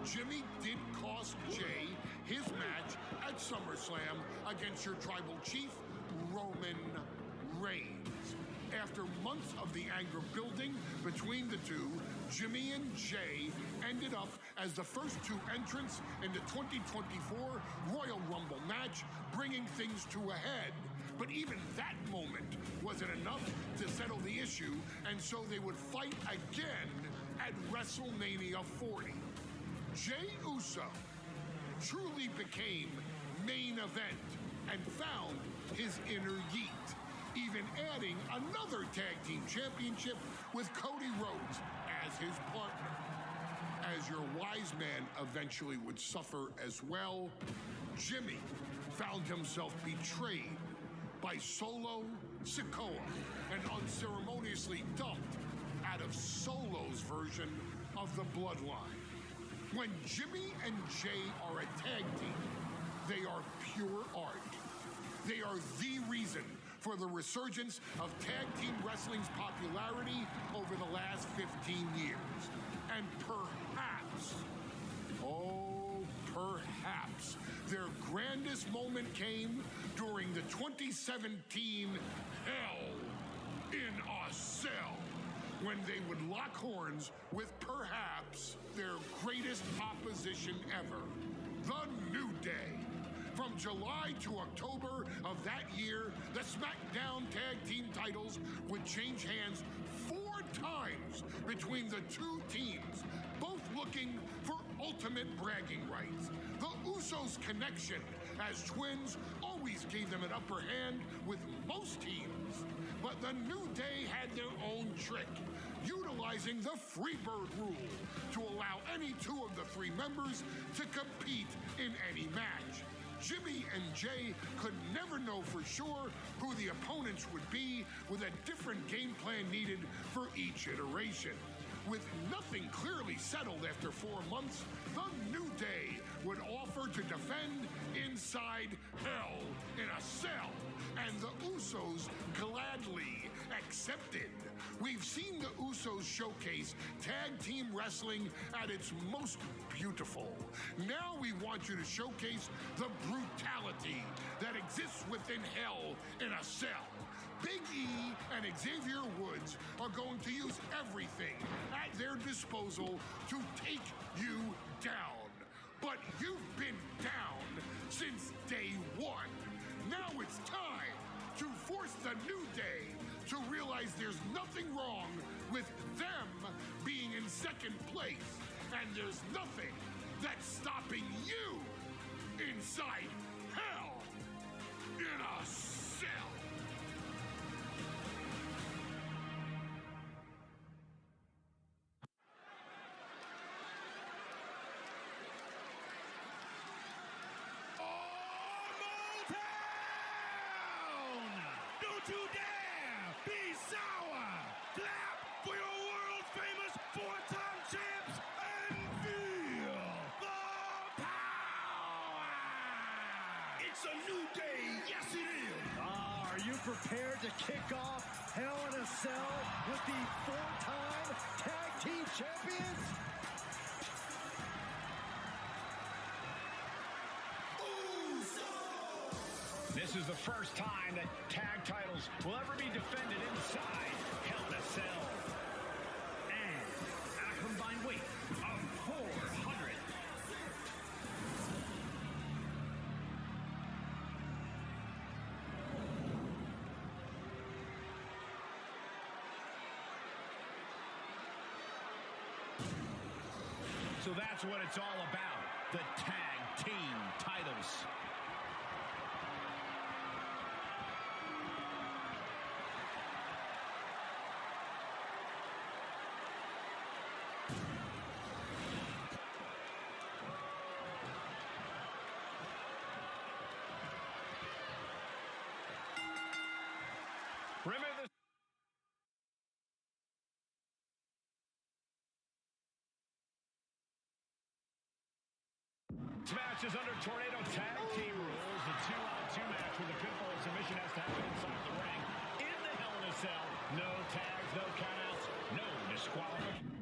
Jimmy did cost Jay his match at SummerSlam against your tribal chief, Roman Reigns. After months of the anger building between the two, Jimmy and Jay ended up as the first two entrants in the 2024 Royal Rumble match, bringing things to a head. But even that moment wasn't enough to settle the issue, and so they would fight again at WrestleMania 40. Jey Uso truly became main event and found his inner yeet, even adding another tag team championship with Cody Rhodes as his partner. As your wise man eventually would suffer as well, Jimmy found himself betrayed by Solo Sikoa and unceremoniously dumped out of Solo's version of the Bloodline. When Jimmy and Jay are a tag team, they are pure art. They are the reason for the resurgence of tag team wrestling's popularity over the last 15 years. And perhaps, oh, perhaps, their grandest moment came during the 2017 Hell in a Cell, when they would lock horns with perhaps their greatest opposition ever, The New Day. From July to October of that year, the SmackDown Tag Team titles would change hands 4 times between the two teams, both looking for ultimate bragging rights. The Usos' connection as twins always gave them an upper hand with most teams. But the New Day had their own trick, utilizing the Freebird rule to allow any two of the 3 members to compete in any match. Jimmy and Jay could never know for sure who the opponents would be, with a different game plan needed for each iteration. With nothing clearly settled after 4 months, the New Day would offer to defend inside Hell in a Cell, and the Usos gladly accepted. We've seen the Usos showcase tag team wrestling at its most beautiful. Now we want you to showcase the brutality that exists within Hell in a Cell. Big E and Xavier Woods are going to use everything at their disposal to take you down. But you've been down since day 1. Now it's time to force the New Day to realize there's nothing wrong with them being in second place, and there's nothing that's stopping you inside Hell in a Cell. Don't you dare be sour! Clap for your world-famous 4-time champs and feel the power! It's a new day, yes it is! Are you prepared to kick off Hell in a Cell with the 4-time tag team champions? This is the first time that tag titles will ever be defended inside Hell in a Cell. And at a combined weight of 400. So that's what it's all about, the tag team titles. is under Tornado Tag Team rules. The 2-on-2 match with the pinfall and submission has to happen inside the ring. In the Hell in a Cell. No tags, no countouts, no disqualification.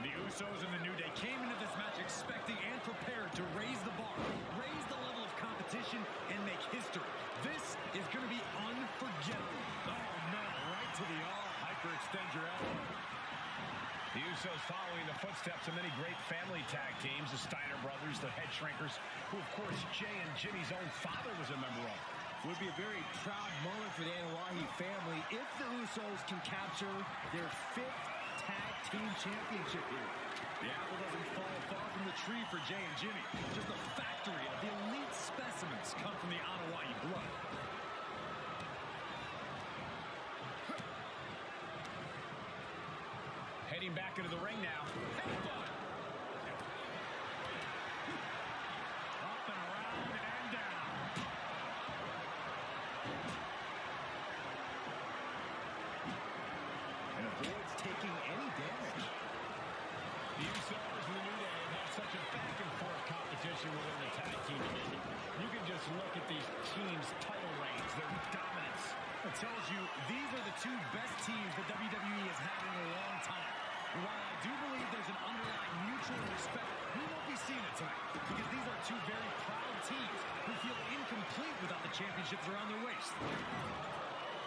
The Usos and the New Day came into this match expecting and prepared to raise the bar, raise the level of competition, and make history. This is going to be unforgettable. Oh, no, right to the arm. Hyperextend your elbow. The Usos following the footsteps of many great family tag teams, the Steiner brothers, the Head Shrinkers, who, of course, Jay and Jimmy's own father was a member of. Would be a very proud moment for the Anoa'i family if the Usos can capture their 5th tag team championship here. The apple doesn't fall far from the tree for Jay and Jimmy. Just a factory of the elite specimens come from the Anoa'i blood. Heading back into the ring now. Headbutt. Up and around and down. And avoids taking any damage. The Usos and the New Day have had such a back-and-forth competition within the tag team division. You can just look at these teams' title reigns, their dominance. It tells you these are the two best teams that WWE has had in a long time. And while I do believe there's an underlying mutual respect, we won't be seeing it tonight because these are two very proud teams who feel incomplete without the championships around their waist.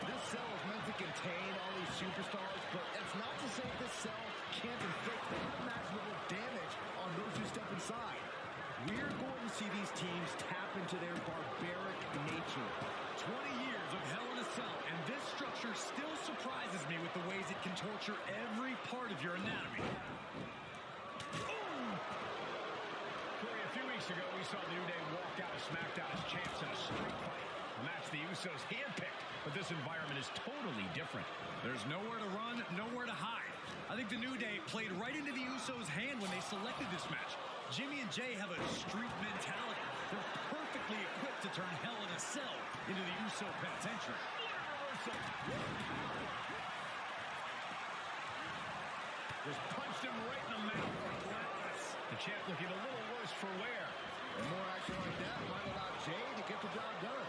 This cell is meant to contain all these superstars, but that's not to say this cell can't inflict unimaginable damage on those who step inside. We're going to see these teams tap into their barbaric nature. 20 years of Hell in a Cell, and this structure still surprises me with the ways it can torture every part of your anatomy. Corey, a few weeks ago, we saw the New Day walk out of SmackDown as champs in a street fight. A match the Usos handpicked, but this environment is totally different. There's nowhere to run, nowhere to hide. I think the New Day played right into the Usos' hand when they selected this match. Jimmy and Jay have a street mentality. They're perfectly equipped to turn Hell in a Cell into the Uso penitentiary. Just punched him right in the mouth. The champ looking a little worse for wear. And more action like that might allow Jay to get the job done.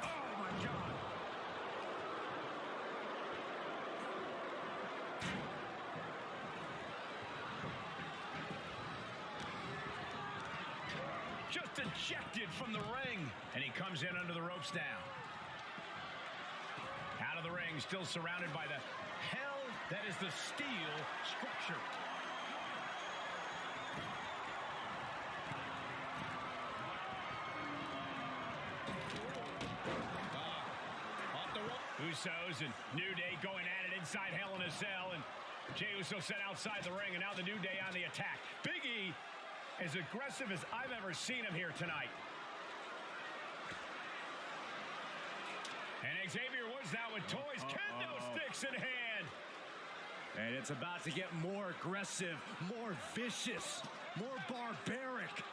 Oh, my God. Just ejected from the ring. And he comes in under the ropes now. Out of the ring, still surrounded by the hell that is the steel structure. Off the rope. Usos and New Day going at it inside Hell in a Cell. And Jey Uso sent outside the ring, and now the New Day on the attack. Big E, as aggressive as I've ever seen him here tonight. And Xavier Woods now with toys, kendo sticks in hand. And it's about to get more aggressive, more vicious, more barbaric.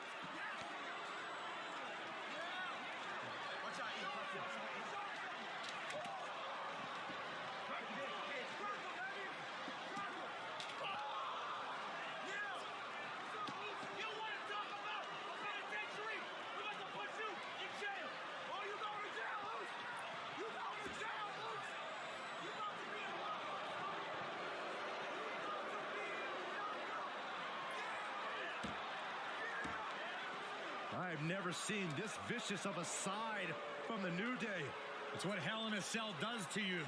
I've never seen this vicious of a side from the New Day. It's what Hell in a Cell does to you.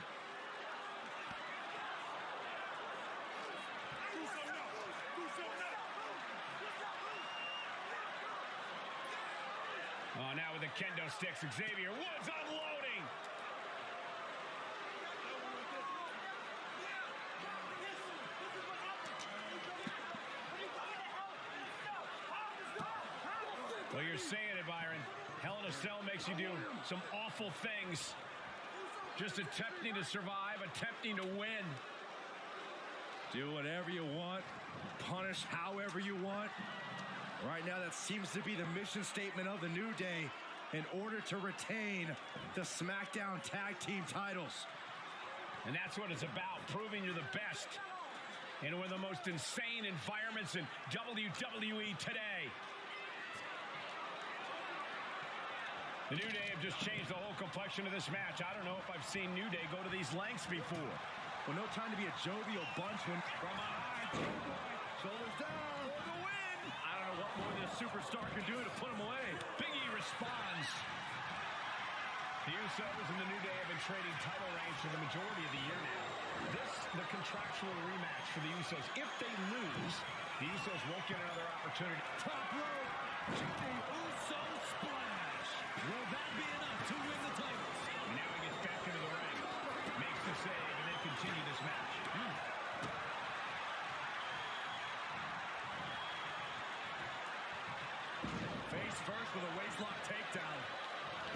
Oh, now with the kendo sticks, Xavier Woods unloading. Well, you're saying it, Byron. Hell in a Cell makes you do some awful things. Just attempting to survive, attempting to win. Do whatever you want, punish however you want. Right now, that seems to be the mission statement of the New Day. in order to retain the SmackDown Tag Team titles. And that's what it's about, proving you're the best in one of the most insane environments in WWE today. The New Day have just changed the whole complexion of this match. I don't know if I've seen New Day go to these lengths before. Well, no time to be a jovial bunch when... From behind, shoulders down for the win. I don't know what more this superstar can do to put him away. Big E responds. The Usos and the New Day have been trading title reigns for the majority of the year now. This, the contractual rematch for the Usos. If they lose, the Usos won't get another opportunity. Top rope. Jimmy Uso splash. Will that be enough to win the titles? And now he gets back into the ring. Makes the save and then continue this match. Face first with a waistlock takedown.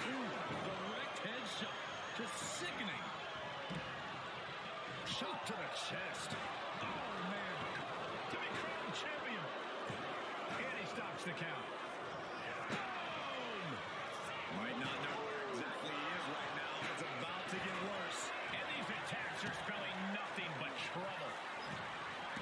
Ooh, direct headshot. Just sickening. Shot to the chest. Oh, man. To be crowned champion. And he stops the count. Boom! Might not know where exactly he is right now. It's about to get worse. And these attacks are spelling nothing but trouble.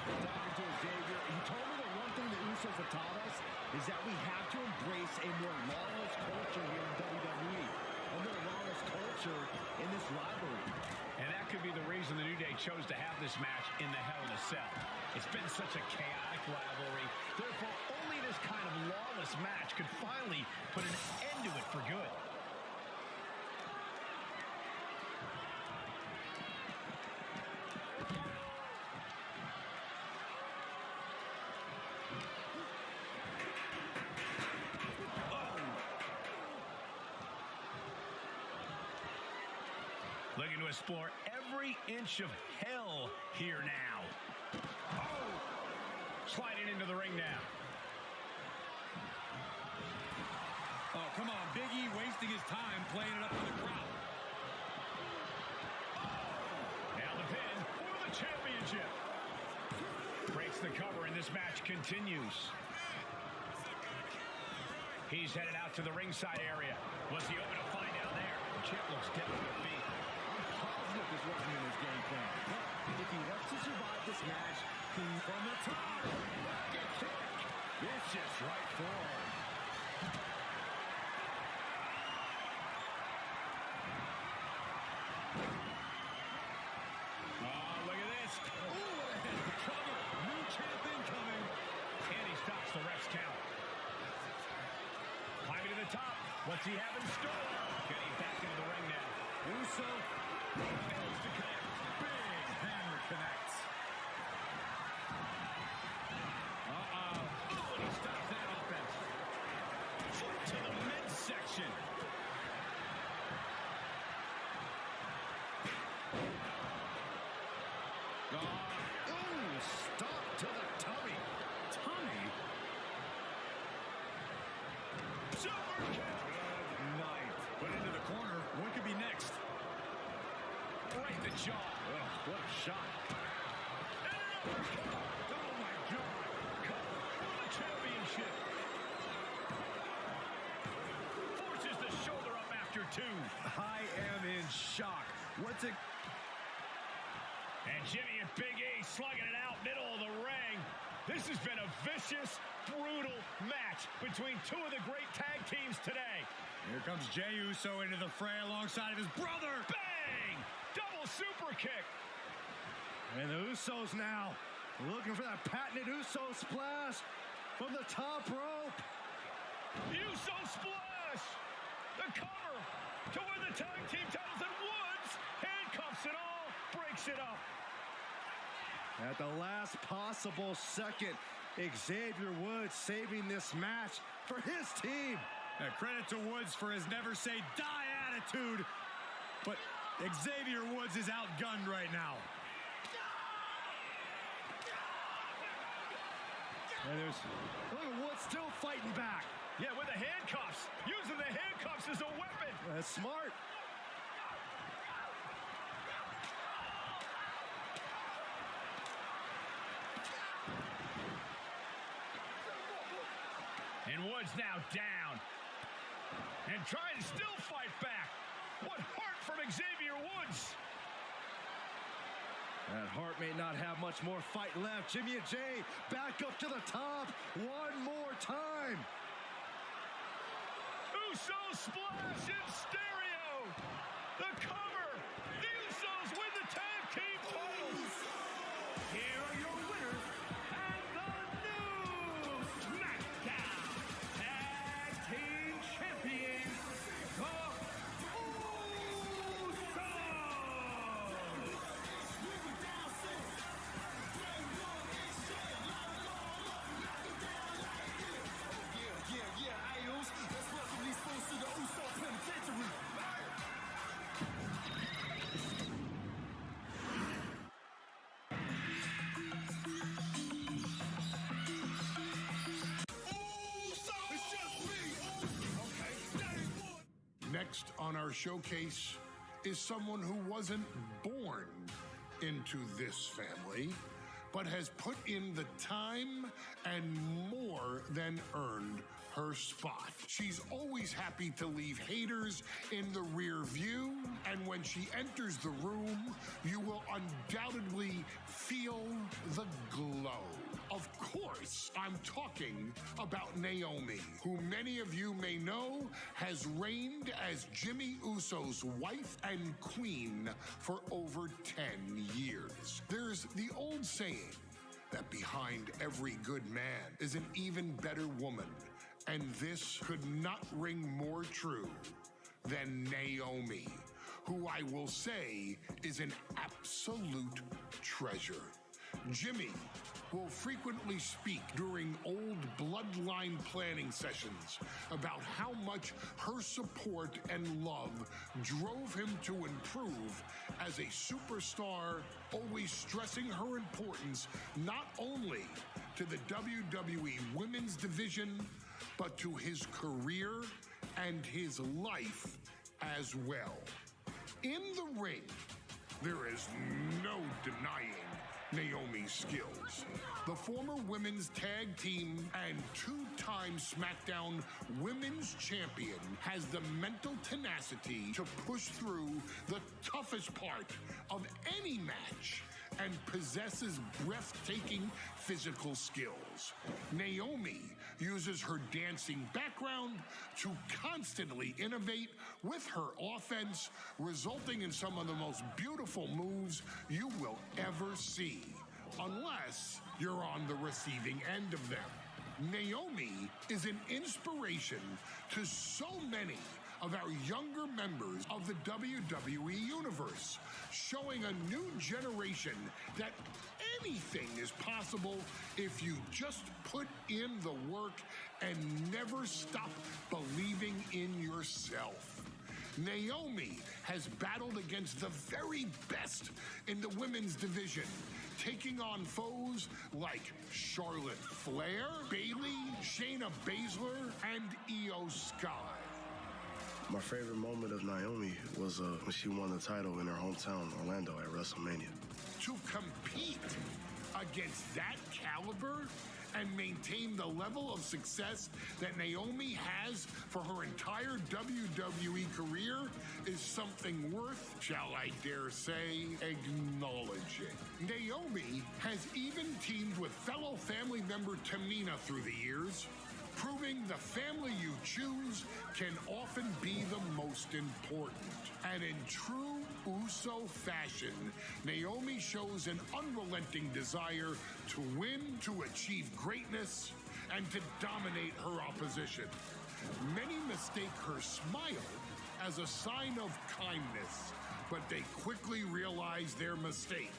Talking to Xavier, he told me the one thing the Usos have taught us is that we have to embrace a more lawless culture here in WWE. A more lawless culture in this rivalry. And that could be the reason the New Day chose to have this match in the Hell in a Cell. It's been such a chaotic rivalry. Therefore, only this kind of lawless match could finally put an end to it for good. Looking to explore every inch of hell here now. Oh! Sliding into the ring now. Oh, come on. Big E wasting his time playing it up for the crowd. Now the pin for the championship. Breaks the cover and this match continues. He's headed out to the ringside area. What's he open to find out there? The champ looks definitely beat. Positive is working in his game plan. But if he wants to survive this match, From the top. it's just right forward. Oh, look at this. Ooh, cover. New champ incoming. And he stops the ref's count. Climbing to the top. What's he have in store? Getting back into the ring now. Uso fails to connect. Big hammer connects. Uh-oh. Oh, and he stops that offense. Foot to the midsection. Ooh, stop to the tummy. Tommy. Super kick. Good night. Put into the corner. What could be next? Right in the jaw. Oh, what a shot. And an uppercut. Oh, my God. Cover for the championship. Forces the shoulder up after two. I am in shock. What's it? And Jimmy and Big E slugging it out middle of the ring. This has been a vicious, brutal match between two of the great tag teams today. Here comes Jey Uso into the fray alongside of his brother. Bang! Double super kick. And the Usos now looking for that patented Uso splash from the top rope. Uso splash. The cover to win the tag team titles, and Woods handcuffs it all, breaks it up. At the last possible second, Xavier Woods saving this match for his team. Credit to Woods for his never say die attitude. But Xavier Woods is outgunned right now. And look at Woods still fighting back. Yeah, with the handcuffs. Using the handcuffs as a weapon. That's smart. And Woods now down. And trying to still fight back. What heart from Xavier Woods. That Hart may not have much more fight left. Jimmy and Jay back up to the top one more time. Uso splash in stereo. The cover. The Usos win the tag team titles. Here are your winners and the new SmackDown Tag Team Champions, the Next on our showcase is someone who wasn't born into this family, but has put in the time and more than earned her spot. She's always happy to leave haters in the rear view, and when she enters the room, you will undoubtedly feel the glow. Of course, I'm talking about Naomi, who many of you may know has reigned as Jimmy Uso's wife and queen for over 10 years. There's the old saying that behind every good man is an even better woman, and this could not ring more true than Naomi, who I will say is an absolute treasure. Jimmy will frequently speak during old bloodline planning sessions about how much her support and love drove him to improve as a superstar, always stressing her importance not only to the WWE Women's Division, but to his career and his life as well. In the ring, there is no denying Naomi's skills. The former women's tag team and two-time SmackDown Women's Champion has the mental tenacity to push through the toughest part of any match and possesses breathtaking physical skills. Naomi uses her dancing background to constantly innovate with her offense, resulting in some of the most beautiful moves you will ever see, unless you're on the receiving end of them. Naomi is an inspiration to so many of our younger members of the WWE Universe, showing a new generation that anything is possible if you just put in the work and never stop believing in yourself. Naomi has battled against the very best in the women's division, taking on foes like Charlotte Flair, Bayley, Shayna Baszler, and Io Sky. My favorite moment of Naomi was when she won the title in her hometown, Orlando, at WrestleMania. To compete against that caliber and maintain the level of success that Naomi has for her entire WWE career is something worth, shall I dare say, acknowledging. Naomi has even teamed with fellow family member Tamina through the years, proving the family you choose can often be the most important. And in true Uso fashion, Naomi shows an unrelenting desire to win, to achieve greatness, and to dominate her opposition. Many mistake her smile as a sign of kindness, but they quickly realize their mistake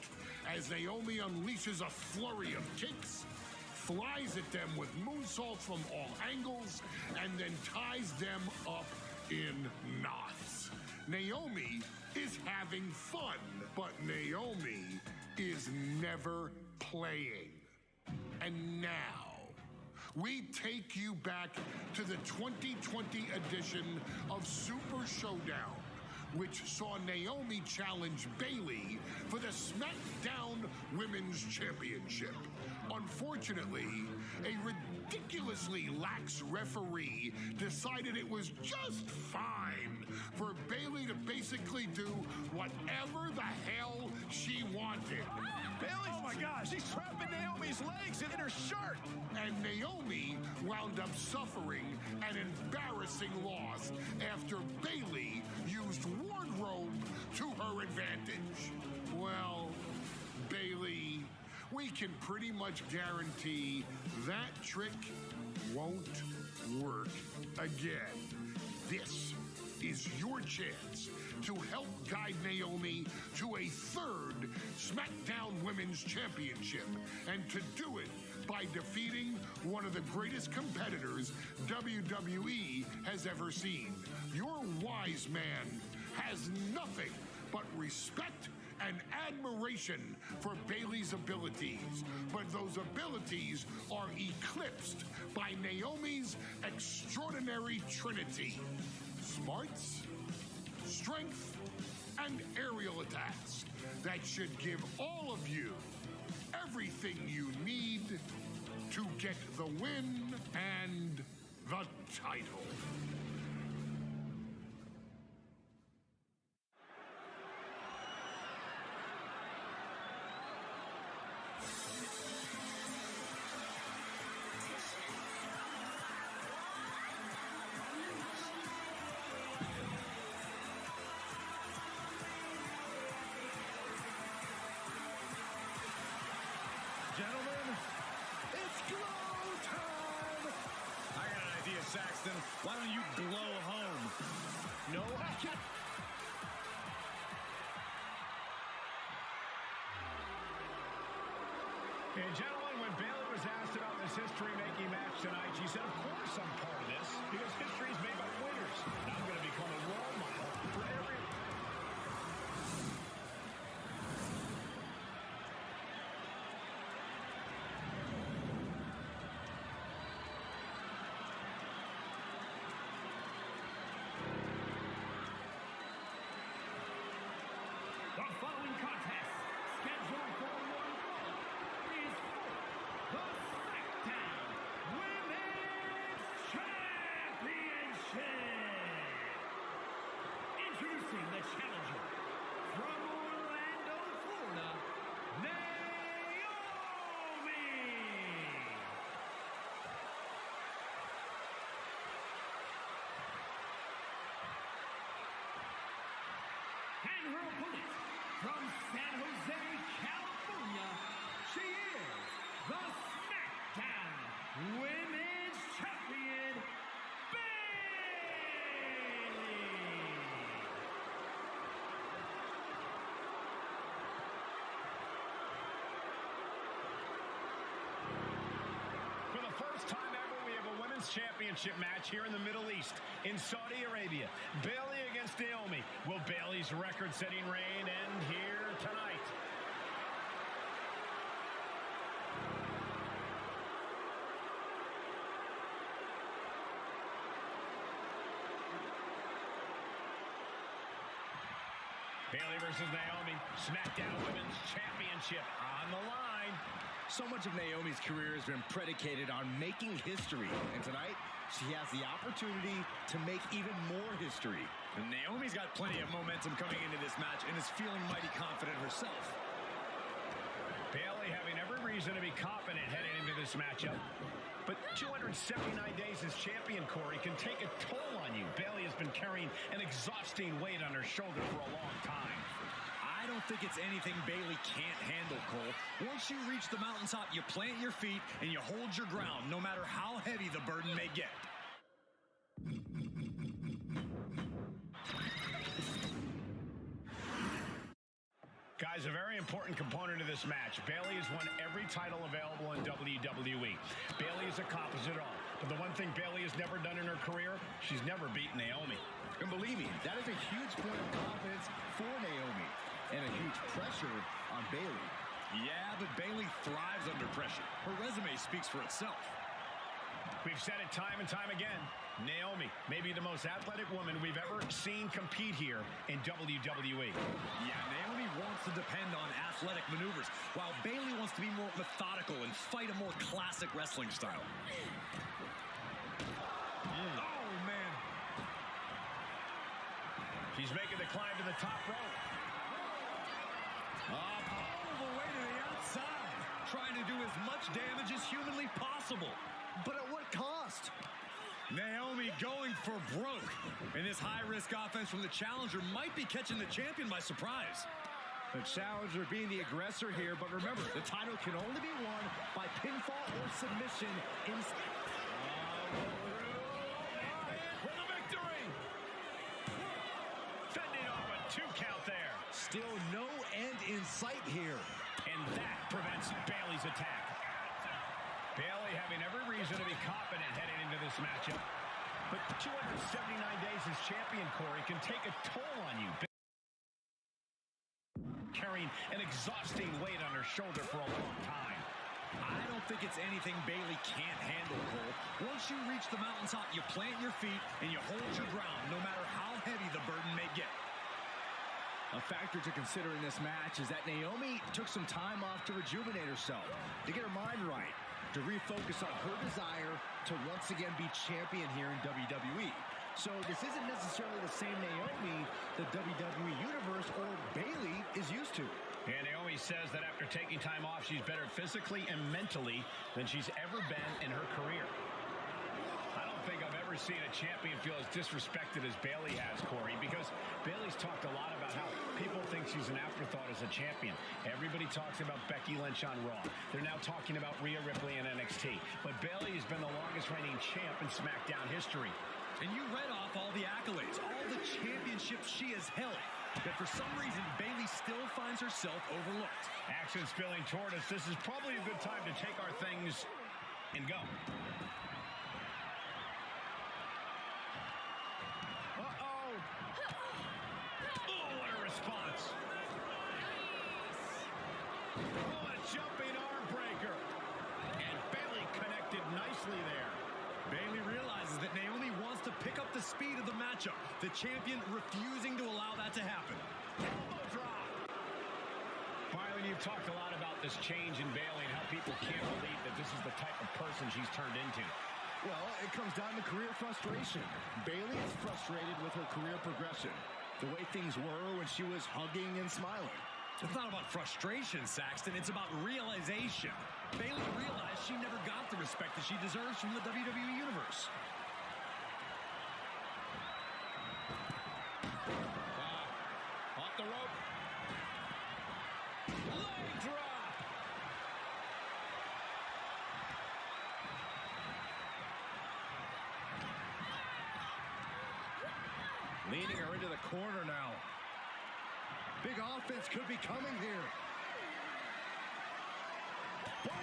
as Naomi unleashes a flurry of kicks, flies at them with moonsaults from all angles, and then ties them up in knots. Naomi is having fun, but Naomi is never playing. And now, we take you back to the 2020 edition of Super Showdown, which saw Naomi challenge Bayley for the SmackDown Women's Championship. Unfortunately, a ridiculously lax referee decided it was just fine for Bayley to basically do whatever the hell she wanted. Bayley, oh my gosh, she's trapping Naomi's legs in her shirt. And Naomi wound up suffering an embarrassing loss after Bayley used wardrobe to her advantage. Well, Bayley, we can pretty much guarantee that trick won't work again. This is your chance to help guide Naomi to a third SmackDown Women's Championship, and to do it by defeating one of the greatest competitors WWE has ever seen. Your wise man has nothing but respect and admiration for Bayley's abilities, but those abilities are eclipsed by Naomi's extraordinary trinity: smarts, strength, and aerial attacks that should give all of you everything you need to get the win and the title. Gentlemen, it's glow time! I got an idea, Saxton. Why don't you glow home? No, I can't. And gentlemen, when Bayley was asked about this history-making match tonight, she said, of course I'm part of this, because history is made by winners. And I'm going to become a role model for every... The following contest, scheduled for one fall, is for the SmackDown Women's Championship. Introducing the challenger from Orlando, Florida, Naomi. And her opponent, from San Jose, California, she is the SmackDown Women's Champion, Bayley. For the first time ever, we have a women's championship match here in the Middle East, in Saudi Arabia. Bayley against Naomi. Will Bayley's record-setting reign end here tonight? Bayley versus Naomi, SmackDown Women's Championship on the line. So much of Naomi's career has been predicated on making history, and tonight she has the opportunity to make even more history. And Naomi's got plenty of momentum coming into this match and is feeling mighty confident herself. Bayley having every reason to be confident heading into this matchup. But 279 days as champion, Corey, can take a toll on you. Bayley has been carrying an exhausting weight on her shoulder for a long time. I don't think it's anything Bayley can't handle, Cole. Once you reach the mountaintop, you plant your feet and you hold your ground, no matter how heavy the burden may get. Guys, a very important component of this match. Bayley has won every title available in WWE. Bayley has accomplished it all. But the one thing Bayley has never done in her career, she's never beaten Naomi. And believe me, that is a huge point of confidence for Naomi, and a huge pressure on Bayley. Yeah, but Bayley thrives under pressure. Her resume speaks for itself. We've said it time and time again. Naomi may be the most athletic woman we've ever seen compete here in WWE. Yeah, Naomi wants to depend on athletic maneuvers, while Bayley wants to be more methodical and fight a more classic wrestling style. Oh, man. She's making the climb to the top rope. Up all the way to the outside, trying to do as much damage as humanly possible. But at what cost? Naomi going for broke. And this high-risk offense from the challenger might be catching the champion by surprise. The challenger being the aggressor here, but remember, the title can only be won by pinfall or submission in... For the victory! Fending off a 2 count there. Still no end in sight here. And that prevents Bayley's attack. Bayley having every reason to be confident heading into this matchup. But 279 days as champion, Corey, can take a toll on you. Carrying an exhausting weight on her shoulder for a long time. I don't think it's anything Bayley can't handle, Cole. Once you reach the mountaintop, you plant your feet and you hold your ground, no matter how heavy the burden may get. A factor to consider in this match is that Naomi took some time off to rejuvenate herself, to get her mind right, to refocus on her desire to once again be champion here in WWE. So this isn't necessarily the same Naomi the WWE Universe or Bayley is used to. And Naomi says that after taking time off, she's better physically and mentally than she's ever been in her career. I don't think I've ever seen a champion feel as disrespected as Bayley has, Corey, because Bayley's talked a lot about how people think she's an afterthought as a champion. Everybody talks about Becky Lynch on Raw. They're now talking about Rhea Ripley in NXT. But Bayley has been the longest reigning champ in SmackDown history. And you read off all the accolades, all the championships she has held. But for some reason, Bayley still finds herself overlooked. Action spilling toward us. This is probably a good time to take our things and go. Uh-oh. Oh, what a response. Oh, a jumping arm breaker. And Bayley connected nicely there. Bayley realizes that Naomi wants to pick up the speed of the matchup. The champion refusing to allow that to happen. Elbow drop. Byron, you've talked a lot about this change in Bayley and how people can't believe that this is the type of person she's turned into. Well, it comes down to career frustration. Bayley is frustrated with her career progression. The way things were when she was hugging and smiling. It's not about frustration, Saxton. It's about realization. Bayley realized she never got the respect that she deserves from the WWE Universe. Off the rope. Leg drop. Leading her into the corner now. Big offense could be coming here. Boom.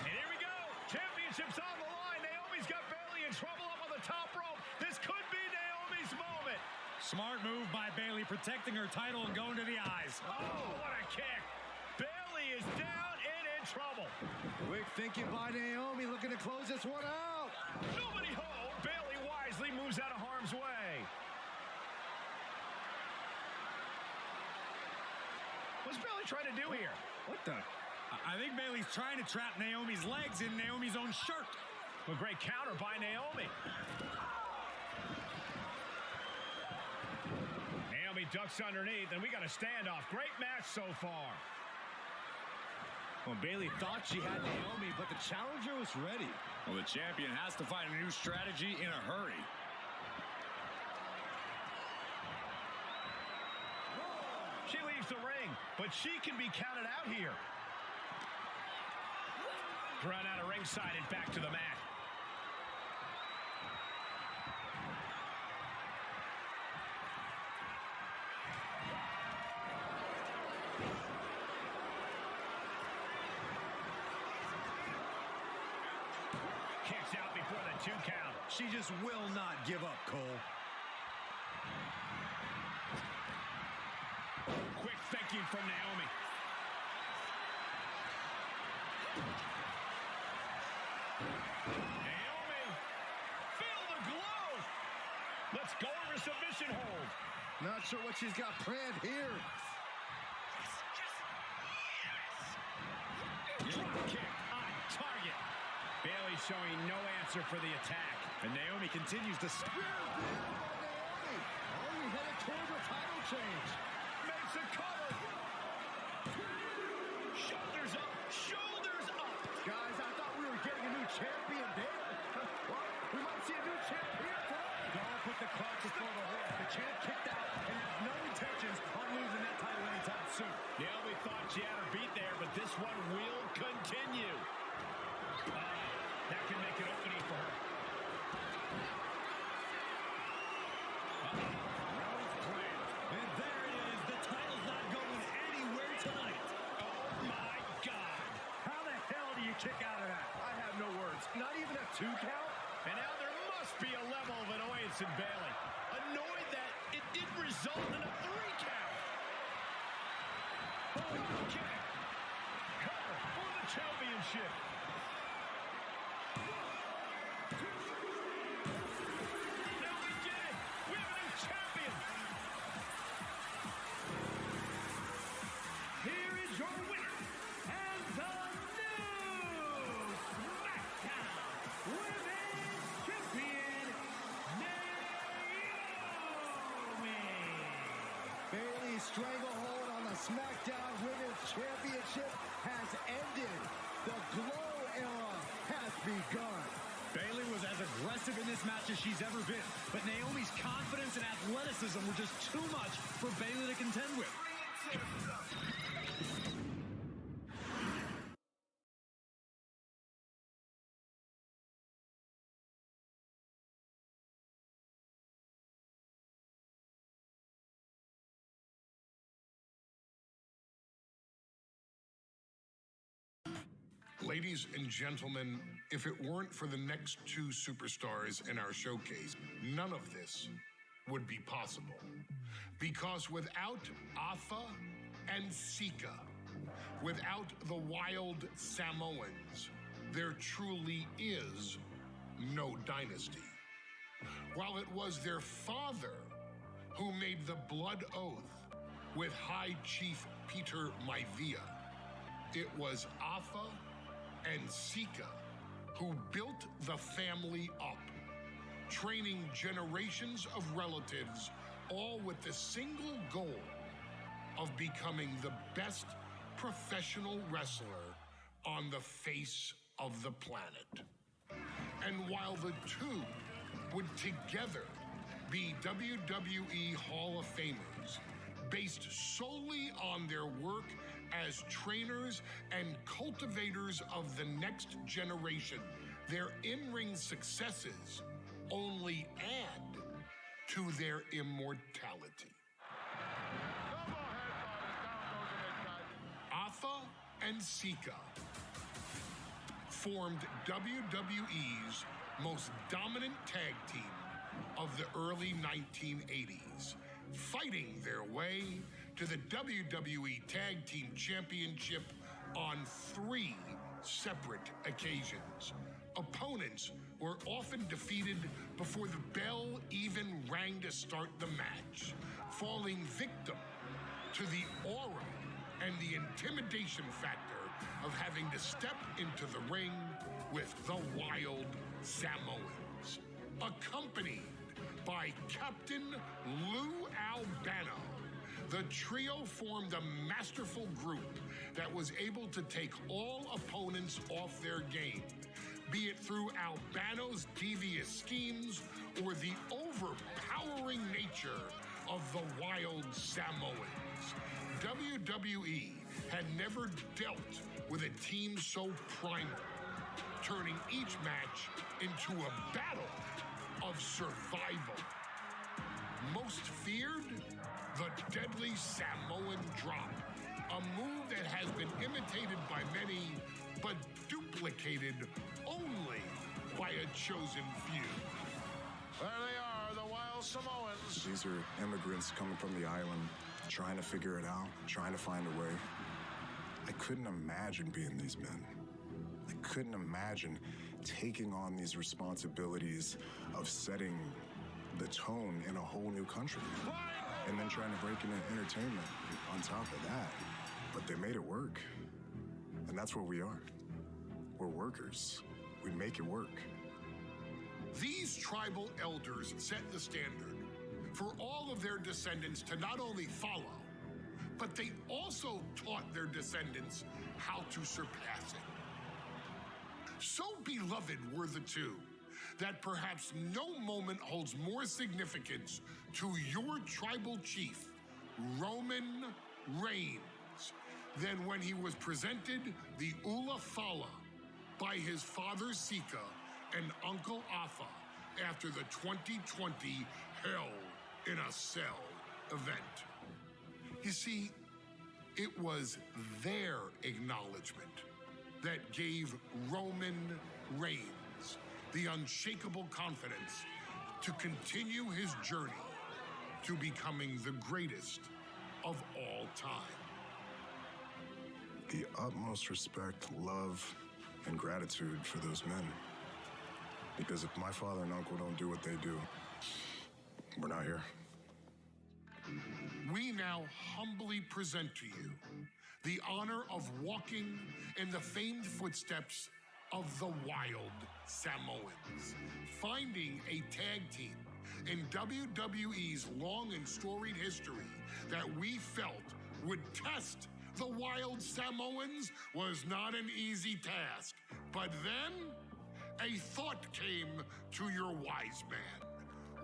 And here we go. Championship's on the line. Naomi's got Bayley in trouble up on the top rope. This could be Naomi's moment. Smart move by Bayley, protecting her title and going to the eyes. Oh, what a kick. Bayley is down and in trouble. Quick thinking by Naomi, looking to close this one out. Nobody home. Bayley wisely moves out of harm's way. What's Bayley trying to do here? What the? I think Bayley's trying to trap Naomi's legs in Naomi's own shirt. A great counter by Naomi. Naomi ducks underneath, and we got a standoff. Great match so far. Well, Bayley thought she had Naomi, but the challenger was ready. Well, the champion has to find a new strategy in a hurry. She leaves the ring, but she can be counted out here. Run out of ringside and back to the mat. Kicks out before the 2 count. She just will not give up, Cole. Quick thinking from Naomi. Naomi, feel the glow. Let's go over a submission hold. Not sure what she's got planned here. Drop kick on target. Bayley showing no answer for the attack. And Naomi continues to spear. Naomi already headed toward the title change. Makes a cover. Shoulders up. Shoulders up. Guys, I thought we were getting a new champion there. Well, we might see a new champ here tonight. Don't put the cart before the horse. The champ kicked out and has no intentions on losing that title anytime soon. Naomi thought she had her beat there, but this one will continue. That can make an opening for her. Rose plant. And there it is. The title's not going anywhere tonight. Oh, my God. How the hell do you kick out of that? I have no words. Not even a 2 count? And now there must be a level of annoyance in Bayley. Annoyed that it didn't result in a 3 count. Kick. Cover for the championship. Now we did it. We have a new champion. Here is your winner and the new SmackDown Women's Champion, Naomi. Bayley's stranglehold on the SmackDown Women's Championship has ended. The Glow era has begun. Bayley was as aggressive in this match as she's ever been, but Naomi's confidence and athleticism were just too much for Bayley to contend with. Ladies and gentlemen, if it weren't for the next 2 superstars in our showcase, none of this would be possible. Because without Afa and Sika, without the Wild Samoans, there truly is no dynasty. While it was their father who made the blood oath with High Chief Peter Maivia, it was Afa and Sika who built the family up, training generations of relatives, all with the single goal of becoming the best professional wrestler on the face of the planet. And while the two would together be WWE Hall of Famers, based solely on their work as trainers and cultivators of the next generation, their in-ring successes only add to their immortality. Afa and Sika formed WWE's most dominant tag team of the early 1980s, fighting their way to the WWE Tag Team Championship on 3 separate occasions. Opponents were often defeated before the bell even rang to start the match, falling victim to the aura and the intimidation factor of having to step into the ring with the Wild Samoans, accompanied by Captain Lou Albano. The trio formed a masterful group that was able to take all opponents off their game, be it through Albano's devious schemes or the overpowering nature of the Wild Samoans. WWE had never dealt with a team so primal, turning each match into a battle of survival. Most feared, the deadly Samoan drop, a move that has been imitated by many, but duplicated only by a chosen few. There they are, the Wild Samoans. These are immigrants coming from the island, trying to figure it out, trying to find a way. I couldn't imagine being these men. I couldn't imagine taking on these responsibilities of setting the tone in a whole new country. And then trying to break into entertainment on top of that. But they made it work. And that's what we are. We're workers. We make it work. These tribal elders set the standard for all of their descendants to not only follow, but they also taught their descendants how to surpass it. So beloved were the two that perhaps no moment holds more significance to your tribal chief, Roman Reigns, than when he was presented the Ula Fala by his father Sika and Uncle Afa after the 2020 Hell in a Cell event. You see, it was their acknowledgement that gave Roman Reigns the unshakable confidence to continue his journey to becoming the greatest of all time. The utmost respect, love, and gratitude for those men. Because if my father and uncle don't do what they do, we're not here. We now humbly present to you the honor of walking in the famed footsteps of the Wild Samoans, finding a tag team in WWE's long and storied history that we felt would test the Wild Samoans was not an easy task. But then a thought came to your wise man.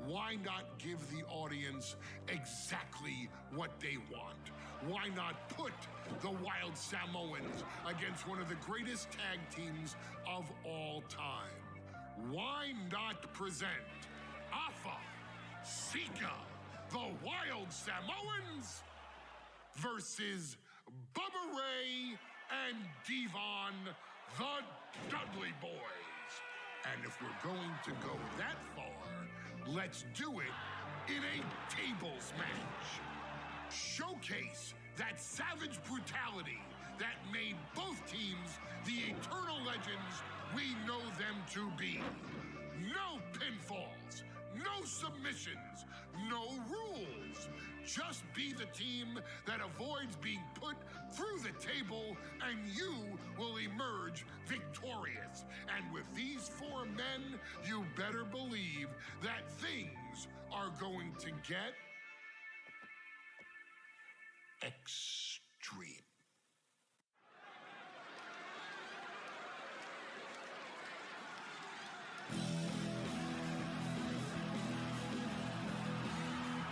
Why not give the audience exactly what they want? Why not put the Wild Samoans against one of the greatest tag teams of all time? Why not present Afa, Sika, the Wild Samoans versus Bubba Ray and Devon, the Dudley Boys? And if we're going to go that far, let's do it in a tables match. Showcase that savage brutality that made both teams the eternal legends we know them to be. No pinfalls, no submissions, no rules. Just be the team that avoids being put through the table, and you will emerge victorious. And with these four men, you better believe that things are going to get extreme.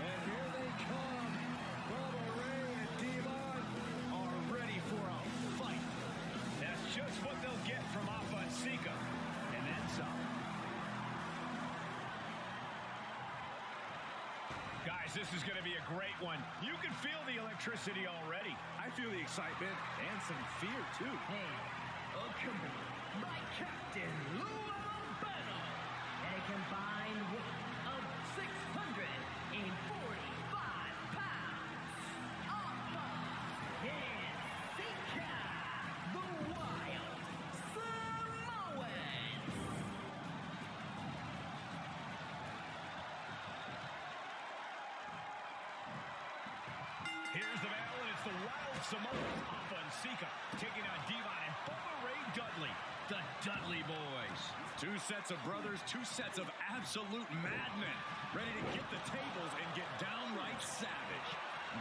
And here they come. Bubba Ray and Devon are ready for a fight. That's just what they'll get from Afa and Sika, and then some. Guys, this is going to be a great one. You can feel the electricity already. I feel the excitement and some fear, too. Hey, come on. My captain, Lou Albano, and a combined weight of 645 pounds. Afa and Sika, the Wild Samoans. Here's the battle, and it's the Wild Samoans, Afa and Sika, taking on Devon and Bubba Ray Dudley, the Dudley Boys. Two sets of brothers, two sets of absolute madmen, ready to get the tables and get downright savage.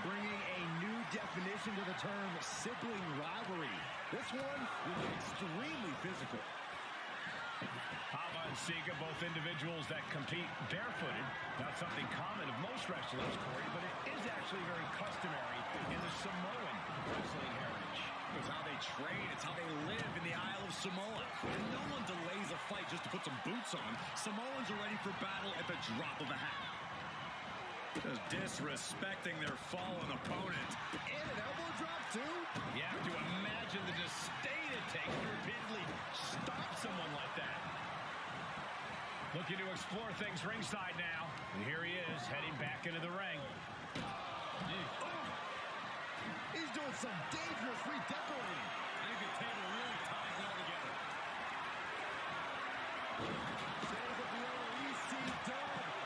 Bringing a new definition to the term sibling rivalry. This one will be extremely physical. Afa and Sika, both individuals that compete barefooted. Not something common of most wrestlers, Corey, but it is actually very customary in the Samoan wrestling heritage. It's how they train, it's how they live in the Isle of Samoa. And no one delays a fight just to put some boots on. Samoans are ready for battle at the drop of a hat. Just disrespecting their fallen opponent. And an elbow drop, too? You have to imagine the disdain it takes to repeatedly stop someone like that. Looking to explore things ringside now. And here he is, heading back into the ring. He's doing some dangerous redecorating. I think the table really ties it all together.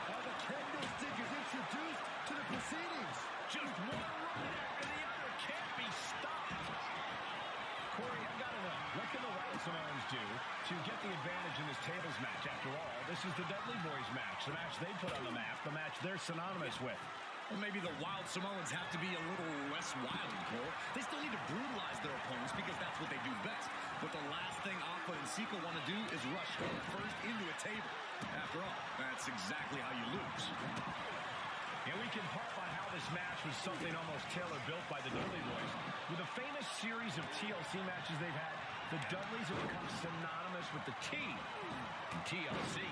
Are the candlestick is introduced to the proceedings. Just one run after the other can't be stopped. Corey, I gotta know, what can the Wild Samoans do to get the advantage in this tables match? After all, this is the Dudley Boys match, the match they put on the map, the match they're synonymous with. Well, maybe the Wild Samoans have to be a little less wild, Cole. They still need to brutalize their opponents because that's what they do best. But the last thing Appa and Sika want to do is rush first into a table. After all, that's exactly how you lose. And we can harp on how this match was something almost tailor-built by the Dudley Boys. With a famous series of TLC matches they've had, the Dudleys have become synonymous with the T in TLC.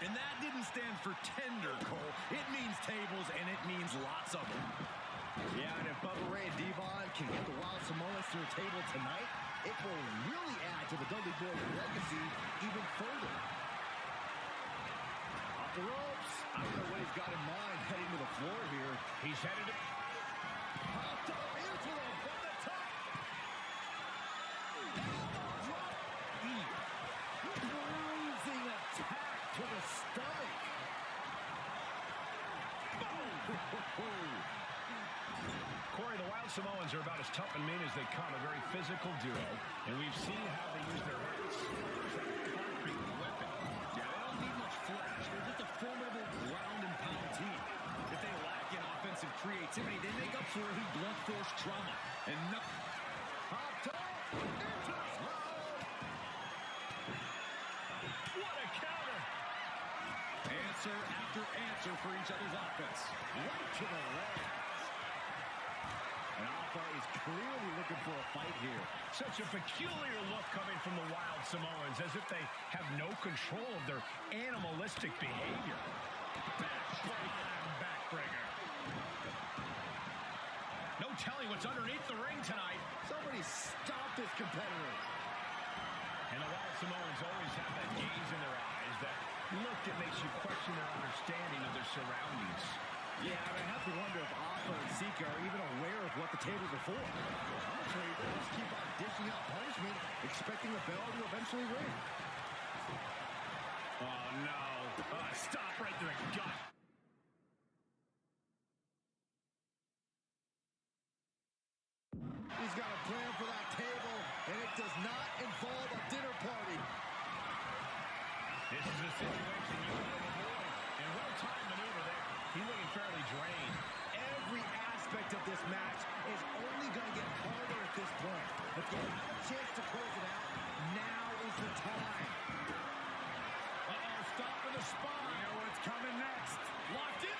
And that didn't stand for tender, Cole. It means tables, and it means lots of them. Yeah, and if Bubba Ray and Devon can get the Wild Samoans to the table tonight, it will really add to the Dudley Boys' legacy even further. Off the ropes. I don't know what he's got in mind heading to the floor here. He's headed to... Popped up into the from the top. Bruising attack to the stomach. Corey, the Wild Samoans are about as tough and mean as they come, a very physical duo, and we've seen how they use their hits. Concrete weapon. Yeah, they don't need much flash. They're just a formidable ground and pound team. If they lack in offensive creativity, they make up for it in blunt force trauma. And no... Popped up into the What a counter! Answer after answer for each other's offense. right to the legs. And Alpha is clearly looking for a fight here. Such a peculiar look coming from the Wild Samoans, as if they have no control of their animalistic behavior. Backbreaker. No telling what's underneath the ring tonight. Somebody stop this competitor. And the Wild Samoans always have that gaze in their eyes, that look that makes you question their understanding of their surroundings. Yeah, I have to wonder if Alpha and Sika are even aware of what the tables are for. I'm afraid they'll just keep on dishing out punishment, expecting the bell to eventually ring. Oh, no. Stop right to the gut. He's got a plan for that table, and it does not involve a dinner party. This is a situation you want to avoid. And well-timed maneuver there. He's looking fairly drained. Every aspect of this match is only going to get harder at this point. If you have a chance to close it out, now is the time. Uh-oh, stop for the spine. You know what's coming next. Locked in.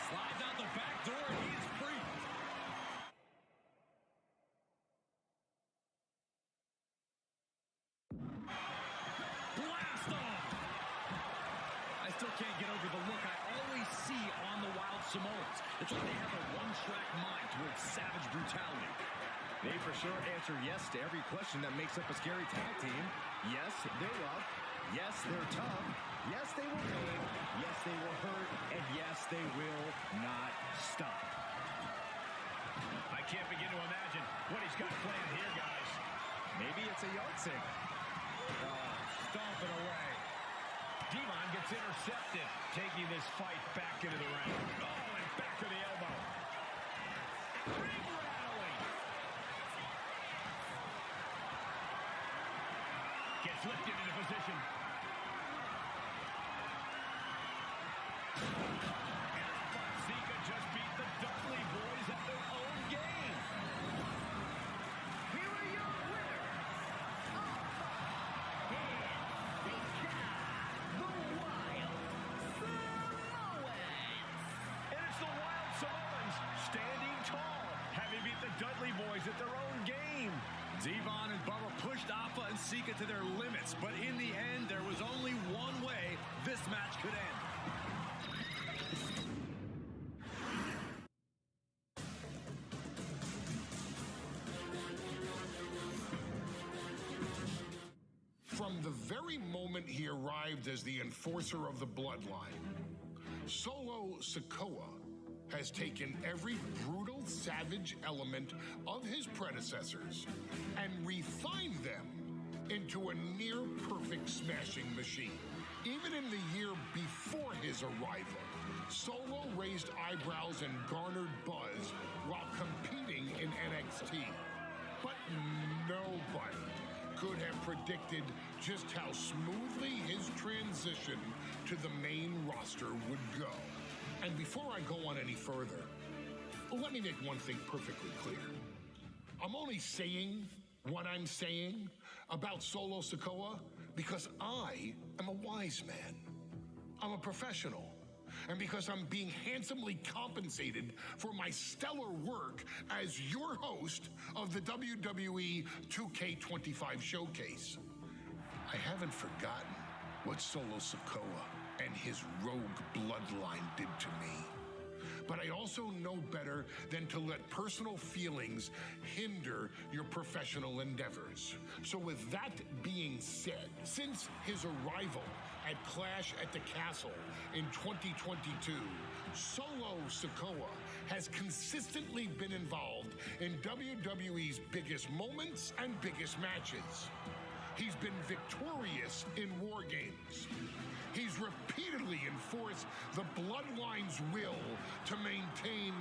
Slides out the back door, and he's free. Blast off! I still can't get over the look I always see on the Wild Samoans. It's like they have a one-track mind towards savage brutality. They for sure answer yes to every question that makes up a scary tag team. Yes, they're rough. Yes, they're tough. Yes, they will pain. Yes, they will hurt. And yes, they will not stop. I can't begin to imagine what he's got planned here, guys. Maybe it's a yard sale. Stomping away. Devon gets intercepted, taking this fight back into the ring. Oh, and back to the elbow. Ring rattling. Gets lifted into position. And Sika just beat the Dudley Boys at their own game. Here are your winners, And it's the Wild Samoans standing tall, having beat the Dudley Boys at their own game. Devon and Bubba pushed Appa and Sika to their limits, but in the end, there was only one way this match could end. From the very moment he arrived as the enforcer of the bloodline, Solo Sikoa has taken every brutal, savage element of his predecessors and refined them into a near-perfect smashing machine. Even in the year before his arrival, Solo raised eyebrows and garnered buzz while competing in NXT. But nobody could have predicted just how smoothly his transition to the main roster would go. And before I go on any further, let me make one thing perfectly clear. I'm only saying what I'm saying about Solo Sikoa because I am a wise man. I'm a professional. And because I'm being handsomely compensated for my stellar work as your host of the WWE 2K25 Showcase. I haven't forgotten what Solo Sikoa and his rogue bloodline did to me. But I also know better than to let personal feelings hinder your professional endeavors. So with that being said, since his arrival at Clash at the Castle in 2022, Solo Sikoa has consistently been involved in WWE's biggest moments and biggest matches. He's been victorious in War Games. He's repeatedly enforced the Bloodline's will to maintain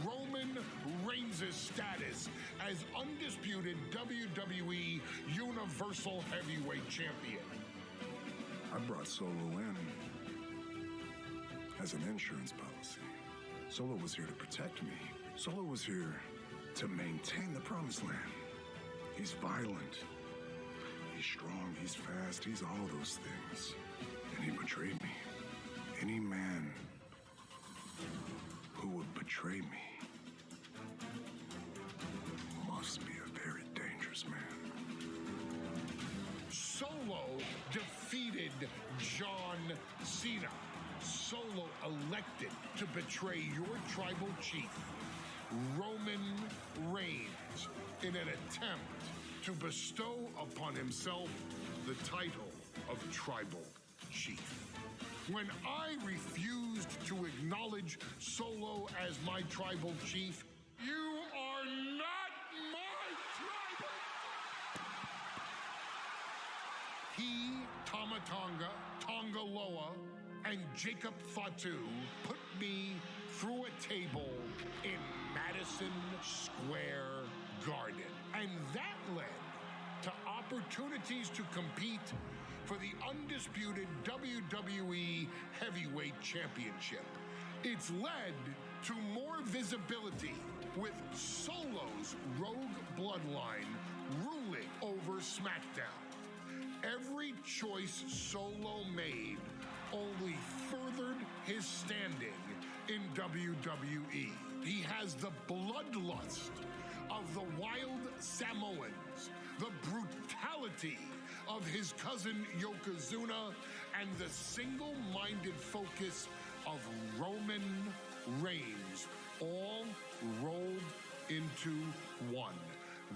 Roman Reigns' status as undisputed WWE Universal Heavyweight Champion. I brought Solo in as an insurance policy. Solo was here to protect me. Solo was here to maintain the promised land. He's violent. He's strong. He's fast. He's all those things. And he betrayed me. Any man who would betray me must be a very dangerous man. Solo defeated John Cena. Solo elected to betray your tribal chief, Roman Reigns, in an attempt to bestow upon himself the title of tribal chief. When I refused to acknowledge Solo as my tribal chief, you are not my tribal. He, Tamatanga, Tongaloa, and Jacob Fatu put me through a table in Madison Square Garden. And that led to opportunities to compete for the undisputed WWE Heavyweight Championship. It's led to more visibility with Solo's rogue bloodline ruling over SmackDown. Every choice Solo made only furthered his standing in WWE. He has the bloodlust of the wild Samoans, the brutality of his cousin Yokozuna, and the single-minded focus of Roman Reigns, all rolled into one.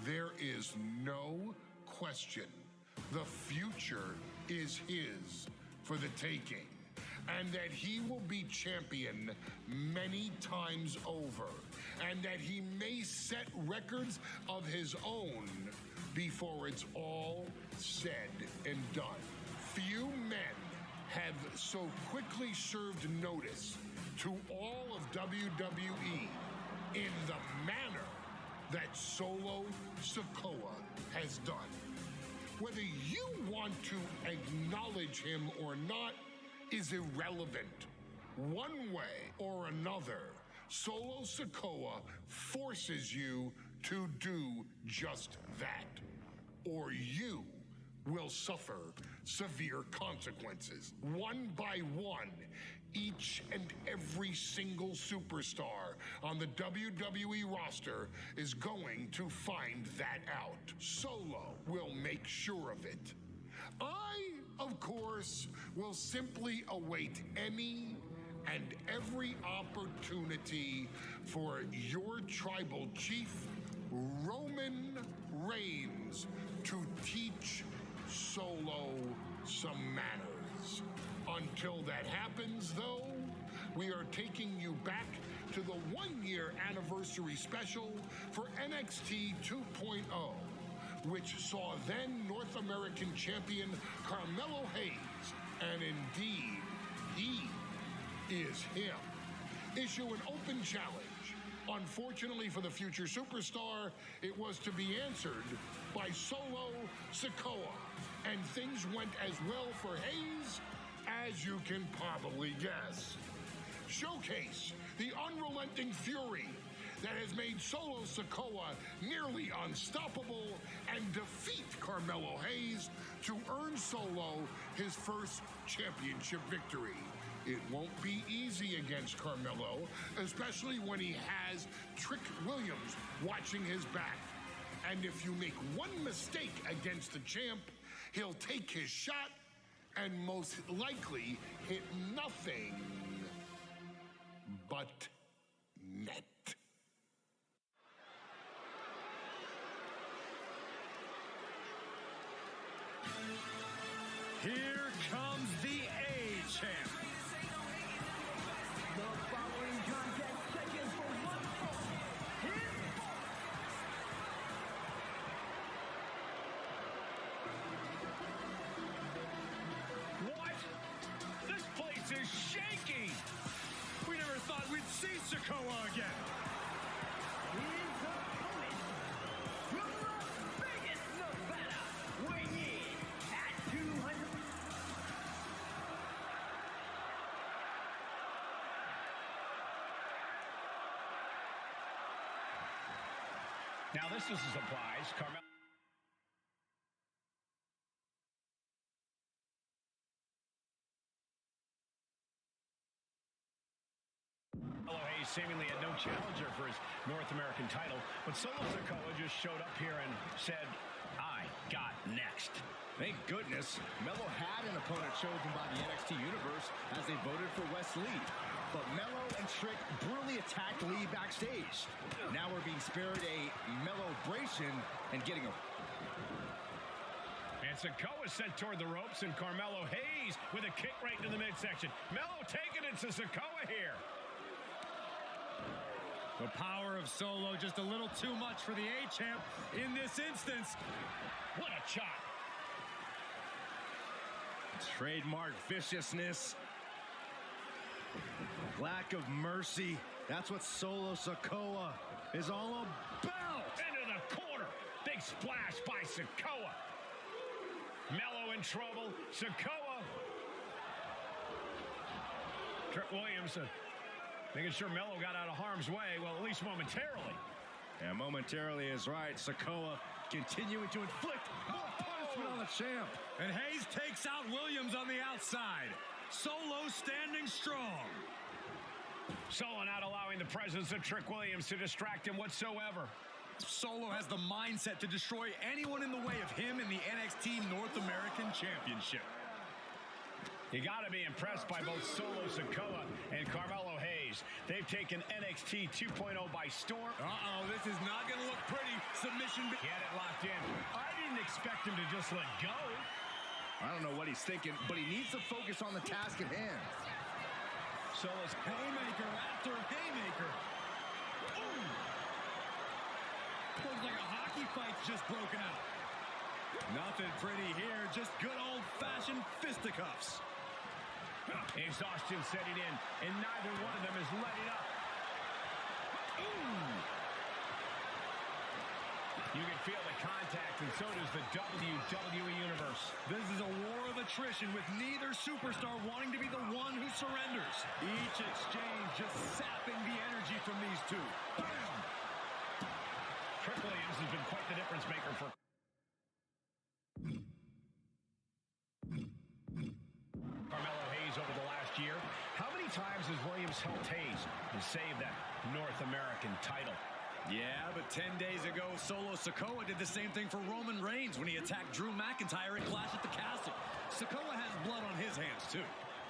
There is no question the future is his for the taking, and that he will be champion many times over, and that he may set records of his own before it's all said and done. Few men have so quickly served notice to all of WWE in the manner that Solo Sikoa has done. Whether you want to acknowledge him or not is irrelevant. One way or another, Solo Sikoa forces you to do just that, or you will suffer severe consequences. One by one, each and every single superstar on the WWE roster is going to find that out. Solo will make sure of it. I, of course, will simply await any and every opportunity for your tribal chief, Roman Reigns, to teach Solo some manners. Until that happens, though, we are taking you back to the one-year anniversary special for NXT 2.0, which saw then North American champion Carmelo Hayes, and indeed, he is him, issue an open challenge. Unfortunately for the future superstar, it was to be answered by Solo Sikoa, and things went as well for Hayes as you can probably guess. Showcase the unrelenting fury that has made Solo Sikoa nearly unstoppable and defeat Carmelo Hayes to earn Solo his first championship victory. It won't be easy against Carmelo, especially when he has Trick Williams watching his back. And if you make one mistake against the champ, he'll take his shot and most likely hit nothing but net. Here comes the A-Champ. The following contest scheduled for one fall is What? This place is shaking! We never thought we'd see Sikoa again. his opponent from Las Vegas, Nevada, weighing in at 200. Now this is a surprise. Carmelo Hayes seemingly had no challenger for his North American title, but Solo Sikoa just showed up here and said, I got next. Thank goodness, Melo had an opponent chosen by the NXT Universe as they voted for Wes Lee. But Melo and Trick brutally attacked Lee backstage. Now we're being spared a Melo-bration and getting a... And Sikoa sent toward the ropes, and Carmelo Hayes with a kick right into the midsection. Melo taking it to Sikoa here. The power of Solo just a little too much for the A-Champ in this instance. What a chop. Trademark viciousness. Lack of mercy. That's what Solo Sikoa is all about. Into the corner. Big splash by Sikoa. Melo in trouble. Sikoa. Trick Williams making sure Melo got out of harm's way. Well, at least momentarily. And momentarily is right. Sikoa continuing to inflict more punishment on the champ. And Hayes takes out Williams on the outside. Solo standing strong. Solo not allowing the presence of Trick Williams to distract him whatsoever. Solo has the mindset to destroy anyone in the way of him in the NXT North American Championship. You got to be impressed by both Solo Sikoa and Carmelo Hayes. They've taken NXT 2.0 by storm. Uh-oh, this is not going to look pretty. Submission. He had it locked in. I didn't expect him to just let go. I don't know what he's thinking, but he needs to focus on the task at hand. Solo's haymaker after haymaker. Ooh! Looks like a hockey fight's just broken out. Nothing pretty here, just good old-fashioned fisticuffs. Exhaustion setting in, and neither one of them is letting up. Ooh! You can feel the contact, and so does the WWE Universe. This is a war of attrition with neither superstar wanting to be the one who surrenders. Each exchange just sapping the energy from these two. Bam! Trick Williams has been quite the difference maker for Carmelo Hayes over the last year. How many times has Williams helped Hayes to save that North American title? Yeah, but 10 days ago, Solo Sikoa did the same thing for Roman Reigns when he attacked Drew McIntyre in Clash at the Castle. Sikoa has blood on his hands, too.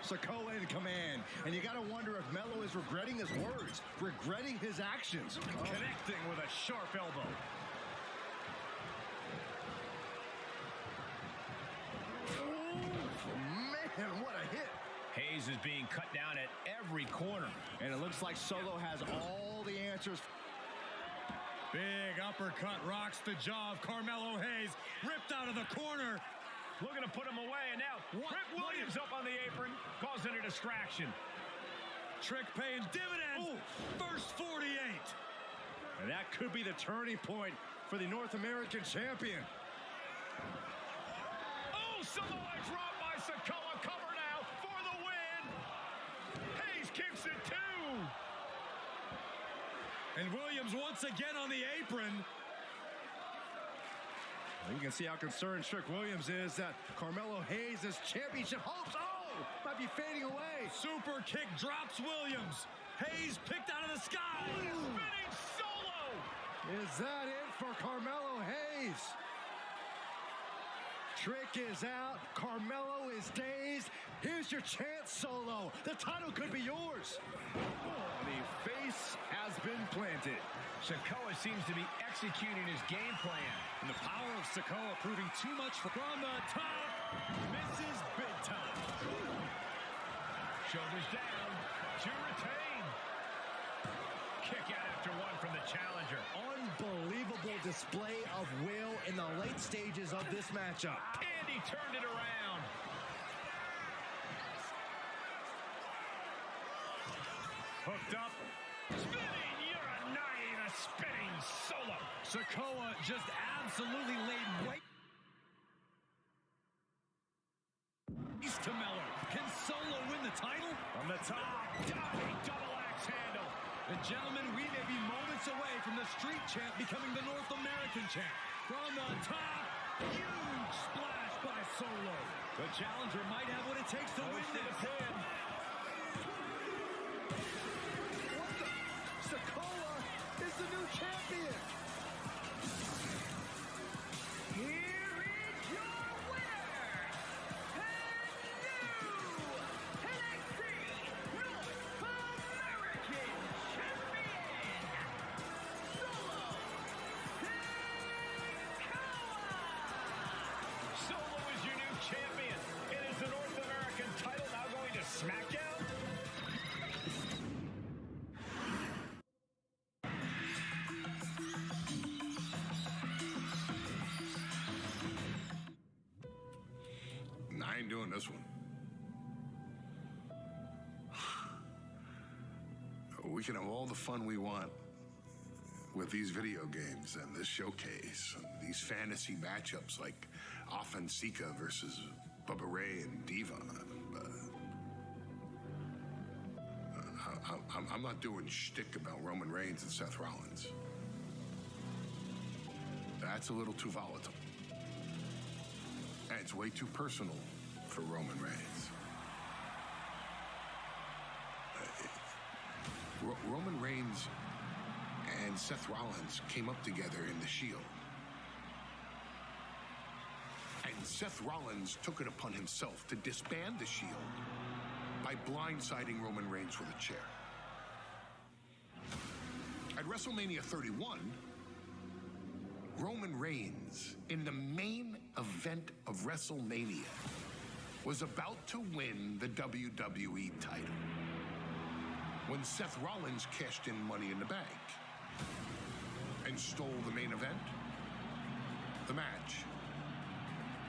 Sikoa in command, and you got to wonder if Melo is regretting his words, regretting his actions. Connecting with a sharp elbow. Man, what a hit. Hayes is being cut down at every corner. And it looks like Solo has all the answers. Big uppercut rocks the jaw of Carmelo Hayes. Ripped out of the corner. Looking to put him away, and now Trick Williams up on the apron, causing a distraction. Trick paying dividends. First 48. And that could be the turning point for the North American champion. Oh, Samoa drop by Sikoa. Cover now for the win. Hayes kicks it too. And Williams once again on the apron. You can see how concerned Trick Williams is that Carmelo Hayes' championship hopes, might be fading away. Super kick drops Williams. Hayes picked out of the sky. Spinning solo. Is that it for Carmelo Hayes? Trick is out. Carmelo is dazed. Here's your chance, Solo. The title could be yours. The face has been planted. Sikoa seems to be executing his game plan. And the power of Sikoa proving too much from the top. Misses big time. Shoulders down to retain. Kick out after one from the challenger. Unbelievable display of will in the late stages of this matchup. And he turned it around. Hooked up. Spinning Uranagi, the spinning solo. Sikoa just absolutely laid right to Miller. Can Solo win the title? From the top, diving double axe handle. And gentlemen, we may be moments away from the street champ becoming the North American champ. From the top, huge splash by Solo. The challenger might have what it takes to win this. Sikoa is the new champion. Here is your winner, and new NXT North American Champion, Solo Sikoa. Solo is your new champion. And is the North American title now going to SmackDown? I ain't doing this one. We can have all the fun we want with these video games and this showcase and these fantasy matchups like Offensica versus Bubba Ray and Diva. I'm not doing shtick about Roman Reigns and Seth Rollins. That's a little too volatile. And it's way too personal for Roman Reigns. Roman Reigns and Seth Rollins came up together in the Shield. And Seth Rollins took it upon himself to disband the Shield by blindsiding Roman Reigns with a chair. At WrestleMania 31, Roman Reigns, in the main event of WrestleMania, was about to win the WWE title when Seth Rollins cashed in Money in the Bank and stole the main event, the match,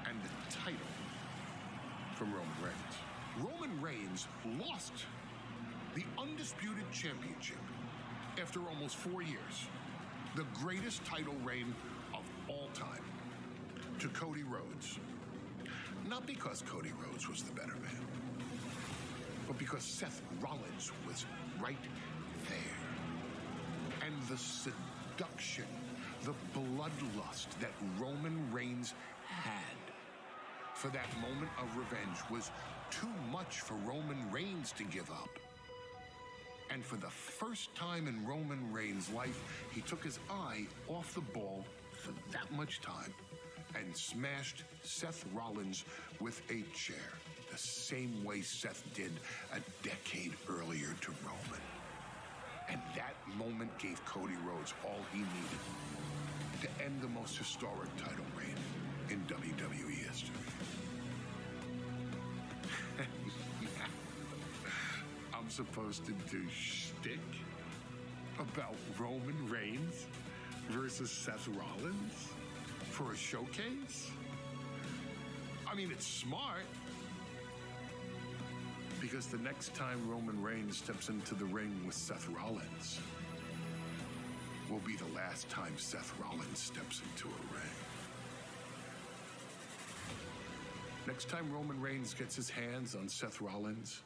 and the title from Roman Reigns. Roman Reigns lost the undisputed championship after almost 4 years, the greatest title reign of all time, to Cody Rhodes. Not because Cody Rhodes was the better man, but because Seth Rollins was right there. And the seduction, the bloodlust that Roman Reigns had for that moment of revenge was too much for Roman Reigns to give up. And for the first time in Roman Reigns' life, he took his eye off the ball for that much time and smashed Seth Rollins with a chair, the same way Seth did a decade earlier to Roman. And that moment gave Cody Rhodes all he needed to end the most historic title reign in WWE history. I'm supposed to do shtick about Roman Reigns versus Seth Rollins for a showcase? I mean, it's smart. Because the next time Roman Reigns steps into the ring with Seth Rollins will be the last time Seth Rollins steps into a ring. Next time Roman Reigns gets his hands on Seth Rollins,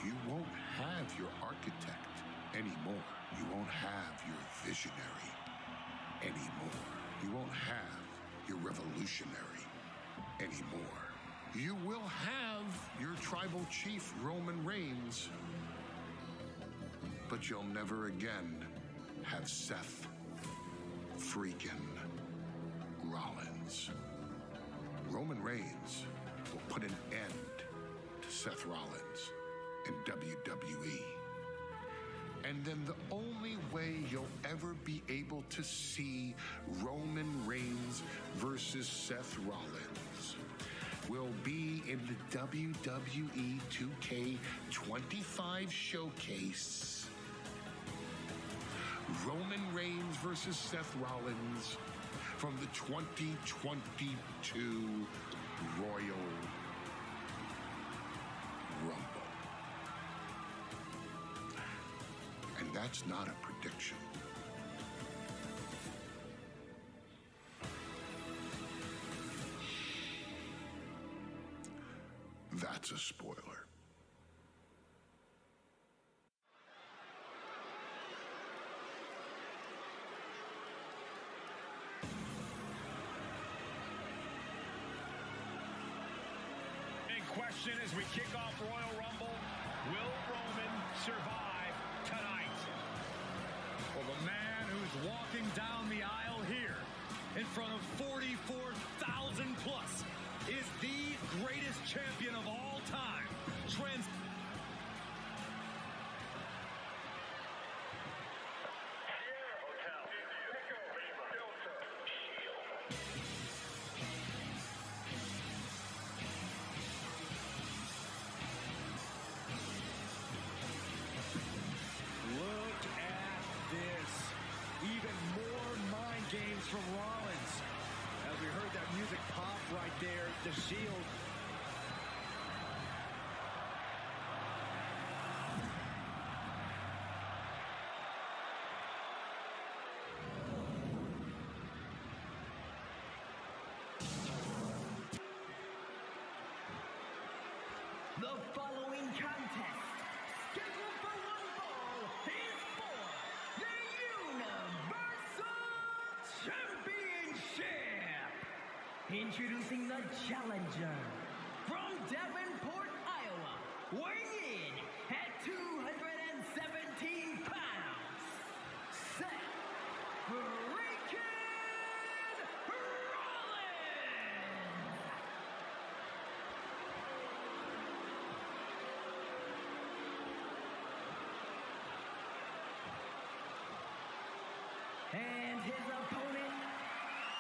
you won't have your architect anymore. You won't have your visionary anymore. You won't have your revolutionary anymore. You will have your tribal chief, Roman Reigns, but you'll never again have Seth freaking Rollins. Roman Reigns will put an end to Seth Rollins in WWE. And then the only way you'll ever be able to see Roman Reigns versus Seth Rollins will be in the WWE 2K25 showcase. Roman Reigns versus Seth Rollins from the 2022 Royal Rumble. And that's not a prediction. That's a spoiler. Big question as we kick off Royal Rumble. Will Roman survive tonight? Well, the man who's walking down the aisle here in front of 44,000 plus is the greatest champion of all time. Look at this. Even more mind games from Rollins. As we heard that music pop right there, the Shield. The following contest, scheduled for one fall, is for the Universal Championship. Introducing the challenger from Davenport, Iowa, weighing in at 217 pounds, Seth freaking Rollins. And his opponent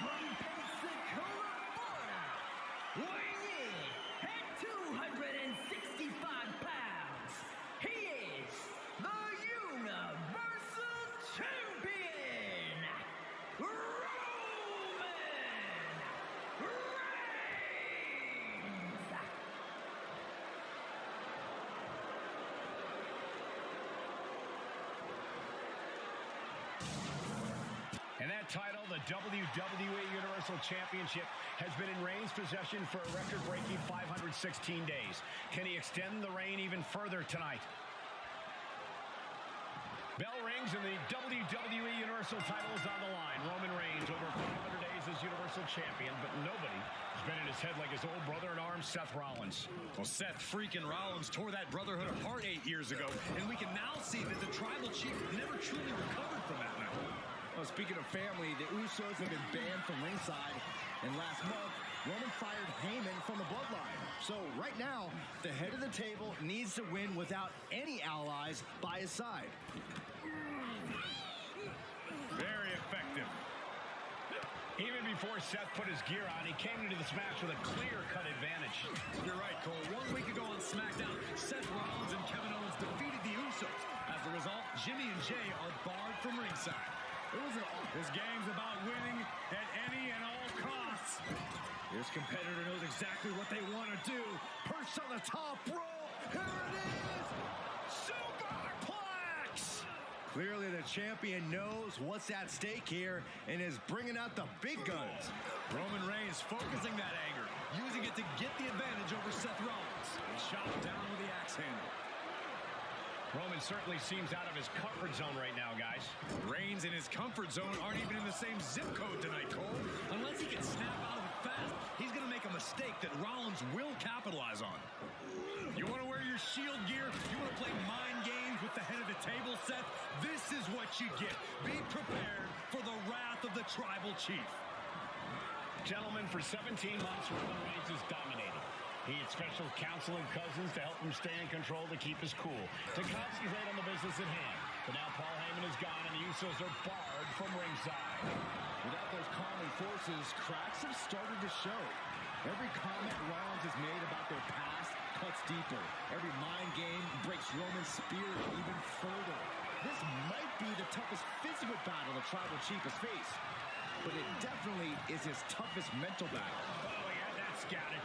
from Pensacola, Florida, weighing in at 265 pounds, he is the Universal Champion, Roman Reigns. And that title, the WWE Universal Championship, has been in Reigns' possession for a record-breaking 516 days. Can he extend the reign even further tonight? Bell rings and the WWE Universal title is on the line. Roman Reigns over 500 days as Universal Champion, but nobody has been in his head like his old brother in arms, Seth Rollins. Well, Seth freaking Rollins tore that brotherhood apart 8 years ago, and we can now see that the tribal chief never truly recovered from that night. Well, speaking of family, the Usos have been banned from ringside. And last month, Roman fired Heyman from the bloodline. So right now, the head of the table needs to win without any allies by his side. Very effective. Even before Seth put his gear on, he came into this match with a clear-cut advantage. You're right, Cole. 1 week ago on SmackDown, Seth Rollins and Kevin Owens defeated the Usos. As a result, Jimmy and Jay are barred from ringside. It was an awful. This game's about winning at any and all costs. This competitor knows exactly what they want to do. Perched on the top rope. Here it is. Superplex! Clearly the champion knows what's at stake here and is bringing out the big guns. Roman Reigns focusing that anger, using it to get the advantage over Seth Rollins. And shot down with the axe handle. Roman certainly seems out of his comfort zone right now, guys. Reigns and his comfort zone aren't even in the same zip code tonight, Cole. Unless he can snap out of it fast, he's going to make a mistake that Rollins will capitalize on. You want to wear your Shield gear? You want to play mind games with the head of the table, Seth? This is what you get. Be prepared for the wrath of the Tribal Chief. Gentlemen, for 17 months, Roman Reigns has dominated. He had special counsel and cousins to help him stay in control to keep his cool. Takaski's right on the business at hand. But now Paul Heyman is gone and the Usos are barred from ringside. Without those calming forces, cracks have started to show. Every comment Rollins has made about their past cuts deeper. Every mind game breaks Roman's spirit even further. This might be the toughest physical battle the Tribal Chief has faced. But it definitely is his toughest mental battle. Oh, yeah, that's got it.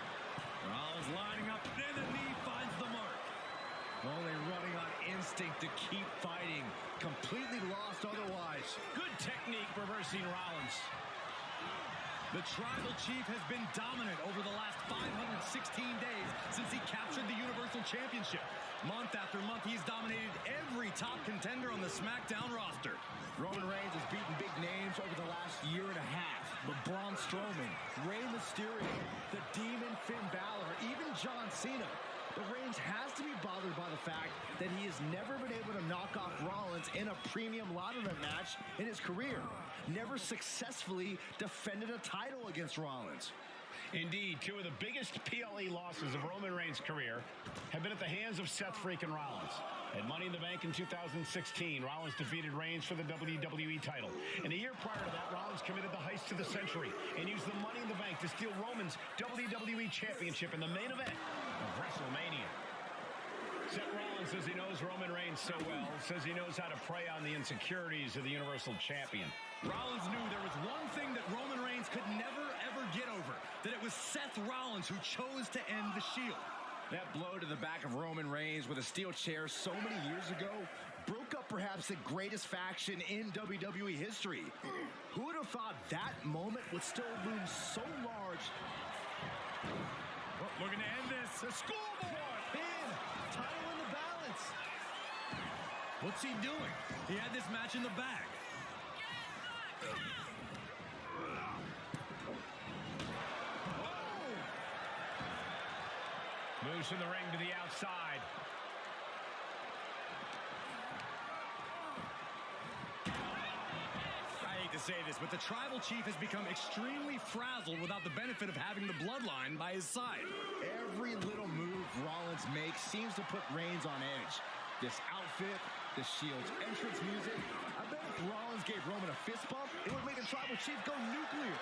Rollins lining up, and the knee finds the mark. Only running on instinct to keep fighting. Completely lost otherwise. Good technique reversing Rollins. The Tribal Chief has been dominant over the last 516 days since he captured the Universal Championship. Month after month, he's dominated every top contender on the SmackDown roster. Roman Reigns has beaten big names over the last year and a half. But Braun Strowman, Rey Mysterio, the Demon Finn Balor, even John Cena. But Reigns has to be bothered by the fact that he has never been able to knock off Rollins in a premium live event match in his career. Never successfully defended a title against Rollins. Indeed, two of the biggest PLE losses of Roman Reigns' career have been at the hands of Seth freaking Rollins. At Money in the Bank in 2016, Rollins defeated Reigns for the WWE title. And a year prior to that, Rollins committed the heist of the century and used the Money in the Bank to steal Roman's WWE Championship in the main event of WrestleMania. Seth Rollins says he knows Roman Reigns so well, says he knows how to prey on the insecurities of the Universal Champion. Rollins knew there was one thing that Roman Reigns could never, ever get over, that it was Seth Rollins who chose to end the Shield. That blow to the back of Roman Reigns with a steel chair so many years ago broke up perhaps the greatest faction in WWE history. Who would have thought that moment would still loom so large? Looking to end this. A scoreboard! Pin! Title in the balance! What's he doing? He had this match in the bag. Moves from the ring to the outside. I hate to say this, but the Tribal Chief has become extremely frazzled without the benefit of having the bloodline by his side. Every little move Rollins makes seems to put Reigns on edge. This outfit, the Shield's entrance music. I bet if Rollins gave Roman a fist bump, it would make the Tribal Chief go nuclear.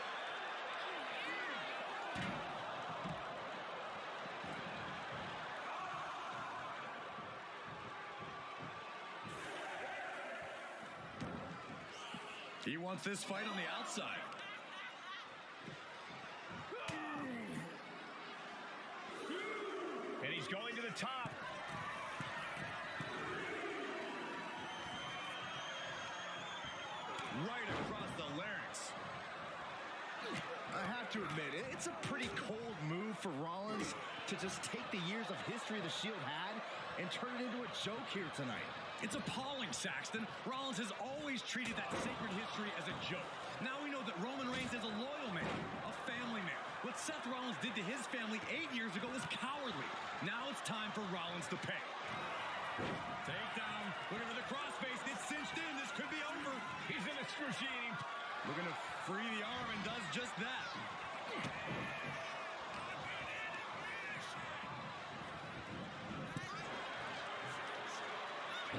He wants this fight on the outside. And he's going to the top. Right across the larynx. I have to admit, it's a pretty cold move for Rollins to just take the years of history the Shield had and turn it into a joke here tonight. It's appalling, Saxton. Rollins has always treated that sacred history as a joke. Now we know that Roman Reigns is a loyal man, a family man. What Seth Rollins did to his family 8 years ago was cowardly. Now it's time for Rollins to pay. Takedown. Looking for the crossface. It's cinched in. This could be over. He's in excruciating. Looking to free the arm and does just that.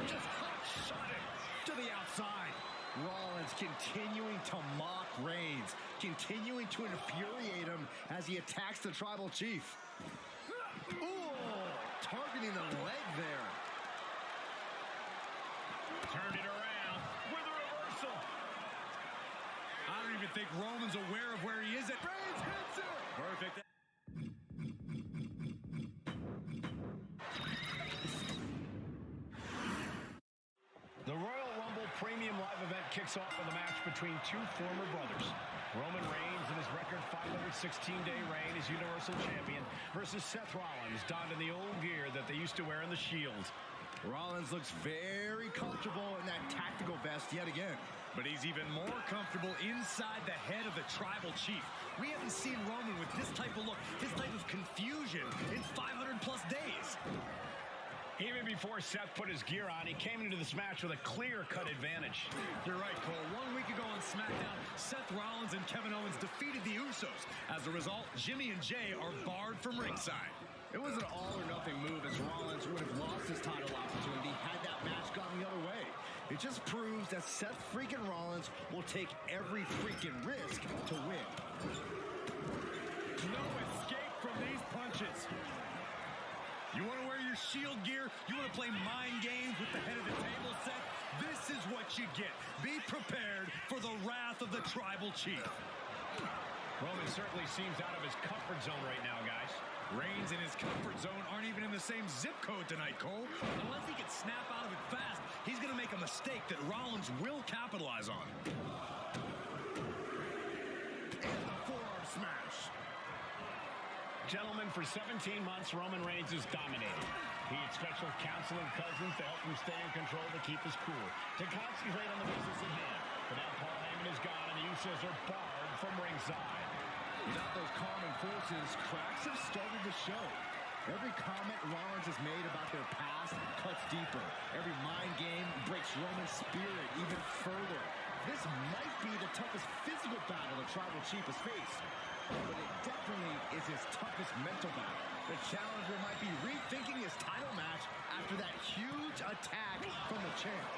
Just hot-shot it to the outside. Rollins continuing to mock Reigns, continuing to infuriate him as he attacks the Tribal Chief. Ooh, targeting the leg there. Turned it around with a reversal. think Roman's aware of where he is at. Reigns hits it! Perfect. The Royal Rumble Premium Live event kicks off with a match between two former brothers. Roman Reigns in his record 516-day reign as Universal Champion versus Seth Rollins donned in the old gear that they used to wear in the Shield. Rollins looks very comfortable in that tactical vest yet again. But he's even more comfortable inside the head of the Tribal Chief. We haven't seen Roman with this type of look, this type of confusion in 500-plus days. Even before Seth put his gear on, he came into this match with a clear-cut advantage. You're right, Cole. 1 week ago on SmackDown, Seth Rollins and Kevin Owens defeated the Usos. As a result, Jimmy and Jay are barred from ringside. It was an all-or-nothing move as Rollins would have lost his title opportunity had that match gone the other way. It just proves that Seth freaking Rollins will take every freaking risk to win. No escape from these punches. You want to wear your Shield gear? You want to play mind games with the head of the table set? This is what you get. Be prepared for the wrath of the Tribal Chief. Roman certainly seems out of his comfort zone right now, guys. Reigns and his comfort zone aren't even in the same zip code tonight, Cole. Unless he can snap out of it fast, he's going to make a mistake that Rollins will capitalize on. And the forearm smash. Gentlemen, for 17 months, Roman Reigns has dominated. He had special counsel and cousins to help him stay in control to keep his cool, to concentrate on the business at hand. But now Paul Heyman is gone, and the Usos are barred from ringside. Without those calming forces, cracks have started to show. Every comment Rollins has made about their past cuts deeper. Every mind game breaks Roman's spirit even further. This might be the toughest physical battle the Tribal Chief has faced, but it definitely is his toughest mental battle. The challenger might be rethinking his title match after that huge attack from the champ.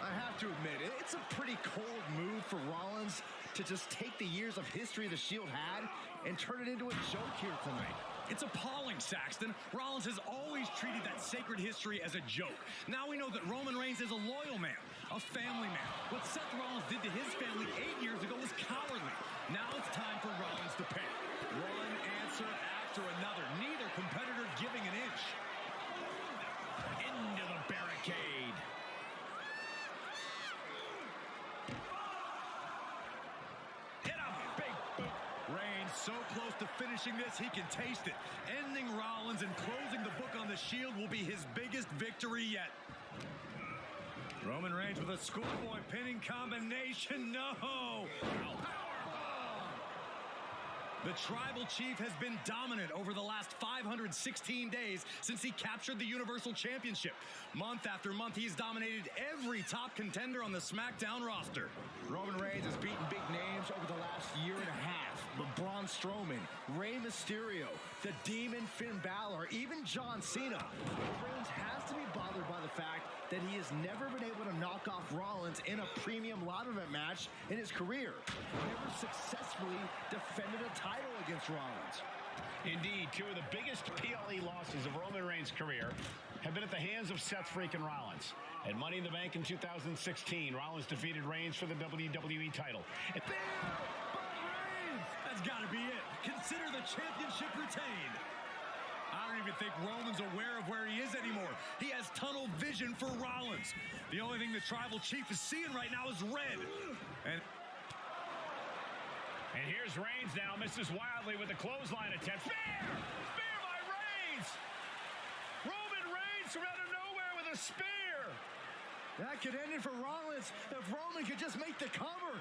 I have to admit, it's a pretty cold move for Rollins to just take the years of history the Shield had and turn it into a joke here tonight. It's appalling, Saxton. Rollins has always treated that sacred history as a joke. Now we know that Roman Reigns is a loyal man, a family man. What Seth Rollins did to his family 8 years ago was cowardly. Now it's time for Rollins to pay. One answer after another. Neither competitor giving an inch. Into the barricade. Hit a big boot. Reigns so close to finishing this, he can taste it. Ending Rollins and closing the book on the Shield will be his biggest victory yet. Roman Reigns with a schoolboy pinning combination. No! The Tribal Chief has been dominant over the last 516 days since he captured the Universal Championship. Month after month, he's dominated every top contender on the SmackDown roster. Roman Reigns has beaten big names over the last year and a half. Braun Strowman, Rey Mysterio, the Demon Finn Balor, even John Cena. Reigns has to be bothered by the fact that he has never been able to knock off Rollins in a premium live event match in his career. Never successfully defended a title against Rollins. Indeed, two of the biggest PLE losses of Roman Reigns' career have been at the hands of Seth freaking Rollins. At Money in the Bank in 2016, Rollins defeated Reigns for the WWE title. That's got to be it. Consider the championship retained. I don't even think Roman's aware of where he is anymore. He has tunnel vision for Rollins. The only thing the Tribal Chief is seeing right now is red. And here's Reigns now, misses wildly with a clothesline attempt. Spear! Spear by Reigns! Roman Reigns from out of nowhere with a spear! That could end it for Rollins if Roman could just make the cover.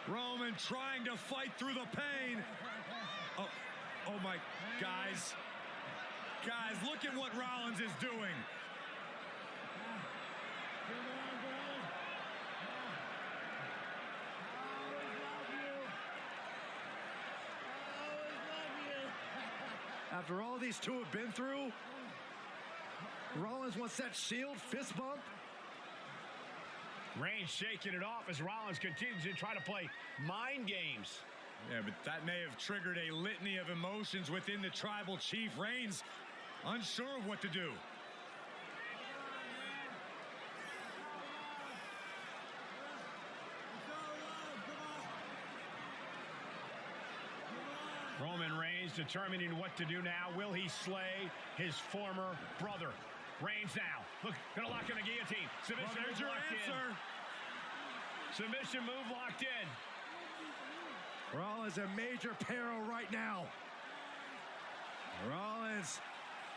Roman trying to fight through the pain. Oh my, guys. Guys, look at what Rollins is doing. After all these two have been through, Rollins wants that Shield fist bump. Reigns shaking it off as Rollins continues to try to play mind games. Yeah, but that may have triggered a litany of emotions within the Tribal Chief. Reigns Unsure of what to do. Roman Reigns determining what to do now. Will he slay his former brother? Reigns now. Look, gonna lock in a guillotine. Submission Well, there's move your locked answer. in. Submission move locked in. Rollins in major peril right now. Rollins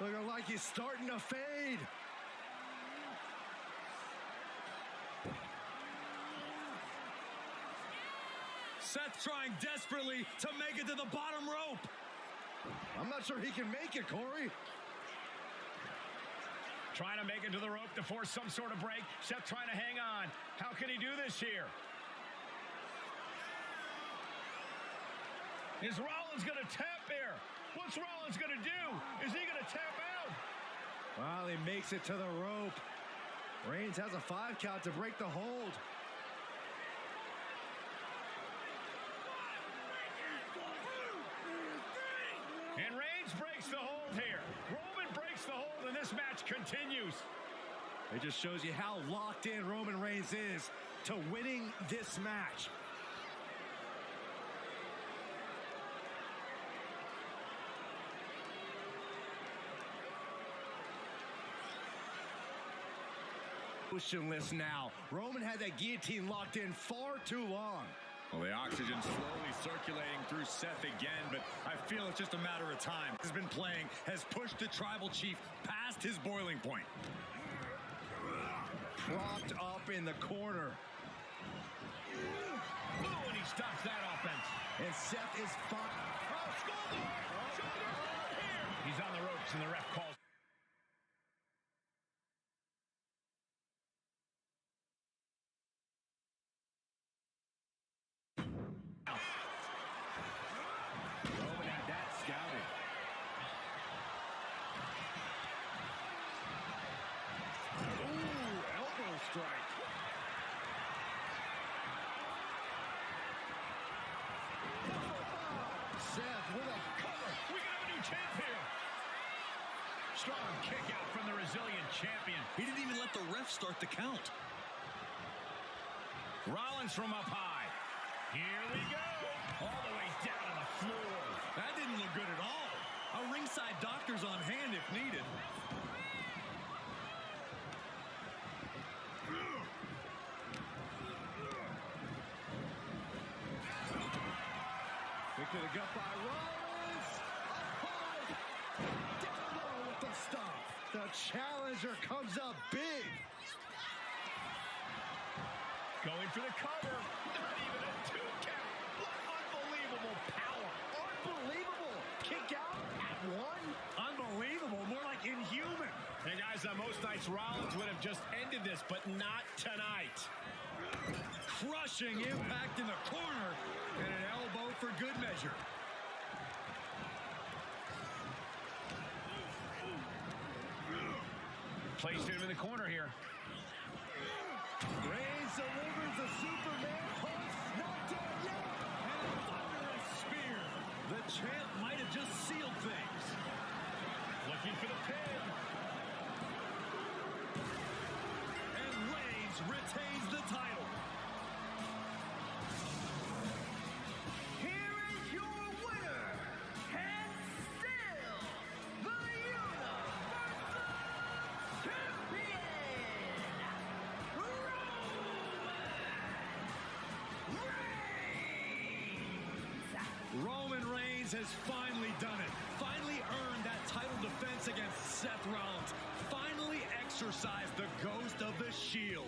looking like he's starting to fade. Seth trying desperately to make it to the bottom rope. I'm not sure he can make it, Corey. Trying to make it to the rope to force some sort of break. Seth trying to hang on. How can he do this here? Is Rollins going to tap here? What's Rollins going to do? Is he going to tap out? Well, he makes it to the rope. Reigns has a 5 count to break the hold. And Reigns breaks the hold here. Roman breaks the hold, and this match continues. It just shows you how locked in Roman Reigns is to winning this match. Motionless now. Roman had that guillotine locked in far too long. Well, the oxygen slowly circulating through Seth again, but I feel it's just a matter of time. Has been playing, has pushed the Tribal Chief past his boiling point. Propped up in the corner. Boom, and he stops that offense. And Seth is fine. Oh, shoulder! Shoulder here! He's on the ropes, and the ref calls. Roman had that scouted. Ooh, elbow strike. Seth with a cover. We can have a new champ here. Strong kick out from the resilient champion. He didn't even let the ref start the count. Rollins from up high. Here we go. All the way down on the floor. That didn't look good at all. A ringside doctor's on hand if needed. Kick to the gut by Rollins. Down low with the stomp. The challenger comes up big. Going for the cover. Not even a 2 count. What unbelievable power. Unbelievable. Kick out at 1. Unbelievable. More like inhuman. Hey, guys, on most nights, Rollins would have just ended this, but not tonight. Crushing impact in the corner. And an elbow for good measure. Placed him in the corner here. Reigns delivers the Superman punch. Not dead yet. And a thunderous spear. The champ might have just sealed things. Looking for the pin. And Reigns retains the title. Here is your winner, and still the Universal Champion, Roman Reigns has finally done it. Finally earned that title defense against Seth Rollins. Finally exercised the ghost of the Shield.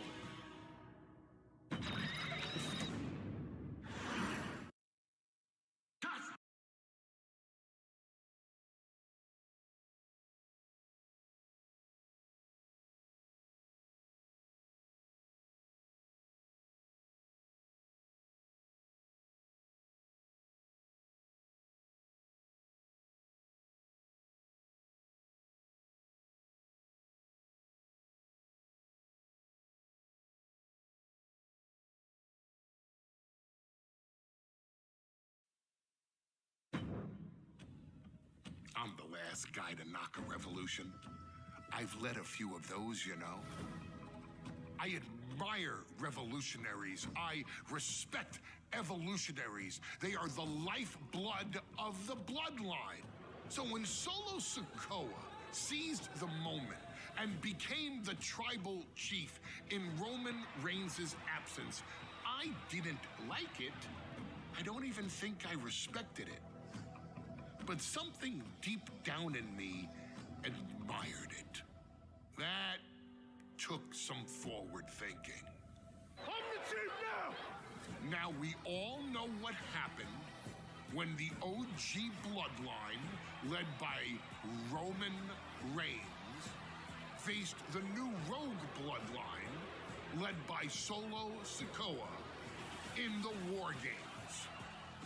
I'm the last guy to knock a revolution. I've led a few of those, you know. I admire revolutionaries. I respect evolutionaries. They are the lifeblood of the bloodline. So when Solo Sikoa seized the moment and became the tribal chief in Roman Reigns' absence, I didn't like it. I don't even think I respected it. But something deep down in me admired it. That took some forward thinking. I'm the chief now! Now we all know what happened when the OG bloodline, led by Roman Reigns, faced the new rogue bloodline, led by Solo Sikoa, in the War Games.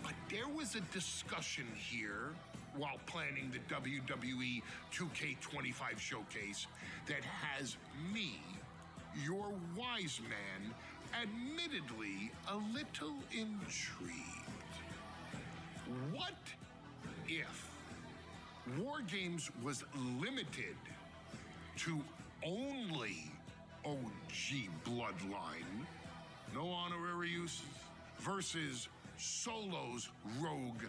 But there was a discussion here while planning the WWE 2K25 showcase that has me, your wise man, admittedly a little intrigued. What if War Games was limited to only OG bloodline, no honorary uses, versus Solo's rogue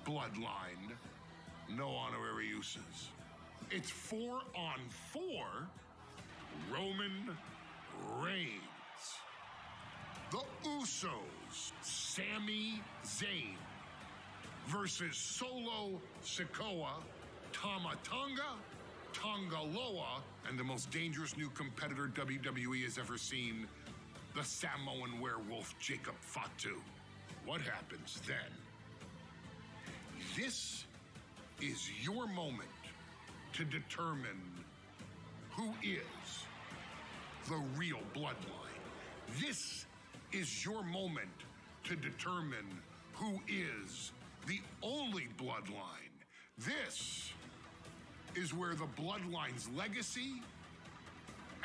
bloodline, no honorary uses? It's 4-on-4 Roman Reigns. The Usos, Sami Zayn, versus Solo Sikoa, Tama Tonga, Tonga Loa, and the most dangerous new competitor WWE has ever seen, the Samoan werewolf Jacob Fatu. What happens then? This is your moment to determine who is the real bloodline. This is your moment to determine who is the only bloodline. This is where the bloodline's legacy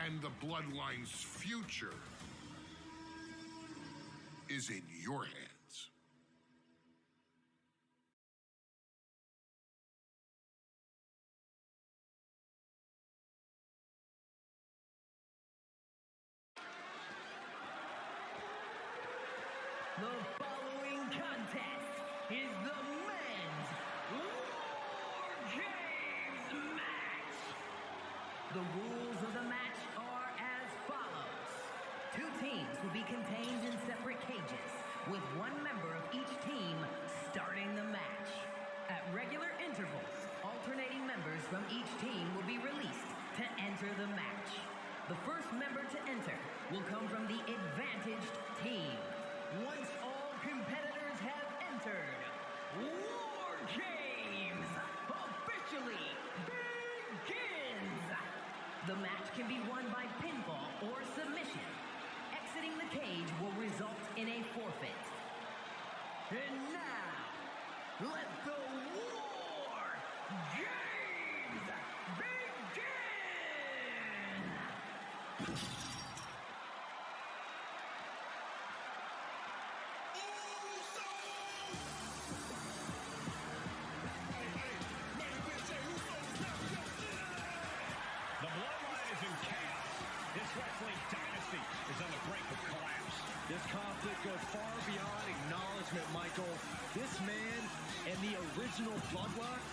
and the bloodline's future is in your hands. The following contest is the men's War Games match. The rules of the match are as follows. Two teams will be contained in separate cages, with one member of each team starting the match. At regular intervals, alternating members from each team will be released to enter the match. The first member to enter will come from the advantaged team. Once all competitors have entered, War Games officially begins! The match can be won by pinfall or submission. Exiting the cage will result in a forfeit. And now, let the War Games begin! The bloodline is in chaos. This wrestling dynasty is on the brink of collapse. This conflict goes far beyond acknowledgement, Michael. This man and the original bloodline.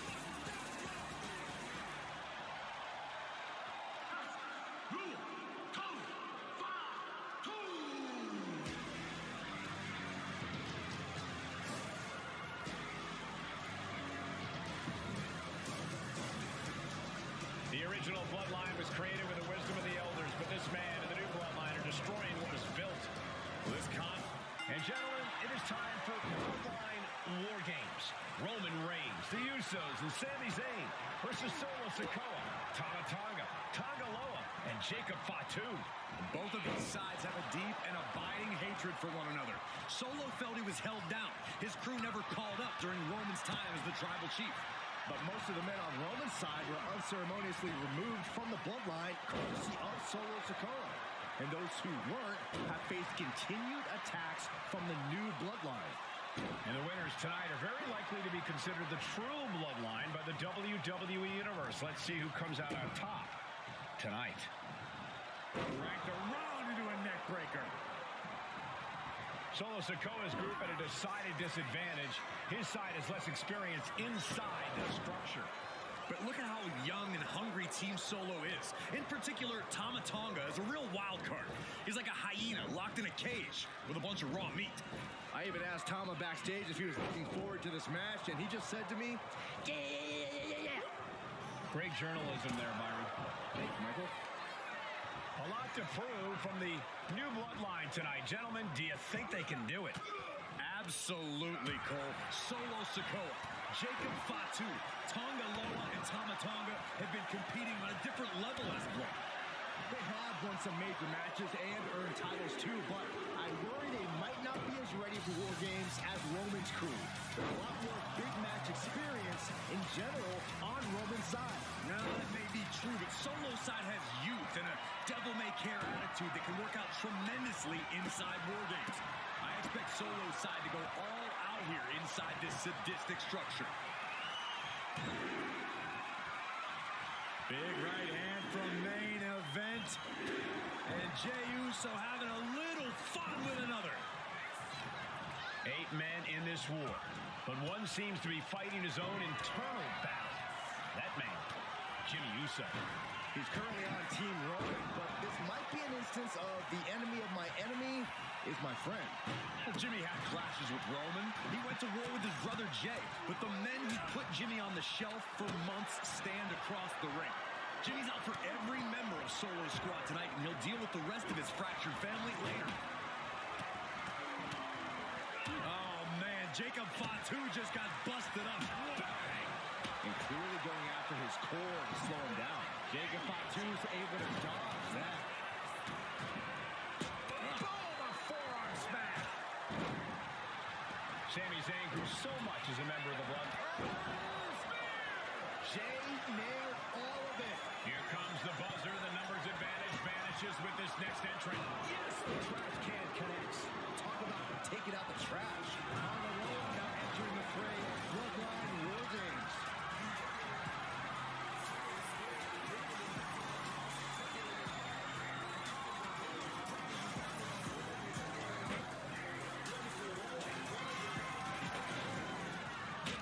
The original bloodline was created with the wisdom of the elders, but this man and the new bloodline are destroying what was built. This and gentlemen, it is time for Bloodline War Games. Roman Reigns, the Usos, and Sami Zayn versus Solo Sikoa, Tama Tonga, Tonga Loa, and Jacob Fatu. Both of these sides have a deep and abiding hatred for one another. Solo felt he was held down. His crew never called up during Roman's time as the tribal chief. But most of the men on Roman's side were unceremoniously removed from the bloodline courtesy of Solo Sikoa. And those who weren't have faced continued attacks from the new bloodline. And the winners tonight are very likely to be be considered the true bloodline by the WWE Universe. Let's see who comes out on top tonight. Ranked around into a neck breaker. Solo Sikoa's group at a decided disadvantage. His side has less experience inside the structure. But look at how young and hungry Team Solo is. In particular, Tama Tonga is a real wild card. He's like a hyena locked in a cage with a bunch of raw meat. I even asked Tama backstage if he was looking forward to this match, and he just said to me, yeah. Great journalism there, Byron. Thank you, Michael. A lot to prove from the new bloodline tonight. Gentlemen, do you think they can do it? Absolutely, Cole. Solo Sikoa, Jacob Fatu, Tonga Loa, and Tama Tonga have been competing on a different level as of late. They have won some major matches and earned titles too, but I worry they might not be as ready for War Games as Roman's crew. There's a lot more big match experience in general on Roman's side. Now, that may be true, but Solo's side has youth and a devil-may-care attitude that can work out tremendously inside War Games. I expect Solo's side to go all out here inside this sadistic structure. Big right hand from main event. And Jey Uso having a little fun with another. 8 men in this war, but one seems to be fighting his own internal battle. That man, Jimmy Uso. He's currently on Team Roman, but this might be an instance of the enemy of my enemy is my friend. Well, Jimmy had clashes with Roman. He went to war with his brother Jey, but the men who put Jimmy on the shelf for months stand across the ring. Jimmy's out for every member of Solo's squad tonight, and he'll deal with the rest of his fractured family later. Oh, man, Jacob Fatu just got busted up. And clearly going after his core to slow him down. Jacob Fatu's able to dodge that. Boom, a forearm smash. Sami Zayn grew so much as a member of the Blood. Jey nailed all of it. Here comes the buzzer. The numbers advantage vanishes with this next entrant. Yes, the trash can connects. Talk about taking out the trash. On the road, now entering the fray. Bloodline War Games.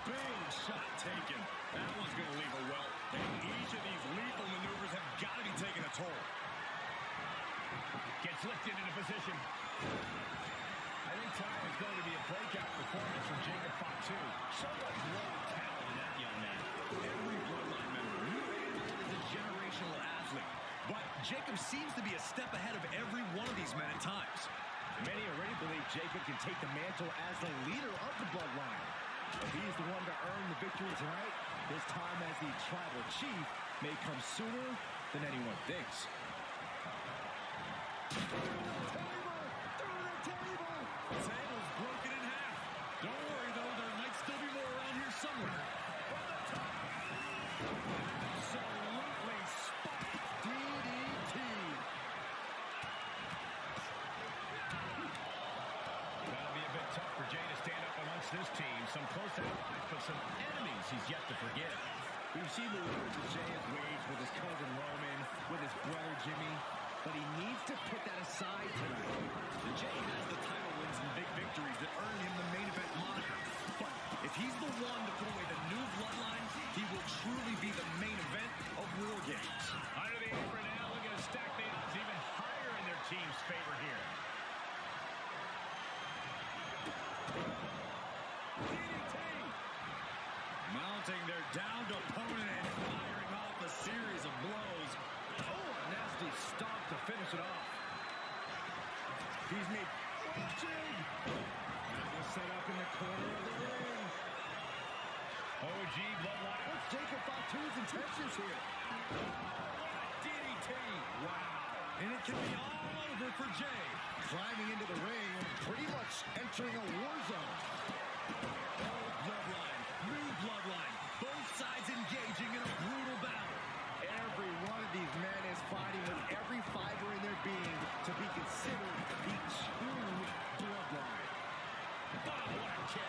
Big shot taken. That one's going to leave a welt. And each of these lethal maneuvers have got to be taking a toll. Gets lifted into position. I think tonight is going to be a breakout performance from Jacob Fatu. So much raw talent in that young man. Every bloodline member knew is a generational athlete. But Jacob seems to be a step ahead of every one of these men at times. Many already believe Jacob can take the mantle as the leader of the bloodline. If he's the one to earn the victory tonight, his time as the tribal chief may come sooner than anyone thinks. Table's broken in half. Don't worry, though. There might still be more around here somewhere. Absolutely spiked DDT. That'll be a bit tough for Jey to stand up amongst this team. Some close allies, but some enemies he's yet to forgive. We've seen the words that Jey has waged with his cousin Roman, with his brother Jimmy, but he needs to put that aside tonight. And Jey has the title wins and big victories that earn him the main event moniker. But if he's the one to put away the new bloodline, he will truly be the main event of War Games. Under the apron now, looking to stack the odds even higher in their team's favor here. DDT! Mounting their downed opponent and firing off a series of blows. Oh, a nasty stomp to finish it off. He's made jig. Set up in the corner of the ring. OG bloodline. What's Jacob Fatu's intentions here? DDT! Wow! And it can be all over for Jey. Climbing into the ring and pretty much entering a war zone. Old bloodline, new bloodline, both sides engaging in a brutal battle. Every one of these men is fighting with every fiber in their being to be considered the true bloodline. Oh, what a kick.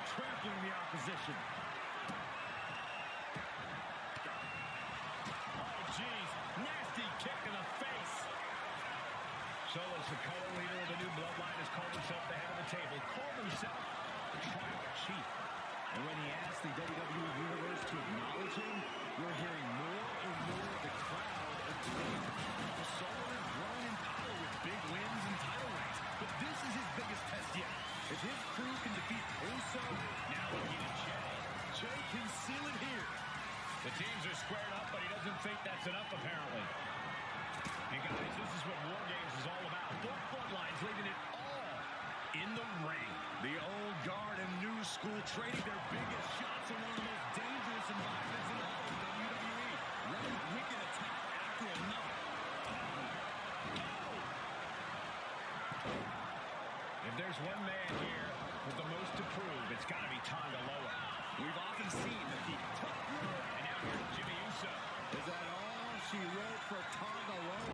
Trampling the opposition. Oh, geez. Nasty kick in the face. Solo's the co-leader of the new bloodline, has called himself the head of the table. Called himself the tribal chief. And when he asked the WWE Universe to acknowledge him, we're hearing more and more of the crowd agree. Solo is growing in power with big wins and title reigns, but this is his biggest test yet. If his crew can defeat Uso, now looking at Jey. Jey can seal it here. The teams are squared up, but he doesn't think that's enough, apparently. And guys, this is what War Games is all about. Both bloodlines leaving it all in the ring. The old guard and new school trading their biggest shots in one of the most dangerous environments in all of WWE. One wicked attack after another. If there's one man here with the most to prove, it's got to be Tonga Loa. We've often seen that the tough road, and now here's Jimmy Uso. Is that all she wrote for Tonga Loa?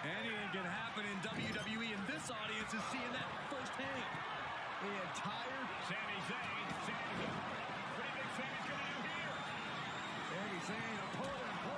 Anything can happen in WWE, and this audience is seeing that firsthand. The entire Sami Zayn. What do you think Sami's going to do here? Sami Zayn, a pull and pull.